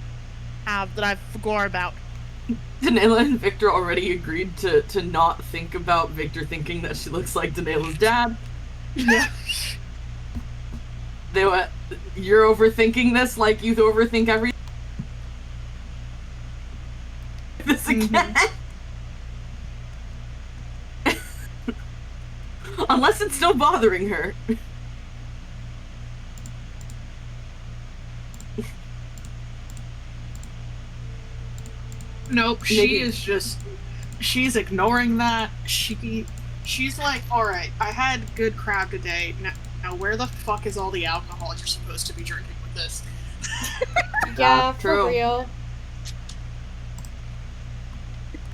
Speaker 3: that I forgot about?
Speaker 4: Danila and Victor already agreed to not think about Victor thinking that she looks like Danila's dad. They went, you're overthinking this like you overthink every this again. Unless it's still bothering her.
Speaker 5: Nope,
Speaker 4: Maybe.
Speaker 5: she's ignoring that. She's like, alright, I had good crab today. Now where the fuck is all the alcohol you're supposed to be drinking with this?
Speaker 1: Yeah,
Speaker 4: true.
Speaker 1: for real.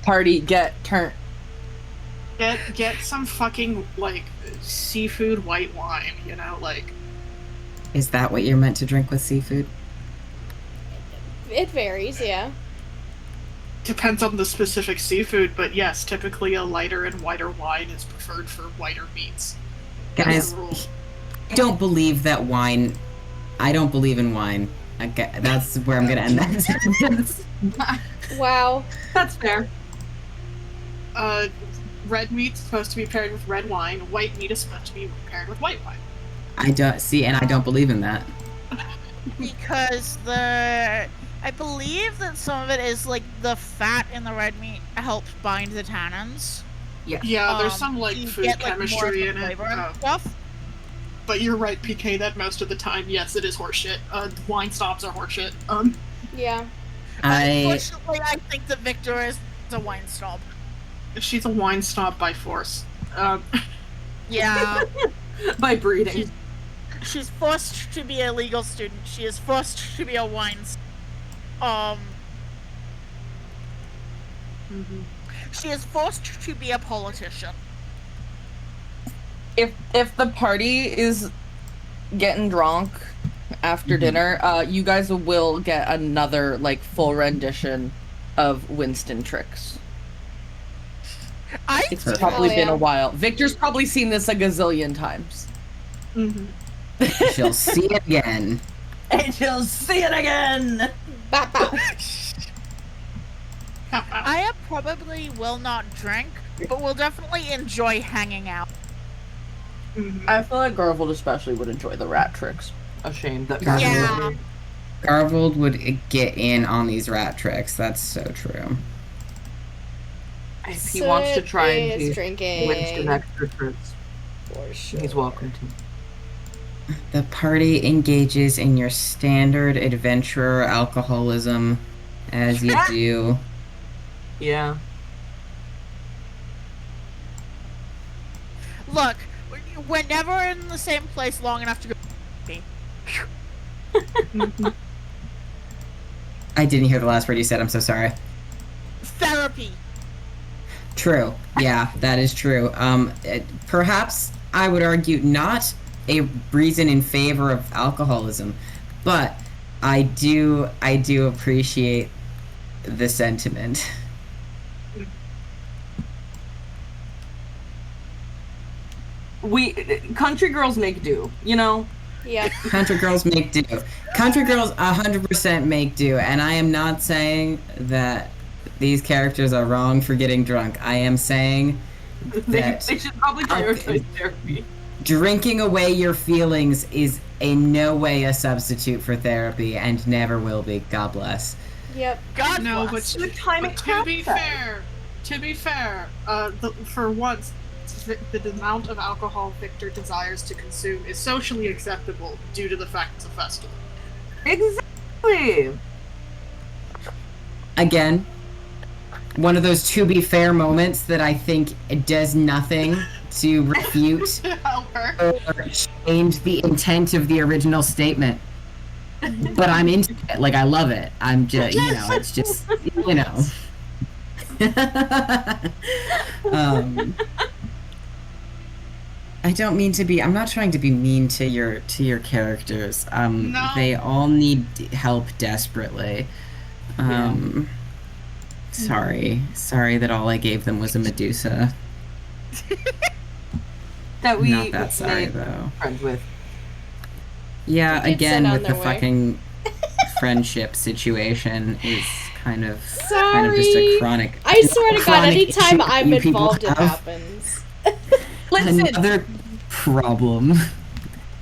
Speaker 4: Party get turned.
Speaker 5: Get some fucking, seafood white wine,
Speaker 2: Is that what you're meant to drink with seafood?
Speaker 1: It varies, yeah.
Speaker 5: Depends on the specific seafood, but yes, typically a lighter and whiter wine is preferred for whiter meats. That's
Speaker 2: Guys,
Speaker 5: the rule.
Speaker 2: I don't believe that wine. I don't believe in wine. Okay, that's where I'm gonna end that sentence.
Speaker 1: Wow.
Speaker 6: That's fair.
Speaker 5: Red meat's supposed to be paired with red wine. White meat is supposed to be paired with white wine.
Speaker 2: I don't see, and I don't believe in that.
Speaker 3: Because I believe that some of it is like the fat in the red meat helps bind the tannins.
Speaker 5: Yeah, there's some like
Speaker 3: you
Speaker 5: food
Speaker 3: get, like, more of
Speaker 5: chemistry
Speaker 3: the
Speaker 5: in it.
Speaker 3: flavor and stuff.
Speaker 5: But you're right, PK, that most of the time, yes, it is horseshit. Wine stops are horseshit.
Speaker 1: Yeah.
Speaker 3: Unfortunately, I think that Victor is a wine snob.
Speaker 5: She's a wine snob by force.
Speaker 3: Yeah.
Speaker 6: By breeding.
Speaker 3: She's forced to be a legal student. She is forced to be a wine She is forced to be a politician.
Speaker 4: If the party is getting drunk after dinner, you guys will get another like full rendition of Winston Tricks. It's probably been a while. Victor's probably seen this a gazillion times.
Speaker 2: She'll see it again.
Speaker 6: And she'll see it again!
Speaker 1: Bop, bop.
Speaker 3: I probably will not drink, but will definitely enjoy hanging out.
Speaker 6: I feel like Garvold especially would enjoy the rat tricks. A shame that
Speaker 3: Yeah.
Speaker 2: Garvold would get in on these rat tricks. That's so true.
Speaker 6: If he wants to try and
Speaker 1: is
Speaker 6: do
Speaker 1: drinking.
Speaker 6: Winston extra tricks,
Speaker 1: For sure.
Speaker 6: he's welcome to.
Speaker 2: The party engages in your standard adventurer alcoholism, as you do.
Speaker 6: Yeah.
Speaker 3: Look, we're never in the same place long enough to go.
Speaker 2: I didn't hear the last word you said. I'm so sorry.
Speaker 3: Therapy.
Speaker 2: True. Yeah, that is true. Perhaps I would argue not a reason in favor of alcoholism, but I do appreciate the sentiment.
Speaker 6: Country girls make do, you know?
Speaker 1: Yep.
Speaker 2: Country girls make do. Country girls 100% make do, and I am not saying that these characters are wrong for getting drunk. I am saying that
Speaker 6: They should probably prioritize therapy.
Speaker 2: drinking away your feelings is in no way a substitute for therapy and never will be. God bless.
Speaker 1: Yep.
Speaker 3: God
Speaker 5: No,
Speaker 3: bless.
Speaker 5: but,
Speaker 6: The time
Speaker 5: but
Speaker 6: it
Speaker 5: to be
Speaker 6: counts.
Speaker 5: fair, for once, the amount of alcohol Victor desires to consume is socially acceptable due to the fact it's a festival.
Speaker 6: Exactly.
Speaker 2: Again, one of those to be fair moments that I think it does nothing to refute
Speaker 5: Help her.
Speaker 2: or change the intent of the original statement. But I'm into it. Like, I love it. I'm just, you know, it's just, you know. I don't mean to be, I'm not trying to be mean to your characters.
Speaker 5: No.
Speaker 2: They all need help desperately. Sorry that all I gave them was a Medusa.
Speaker 6: That we
Speaker 2: Not that sorry
Speaker 6: made
Speaker 2: though.
Speaker 6: friends with.
Speaker 2: Yeah,
Speaker 1: They did
Speaker 2: again
Speaker 1: send on
Speaker 2: with the
Speaker 1: their way.
Speaker 2: fucking friendship situation is kind of just
Speaker 1: Sorry.
Speaker 2: a chronic.
Speaker 1: I swear to God,
Speaker 2: chronic
Speaker 1: anytime
Speaker 2: issue
Speaker 1: I'm
Speaker 2: you people
Speaker 1: involved, it
Speaker 2: have.
Speaker 1: happens.
Speaker 4: Listen,
Speaker 2: Another problem.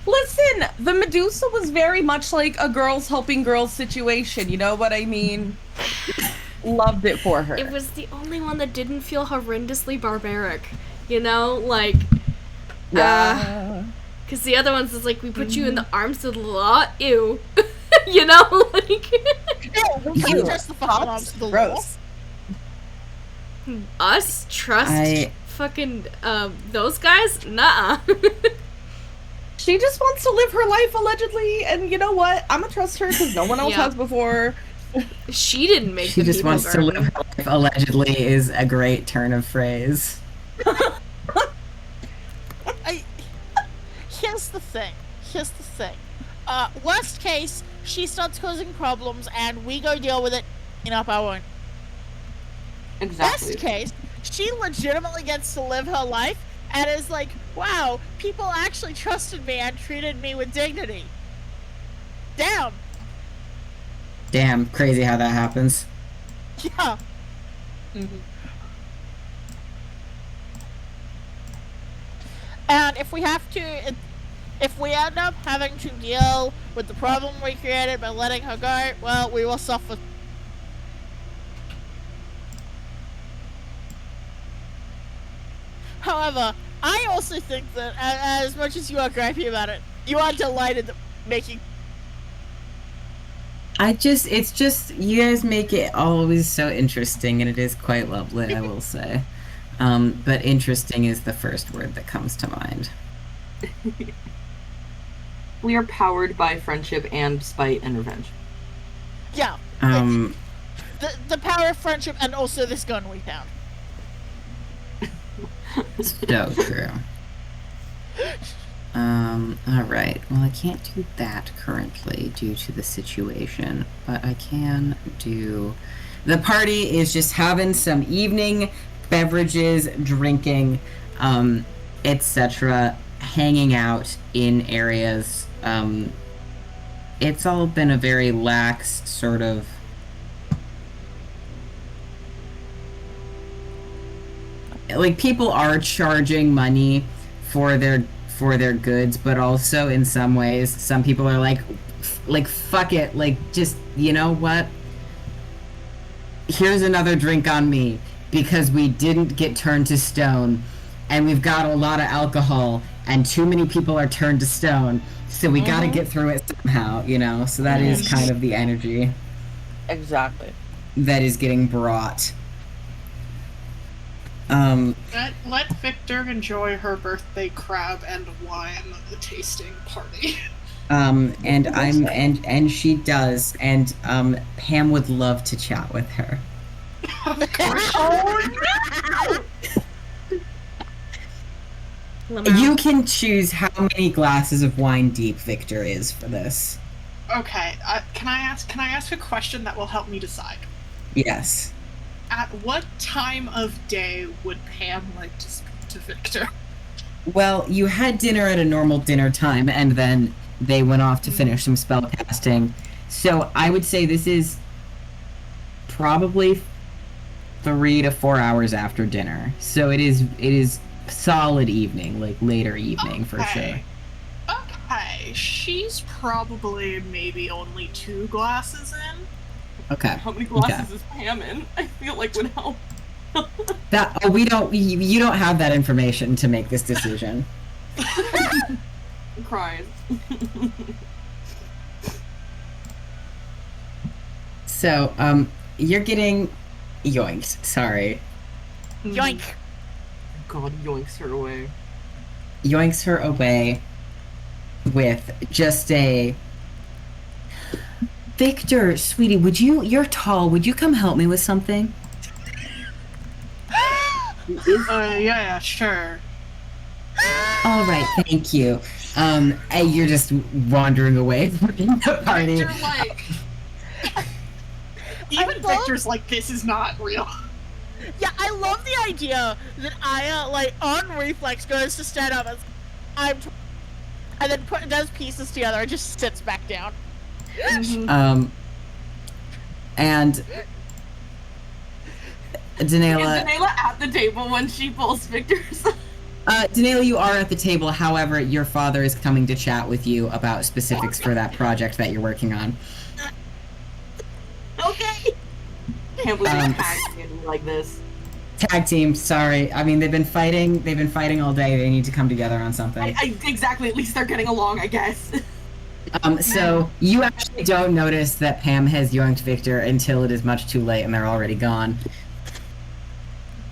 Speaker 4: listen. The Medusa was very much like a girls helping girls situation. You know what I mean? Loved it for her.
Speaker 1: It was the only one that didn't feel horrendously barbaric. You know, like,
Speaker 4: Yeah.
Speaker 1: because the other ones is like, we put you in the arms of the law. Ew. You know, like
Speaker 3: No, we can't trust the fucking arms of the law.
Speaker 4: Gross.
Speaker 1: us trust
Speaker 2: I-
Speaker 1: fucking those guys. Nuh-uh.
Speaker 4: She just wants to live her life allegedly, and you know what? I'm gonna trust her because no one else
Speaker 1: Yeah.
Speaker 4: has before.
Speaker 1: She didn't make
Speaker 2: She
Speaker 1: the
Speaker 2: just
Speaker 1: people
Speaker 2: wants to
Speaker 1: burn.
Speaker 2: live her life. Allegedly is a great turn of phrase.
Speaker 3: Here's the thing. Worst case, she starts causing problems and we go deal with it up our own.
Speaker 6: Exactly.
Speaker 3: Best case, she legitimately gets to live her life and is like, wow, people actually trusted me and treated me with dignity. Damn.
Speaker 2: Damn, crazy how that happens.
Speaker 3: Yeah. And if we have to, if we end up having to deal with the problem we created by letting her go, well, we will suffer. However, I also think that as much as you are gripey about it, you are delighted that making.
Speaker 2: It's just, you guys make it always so interesting, and it is quite lovely, I will say. But interesting is the first word that comes to mind.
Speaker 6: We are powered by friendship and spite and revenge.
Speaker 3: Yeah. The power of friendship and also this gun we found.
Speaker 2: So true. Alright. Well, I can't do that currently due to the situation, but I can do... The party is just having some evening beverages, drinking, etc., hanging out in areas. It's all been a very lax sort of... Like, people are charging money for their goods, but also in some ways, some people are like fuck it, like, just, you know what? Here's another drink on me, because we didn't get turned to stone, and we've got a lot of alcohol, and too many people are turned to stone, so we gotta get through it somehow, you know? So that is kind of the energy
Speaker 6: Exactly.
Speaker 2: that is getting brought.
Speaker 5: Let Victor enjoy her birthday crab and wine tasting party.
Speaker 2: And she does, and Pam would love to chat with her. You can choose how many glasses of wine deep Victor is for this.
Speaker 5: Okay, can I ask a question that will help me decide?
Speaker 2: Yes.
Speaker 5: At what time of day would Pam like to speak to Victor?
Speaker 2: Well, you had dinner at a normal dinner time, and then they went off to finish some spell casting. So I would say this is probably 3 to 4 hours after dinner. So it is solid evening, like later evening for sure.
Speaker 5: Okay, she's probably maybe only 2 glasses in.
Speaker 2: Okay.
Speaker 6: How many glasses is Pam in? I feel like would help.
Speaker 2: You don't have that information to make this decision.
Speaker 6: Cries.
Speaker 2: So, you're getting yoinked. Sorry.
Speaker 3: Yoink.
Speaker 6: God, yoinks her away.
Speaker 2: Yoinks her away with just a... Victor, sweetie, you're tall, would you come help me with something?
Speaker 5: Yeah, sure.
Speaker 2: Alright, thank you. And you're just wandering away from the party.
Speaker 5: Victor, like... Even Victor's like, this is not real.
Speaker 3: Yeah, I love the idea that Aya, like, on reflex goes to stand up and then does pieces together and just sits back down.
Speaker 2: And Danela...
Speaker 6: Is Danela at the table when she pulls Victor's?
Speaker 2: Danela, you are at the table, however, your father is coming to chat with you about specifics for that project that you're working on.
Speaker 3: Okay.
Speaker 6: Can't believe it's tagging like this.
Speaker 2: Tag team, sorry. I mean, they've been fighting all day. They need to come together on something.
Speaker 6: Exactly, at least they're getting along, I guess.
Speaker 2: So you actually don't notice that Pam has yoinked Victor until it is much too late and they're already gone.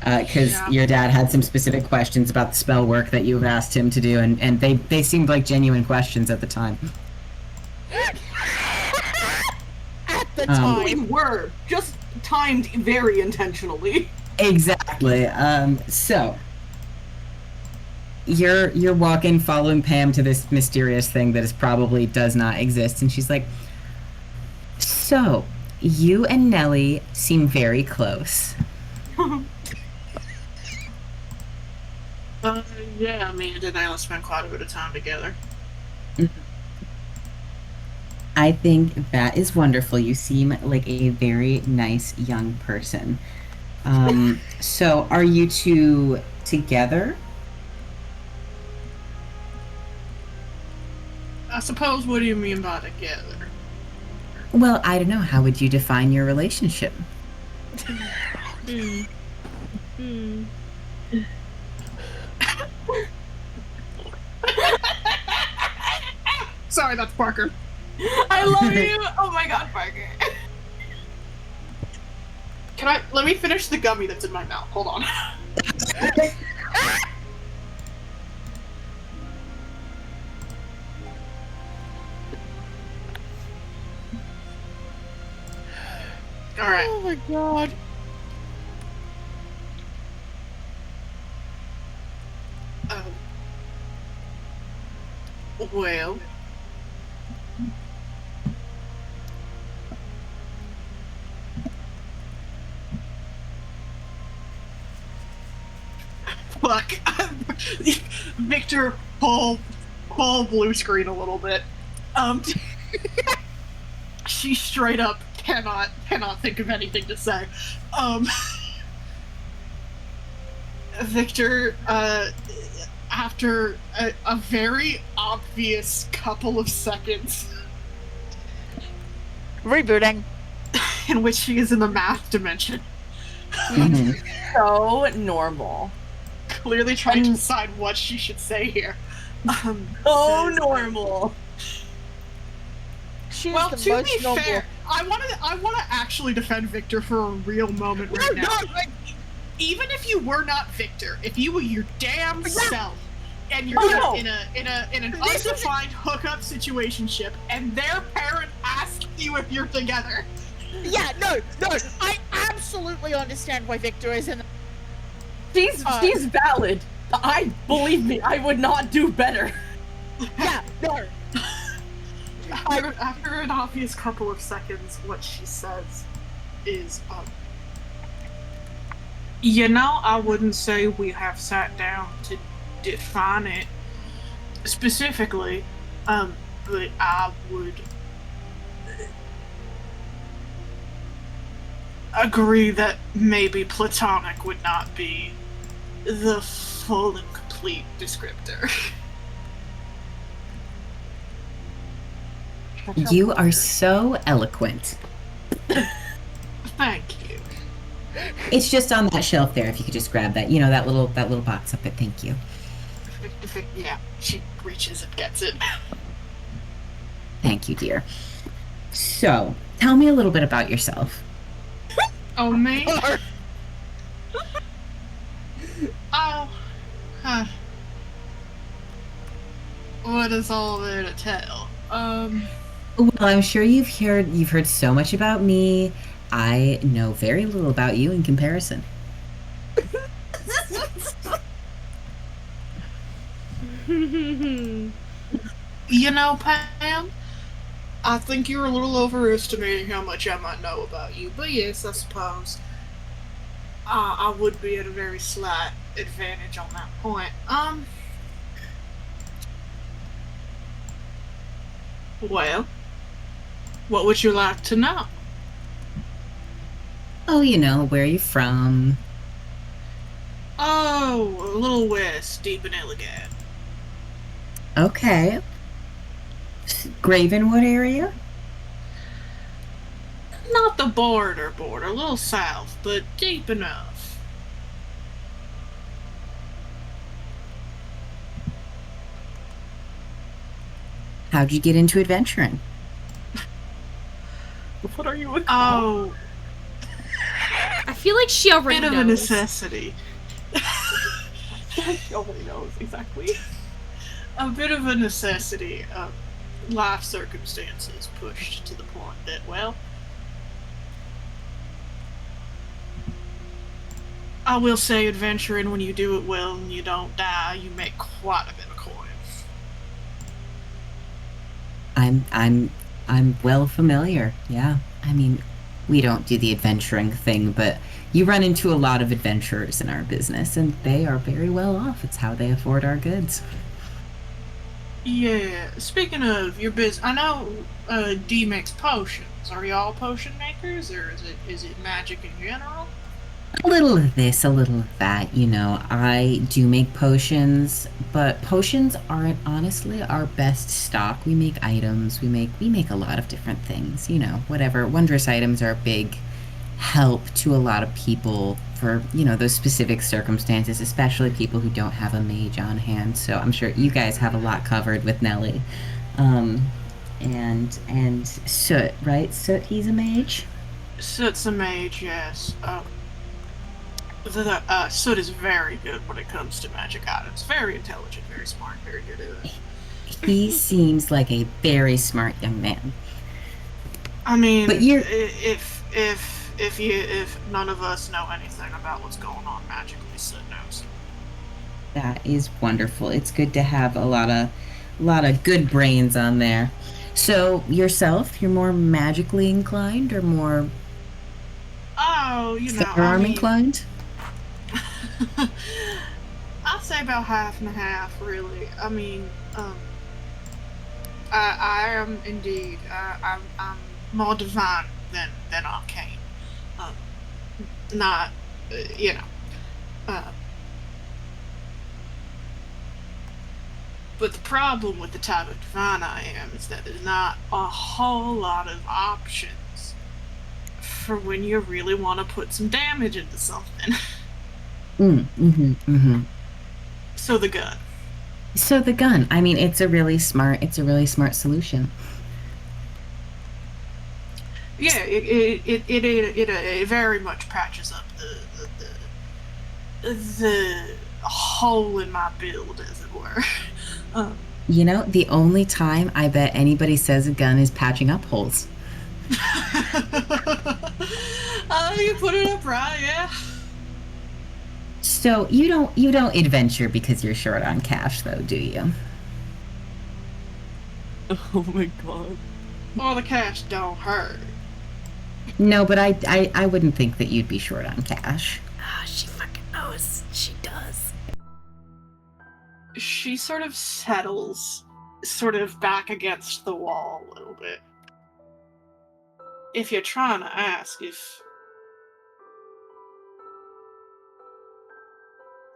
Speaker 2: Because your dad had some specific questions about the spell work that you've asked him to do, and they seemed like genuine questions at the time.
Speaker 3: At the time.
Speaker 6: We were, just timed very intentionally.
Speaker 2: Exactly. So you're walking, following Pam to this mysterious thing that is probably does not exist, and she's like, "So, you and Nellie seem very close."
Speaker 5: Yeah, Amanda and I spent quite a bit of time together.
Speaker 2: I think that is wonderful. You seem like a very nice young person. So are you two together?
Speaker 5: I suppose, what do you mean by together?
Speaker 2: Well, I don't know. How would you define your relationship?
Speaker 5: Sorry, that's Parker.
Speaker 4: I love you. Oh my god, Parker.
Speaker 5: Let me finish the gummy that's in my mouth. Hold on. Alright.
Speaker 3: Oh my god.
Speaker 5: Well. Fuck. Victor, pull blue screen a little bit. She straight up cannot think of anything to say. Victor, after a very obvious couple of seconds
Speaker 3: Rebooting.
Speaker 5: in which she is in the math dimension,
Speaker 6: So normal.
Speaker 5: clearly trying to decide what she should say here.
Speaker 6: So
Speaker 5: says,
Speaker 6: normal.
Speaker 3: She's
Speaker 5: Well,
Speaker 3: the
Speaker 5: to
Speaker 3: most
Speaker 5: be
Speaker 3: noble.
Speaker 5: fair, I want to actually defend Victor for a real moment right now. Even if you were not Victor, if you were your damn self, and you're
Speaker 6: Oh,
Speaker 5: in an undefined hookup situationship, and their parent asks you if you're together,
Speaker 3: Yeah, no. I absolutely understand why Victor is in the
Speaker 6: She's valid. Believe me, I would not do better.
Speaker 3: Yeah, no.
Speaker 5: after an obvious couple of seconds, what she says is, I wouldn't say we have sat down to define it specifically, but I would agree that maybe platonic would not be the full and complete descriptor.
Speaker 2: You are so eloquent.
Speaker 5: Thank you.
Speaker 2: It's just on that shelf there. If you could just grab that, that little box up there. Thank you.
Speaker 5: Yeah, she reaches and gets it.
Speaker 2: Thank you, dear. So, tell me a little bit about yourself.
Speaker 5: Oh, me? Oh, huh. What is all there to tell?
Speaker 2: Well, I'm sure you've heard so much about me. I know very little about you in comparison.
Speaker 5: Pam, I think you're a little overestimating how much I might know about you. But yes, I suppose I would be at a very slight advantage on that point. Well, what would you like to know?
Speaker 2: Oh, where you're from.
Speaker 5: Oh, a little west, deep in Illigan.
Speaker 2: Okay. Gravenwood area?
Speaker 5: Not the border, a little south, but deep enough.
Speaker 2: How'd you get into adventuring?
Speaker 6: What are you?
Speaker 5: Oh,
Speaker 1: I feel like she already
Speaker 5: bit of a
Speaker 1: knows.
Speaker 5: necessity.
Speaker 6: She already knows exactly.
Speaker 5: A bit of a necessity. Life circumstances pushed to the point that, well, I will say, adventuring, when you do it well and you don't die, you make quite a bit of coin.
Speaker 2: I'm well familiar. Yeah. I mean, we don't do the adventuring thing, but you run into a lot of adventurers in our business, and they are very well off. It's how they afford our goods.
Speaker 5: Yeah, speaking of your business, I know D makes potions. Are y'all potion makers, or is it magic in general?
Speaker 2: A little of this, a little of that. You know, I do make potions, but potions aren't honestly our best stock. We make items. We make a lot of different things. You know, whatever. Wondrous items are a big help to a lot of people for, you know, those specific circumstances, especially people who don't have a mage on hand. So I'm sure you guys have a lot covered with Nelly. Um, and Soot, right? Soot, he's a mage.
Speaker 5: Soot's a mage, yes. Soot is very good when it comes to magic items. Very intelligent, very smart, very good at it.
Speaker 2: He seems like a very smart young man.
Speaker 5: I mean,
Speaker 2: But you're-
Speaker 5: if none of us know anything about what's going on magically, Soot knows.
Speaker 2: That is wonderful. It's good to have a lot of good brains on there. So yourself, you're more magically inclined or more
Speaker 5: Oh, you know,
Speaker 2: firearm inclined?
Speaker 5: I'd say about half and half, really. I mean, I am indeed. I'm more divine than arcane. Not, you know. But the problem with the type of divine I am is that there's not a whole lot of options for when you really want to put some damage into something. So the gun.
Speaker 2: So the gun. I mean, it's a really smart solution.
Speaker 5: Yeah, it very much patches up the hole in my build, as it were.
Speaker 2: You know, the only time I bet anybody says a gun is patching up holes.
Speaker 5: You put it up right, yeah.
Speaker 2: So you don't adventure because you're short on cash, though, do you?
Speaker 4: Oh my god.
Speaker 5: Well, the cash don't hurt.
Speaker 2: No, but I wouldn't think that you'd be short on cash.
Speaker 1: Ah, she fucking knows. She does.
Speaker 5: She sort of settles, sort of back against the wall a little bit. If you're trying to ask if...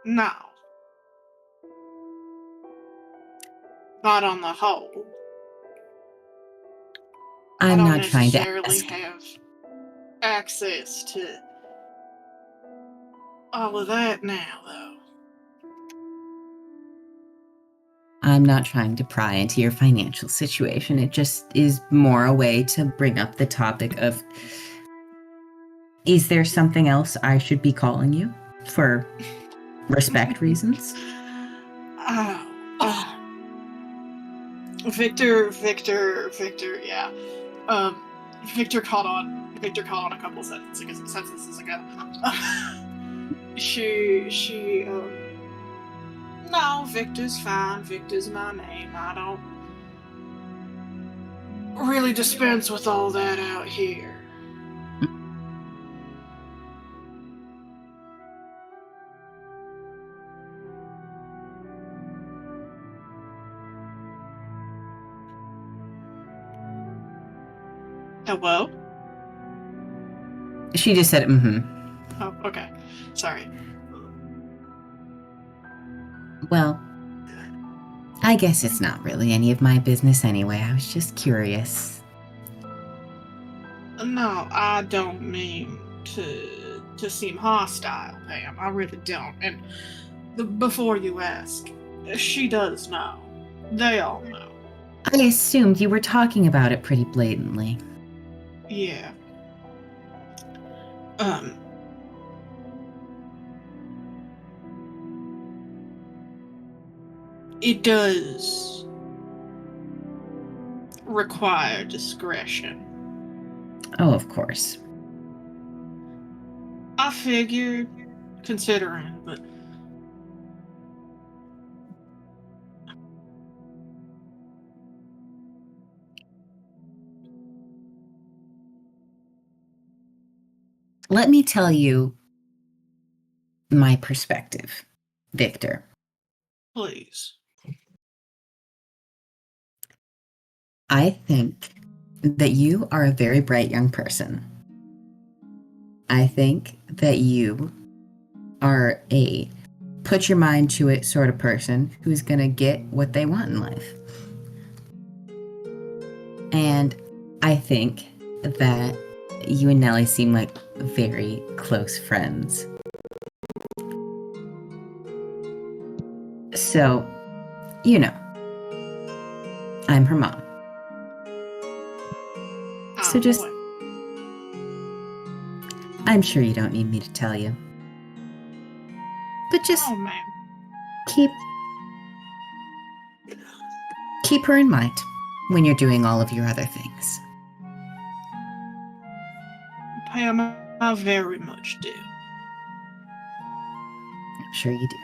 Speaker 5: No. Not on the whole. I
Speaker 2: I'm
Speaker 5: don't
Speaker 2: not trying to
Speaker 5: necessarily
Speaker 2: ask.
Speaker 5: have access to all of that now, though.
Speaker 2: I'm not trying to pry into your financial situation. It just is more a way to bring up the topic of, is there something else I should be calling you for respect reasons?
Speaker 5: Victor, yeah. Victor caught on a couple sentences ago. No, Victor's fine. Victor's my name. I don't really dispense with all that out here. Hello?
Speaker 2: She just said, mm-hmm.
Speaker 5: Oh, okay. Sorry.
Speaker 2: Well, I guess it's not really any of my business anyway. I was just curious.
Speaker 5: No, I don't mean to seem hostile, Pam. I really don't. And before you ask, she does know. They all know.
Speaker 2: I assumed you were talking about it pretty blatantly.
Speaker 5: Yeah. It does require discretion.
Speaker 2: Oh, of course.
Speaker 5: I figured considering, but
Speaker 2: Let me tell you my perspective, Victor.
Speaker 5: please.
Speaker 2: I think that you are a very bright young person. I think that you are a put your mind to it sort of person who's going to get what they want in life. And I think that you and Nellie seem like very close friends. So, you know, I'm her mom. So just,
Speaker 5: Boy.
Speaker 2: I'm sure you don't need me to tell you. But just
Speaker 5: Oh man.
Speaker 2: keep her in mind when you're doing all of your other things.
Speaker 5: Pam, I very much do.
Speaker 2: I'm sure you do.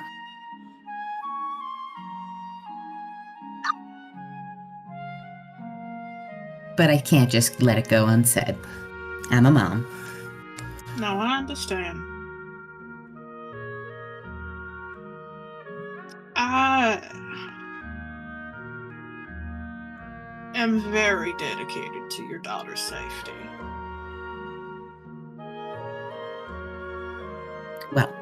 Speaker 2: But I can't just let it go unsaid. I'm a mom.
Speaker 5: No, I understand. I am very dedicated to your daughter's safety.
Speaker 2: Well,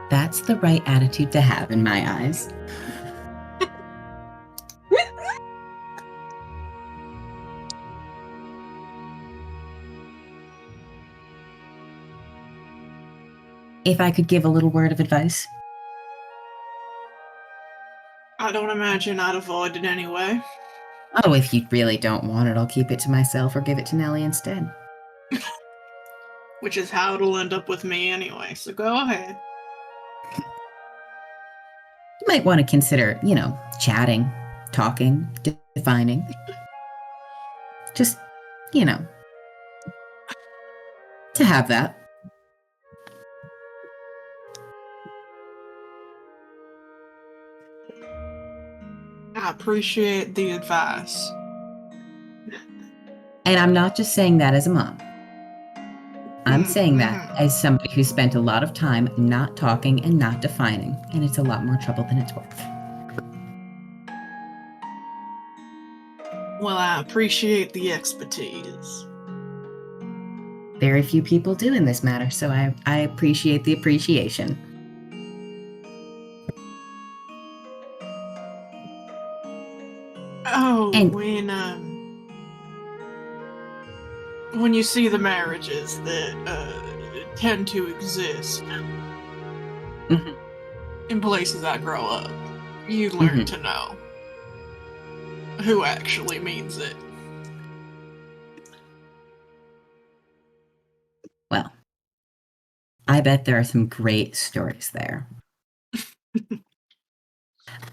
Speaker 2: that's the right attitude to have in my eyes. If I could give a little word of advice.
Speaker 5: I don't imagine I'd avoid it anyway.
Speaker 2: Oh, if you really don't want it, I'll keep it to myself or give it to Nellie instead.
Speaker 5: Which is how it'll end up with me anyway, so go ahead.
Speaker 2: You might want to consider, chatting, talking, defining. Just, to have that.
Speaker 5: I appreciate the advice.
Speaker 2: And I'm not just saying that as a mom. I'm saying that as somebody who spent a lot of time not talking and not defining, and it's a lot more trouble than it's worth.
Speaker 5: Well, I appreciate the expertise.
Speaker 2: Very few people do in this matter, so I appreciate the appreciation.
Speaker 5: Oh,
Speaker 2: And-
Speaker 5: when you see the marriages that tend to exist
Speaker 2: Mhm.
Speaker 5: in places I grow up, you learn
Speaker 2: Mhm.
Speaker 5: to know who actually means it.
Speaker 2: Well, I bet there are some great stories there.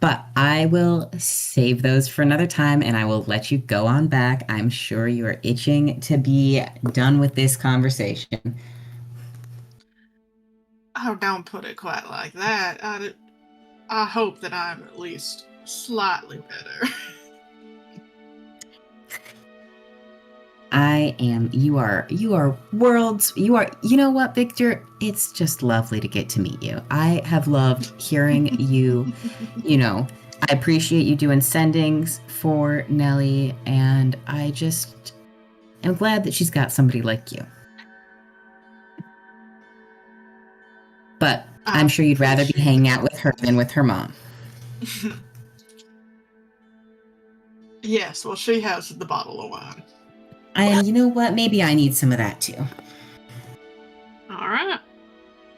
Speaker 2: But I will save those for another time and I will let you go on back. I'm sure you are itching to be done with this conversation.
Speaker 5: Oh, don't put it quite like that. I hope that I'm at least slightly better.
Speaker 2: You are worlds, you know what, Victor? It's just lovely to get to meet you. I have loved hearing you, I appreciate you doing sendings for Nellie, and I just am glad that she's got somebody like you. But I'm sure you'd rather be hanging out with her than with her mom.
Speaker 5: Yes, well, she has the bottle of wine.
Speaker 2: And you know what? Maybe I need some of that too.
Speaker 5: All right.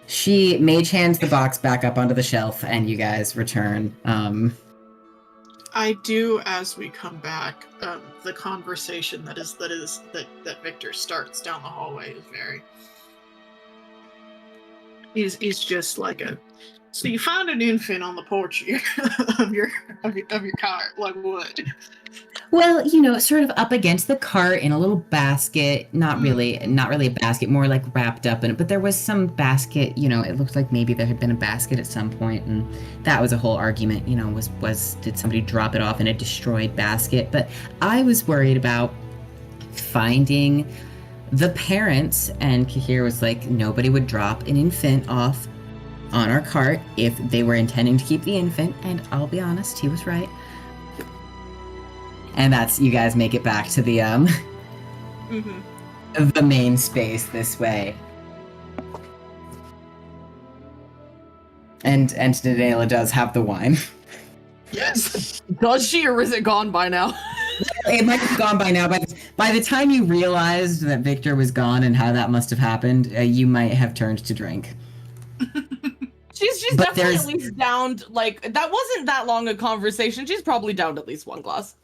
Speaker 2: She mage hands the box back up onto the shelf, and you guys return.
Speaker 5: I do, as we come back, the conversation that Victor starts down the hallway is very. He's just like a. So you find an infant on the porch of your cart, like what?
Speaker 2: Well, sort of up against the cart in a little basket. Not really a basket, more like wrapped up in it. But there was some basket, it looked like maybe there had been a basket at some point, and that was a whole argument, was did somebody drop it off in a destroyed basket? But I was worried about finding the parents, and Kahir was like, nobody would drop an infant off on our cart if they were intending to keep the infant, and I'll be honest, he was right. And that's, you guys make it back to the the main space this way. And Nadela does have the wine.
Speaker 6: Yes. Does she, or is it gone by now?
Speaker 2: It might have gone by now. By the time you realized that Victor was gone and how that must have happened, you might have turned to drink.
Speaker 6: She's definitely at least downed, like, that wasn't that long a conversation. She's probably downed at least one glass.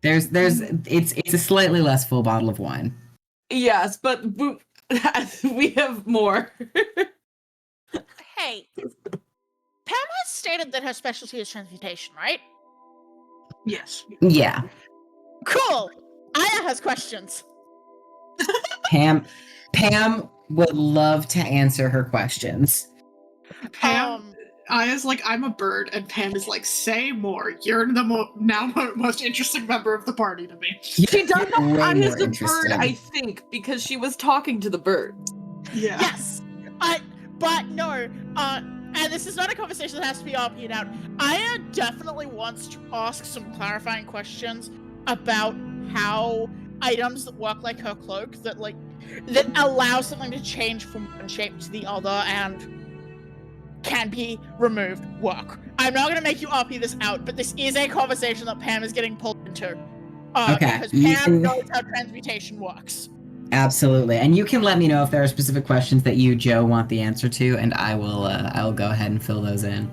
Speaker 2: It's a slightly less full bottle of wine.
Speaker 6: Yes, but we have more.
Speaker 3: Hey, Pam has stated that her specialty is transmutation, right?
Speaker 5: Yes.
Speaker 2: Yeah.
Speaker 3: Cool. Aya has questions.
Speaker 2: Pam would love to answer her questions.
Speaker 5: Pam, Aya's like, I'm a bird, and Pam is like, say more. You're the most interesting member of the party to me.
Speaker 6: She does
Speaker 2: Way
Speaker 6: know Aya's
Speaker 2: more
Speaker 6: the bird,
Speaker 2: interesting.
Speaker 6: I think, because she was talking to the bird.
Speaker 5: Yeah.
Speaker 3: Yes. But no, and this is not a conversation that has to be RP'd out. Aya definitely wants to ask some clarifying questions about how items that work like her cloak, that allow something to change from one shape to the other and can be removed, work. I'm not going to make you RP this out, but this is a conversation that Pam is getting pulled into.
Speaker 2: Okay,
Speaker 3: Because
Speaker 2: you
Speaker 3: Pam
Speaker 2: can-
Speaker 3: knows how transmutation works.
Speaker 2: Absolutely. And you can let me know if there are specific questions that you, Joe, want the answer to, and I will go ahead and fill those in.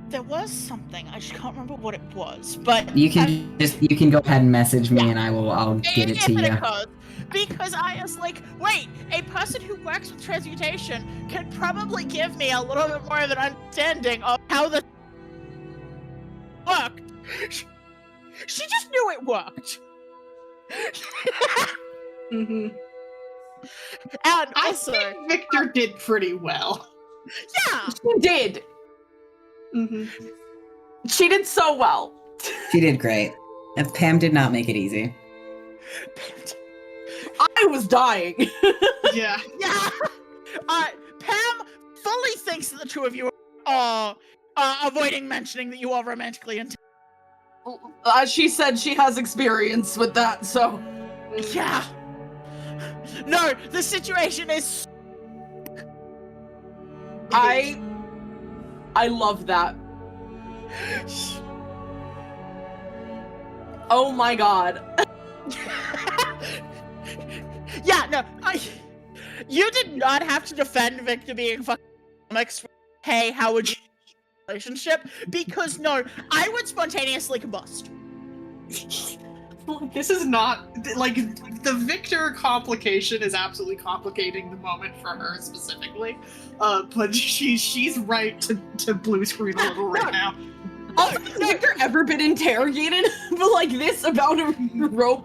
Speaker 3: There was something, I just can't remember what it was, but
Speaker 2: You can go ahead and message me, and I'll get it to
Speaker 3: if
Speaker 2: you.
Speaker 3: occurs, because I was like, wait, a person who works with transmutation could probably give me a little bit more of an understanding of how the worked. She just knew it worked.
Speaker 5: Mm-hmm.
Speaker 3: And
Speaker 5: I
Speaker 3: also,
Speaker 5: think Victor did pretty well.
Speaker 3: yeah,
Speaker 6: She did.
Speaker 5: Mm-hmm.
Speaker 6: She did so well.
Speaker 2: She did great. And Pam did not make it easy.
Speaker 6: I was dying.
Speaker 5: Yeah.
Speaker 3: yeah. Pam fully thinks that the two of you are avoiding mentioning that you are romantically intent.
Speaker 6: She said she has experience with that, so.
Speaker 3: Yeah. No, the situation is.
Speaker 6: I love that. Oh my god.
Speaker 3: Yeah, no, you did not have to defend Victor being fucking comics. Hey, how would you relationship? Because no, I would spontaneously combust.
Speaker 5: This is not like the Victor complication is absolutely complicating the moment for her specifically. But she's right to blue screen a little right now.
Speaker 6: Has Victor ever been interrogated like this about a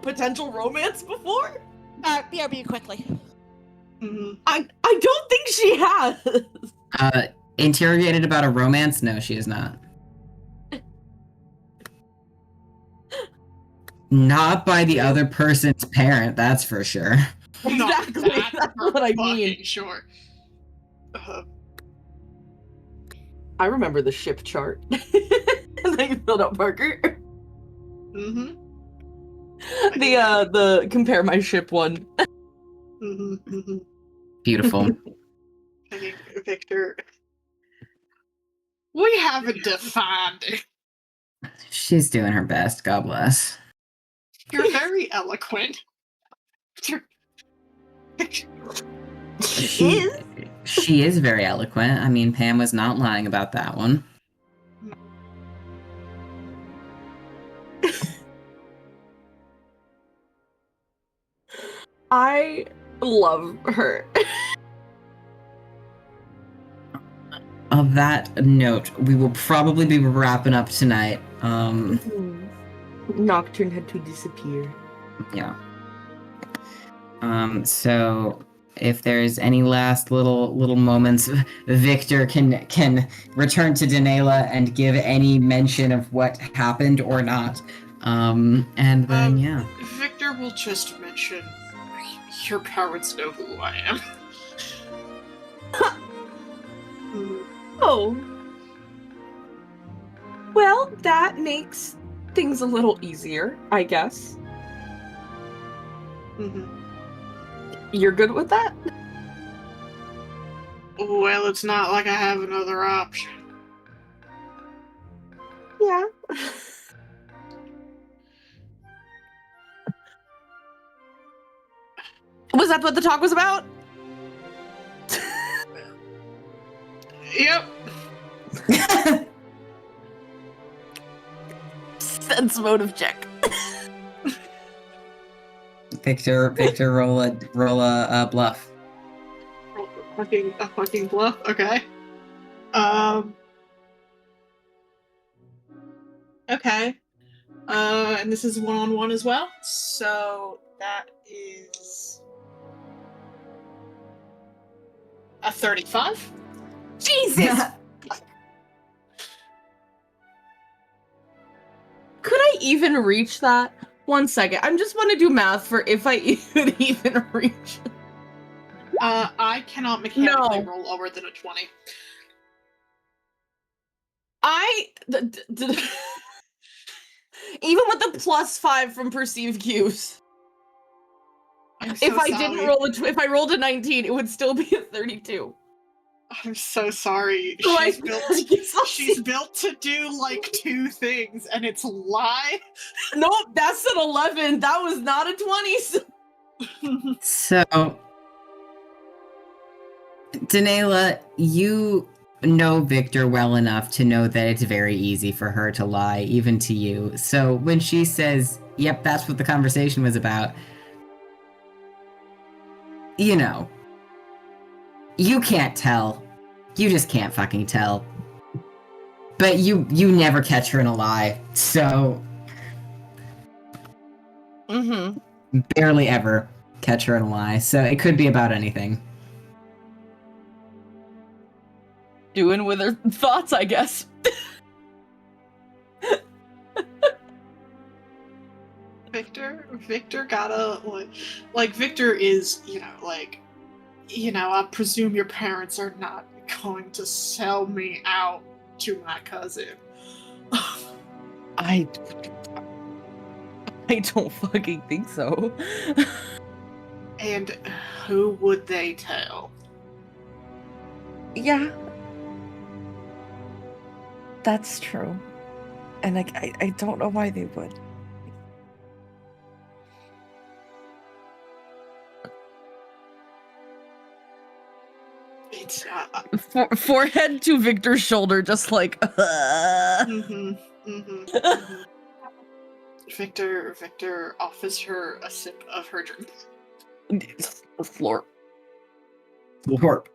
Speaker 6: potential romance before?
Speaker 3: BRB quickly.
Speaker 5: Mm-hmm.
Speaker 6: I don't think she has.
Speaker 2: Interrogated about a romance? No, she is not. Not by the other person's parent, that's for sure.
Speaker 6: Exactly,
Speaker 5: Not
Speaker 6: that's
Speaker 5: for
Speaker 6: what I
Speaker 5: fucking
Speaker 6: mean.
Speaker 5: Sure.
Speaker 6: I remember the ship chart that you filled out, Parker.
Speaker 5: Mm-hmm.
Speaker 6: The compare my ship one.
Speaker 5: Mm-hmm. Mm-hmm.
Speaker 2: Beautiful.
Speaker 5: I think Victor. We haven't defined it.
Speaker 2: She's doing her best, God bless.
Speaker 5: You're very eloquent.
Speaker 2: She is very eloquent. I mean, Pam was not lying about that one.
Speaker 6: I love her.
Speaker 2: Of that note, we will probably be wrapping up tonight.
Speaker 6: Nocturne had to disappear.
Speaker 2: Yeah. So if there's any last little moments, Victor can return to Denela and give any mention of what happened or not. And then yeah.
Speaker 5: Victor will just mention, your parents know who I am.
Speaker 6: Oh. Well, that makes things a little easier, I guess. You're good with that?
Speaker 5: Well, it's not like I have another option.
Speaker 6: Yeah. Was that what the talk was about?
Speaker 5: Yep.
Speaker 6: Sense motive check.
Speaker 2: Victor, roll a bluff.
Speaker 5: A fucking bluff. Okay. Okay. And this is 1-on-1 as well. So that is a 35.
Speaker 6: Jesus! Could I even reach that? 1 second. I just want to do math for if I could even reach.
Speaker 5: I cannot mechanically roll lower than a 20.
Speaker 6: Even with the +5 from perceived cues. If I rolled a 19, it would still be a 32.
Speaker 5: I'm so sorry. She's built to do like 2 things, and it's lie.
Speaker 6: Nope, that's an 11. That was not a 20.
Speaker 2: So, Denela, you know Victor well enough to know that it's very easy for her to lie, even to you. So when she says, "Yep, that's what the conversation was about," you know. You can't tell. You just can't fucking tell. But you never catch her in a lie, so... Barely ever catch her in a lie, so it could be about anything.
Speaker 6: Doing with her thoughts, I guess.
Speaker 5: Victor gotta, like, Victor is, I presume your parents are not going to sell me out to my cousin.
Speaker 6: I don't fucking think so.
Speaker 5: And who would they tell?
Speaker 6: Yeah. That's true. And I don't know why they would.
Speaker 5: It's
Speaker 6: forehead to Victor's shoulder, just like.
Speaker 5: Victor offers her a sip of her drink.
Speaker 6: Floor.
Speaker 2: Florp.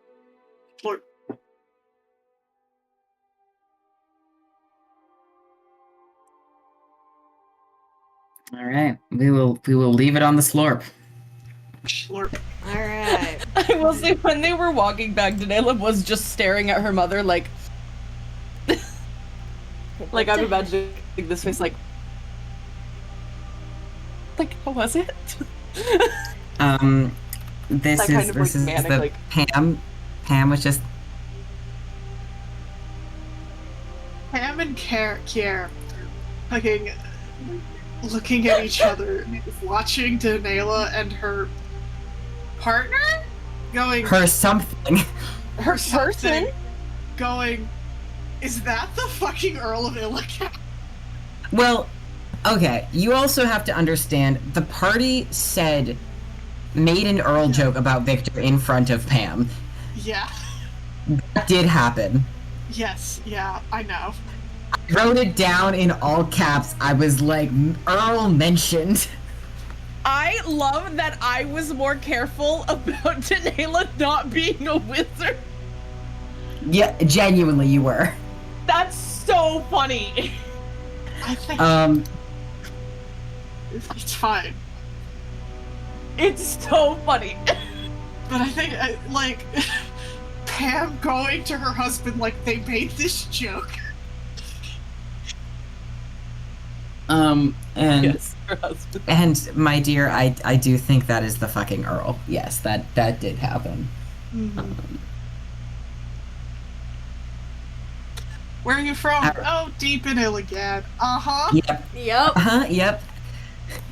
Speaker 2: All right, we will leave it on the slurp.
Speaker 5: Slurp.
Speaker 1: All right.
Speaker 6: I will say, when they were walking back, Denela was just staring at her mother, like I'm imagining this face, like how was it?
Speaker 2: This
Speaker 6: that
Speaker 2: is
Speaker 6: kind of,
Speaker 2: this is
Speaker 6: manic,
Speaker 2: the Pam. Pam was just.
Speaker 5: Pam and Kier, fucking looking at each other, watching Denela and her partner going.
Speaker 2: Her something.
Speaker 5: Her person going. Is that the fucking Earl of Illicat?
Speaker 2: Well, okay. You also have to understand the party made an Earl joke about Victor in front of Pam.
Speaker 5: Yeah.
Speaker 2: That did happen.
Speaker 5: Yes. Yeah. I know.
Speaker 2: I wrote it down in all caps. I was like, Earl mentioned.
Speaker 6: I love that I was more careful about Denela not being a wizard.
Speaker 2: Yeah, genuinely, you were.
Speaker 6: That's so funny.
Speaker 5: I think. It's fine.
Speaker 6: It's so funny.
Speaker 5: But I think, like, Pam going to her husband like they made this joke.
Speaker 2: And
Speaker 6: Yes, her husband.
Speaker 2: and my dear, I do think that is the fucking Earl. Yes, that did happen.
Speaker 5: Where are you from? Oh, deep in Iliad. Uh-huh.
Speaker 2: Yep.
Speaker 1: Yep.
Speaker 2: Yep.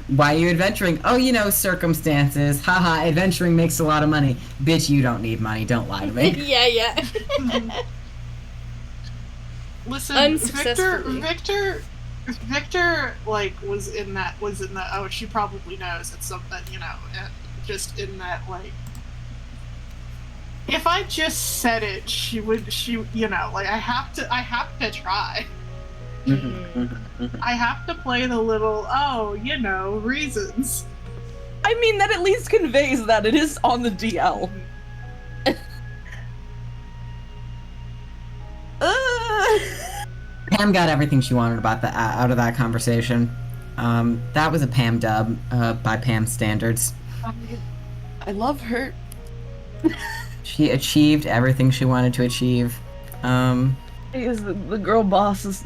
Speaker 2: Why are you adventuring? Oh, you know, circumstances. Haha, adventuring makes a lot of money. Bitch, you don't need money. Don't lie to me.
Speaker 1: Yeah.
Speaker 5: Listen,
Speaker 1: Unsuccessfully.
Speaker 5: Victor, like, was in that, oh, she probably knows it's something, you know, just in that, like, if I just said it, she, you know, like, I have to try. I have to play the little, oh, you know, reasons.
Speaker 6: I mean, that at least conveys that it is on the DL.
Speaker 2: Pam got everything she wanted about that out of that conversation. That was a Pam dub by Pam standards.
Speaker 6: I love her.
Speaker 2: She achieved everything she wanted to achieve.
Speaker 6: She is the girl bosses.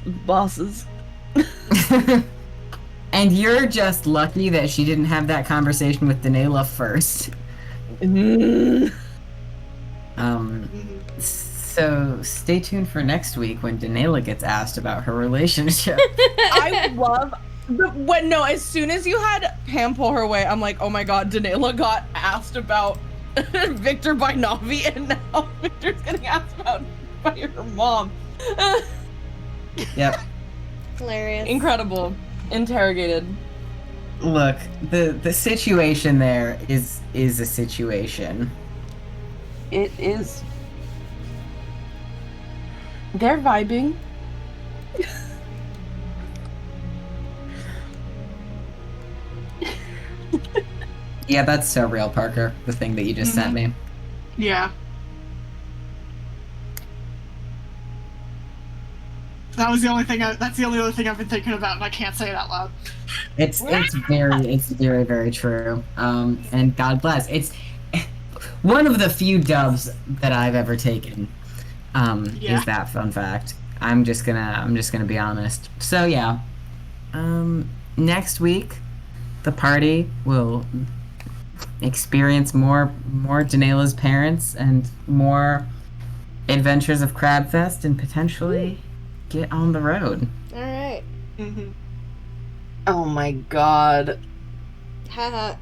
Speaker 2: And you're just lucky that she didn't have that conversation with Daniela first. So stay tuned for next week when Daniela gets asked about her relationship.
Speaker 6: I love as soon as you had Pam pull her away, I'm like, oh my god, Daniela got asked about Victor by Navi, and now Victor's getting asked about by her mom.
Speaker 2: Yep.
Speaker 1: Hilarious.
Speaker 6: Incredible. Interrogated.
Speaker 2: Look, the situation there is a situation.
Speaker 6: It is. They're vibing.
Speaker 2: Yeah, that's so real, Parker. The thing that you just sent me.
Speaker 5: Yeah. That's the only other thing I've been thinking about, and I can't say it out loud.
Speaker 2: It's very, very true. And God bless. It's one of the few dubs that I've ever taken. Is that fun fact? I'm just gonna be honest. So yeah. Next week, the party will experience more Daniela's parents and more adventures of Crabfest, and potentially get on the road.
Speaker 1: All right.
Speaker 6: Oh my god.
Speaker 1: Haha.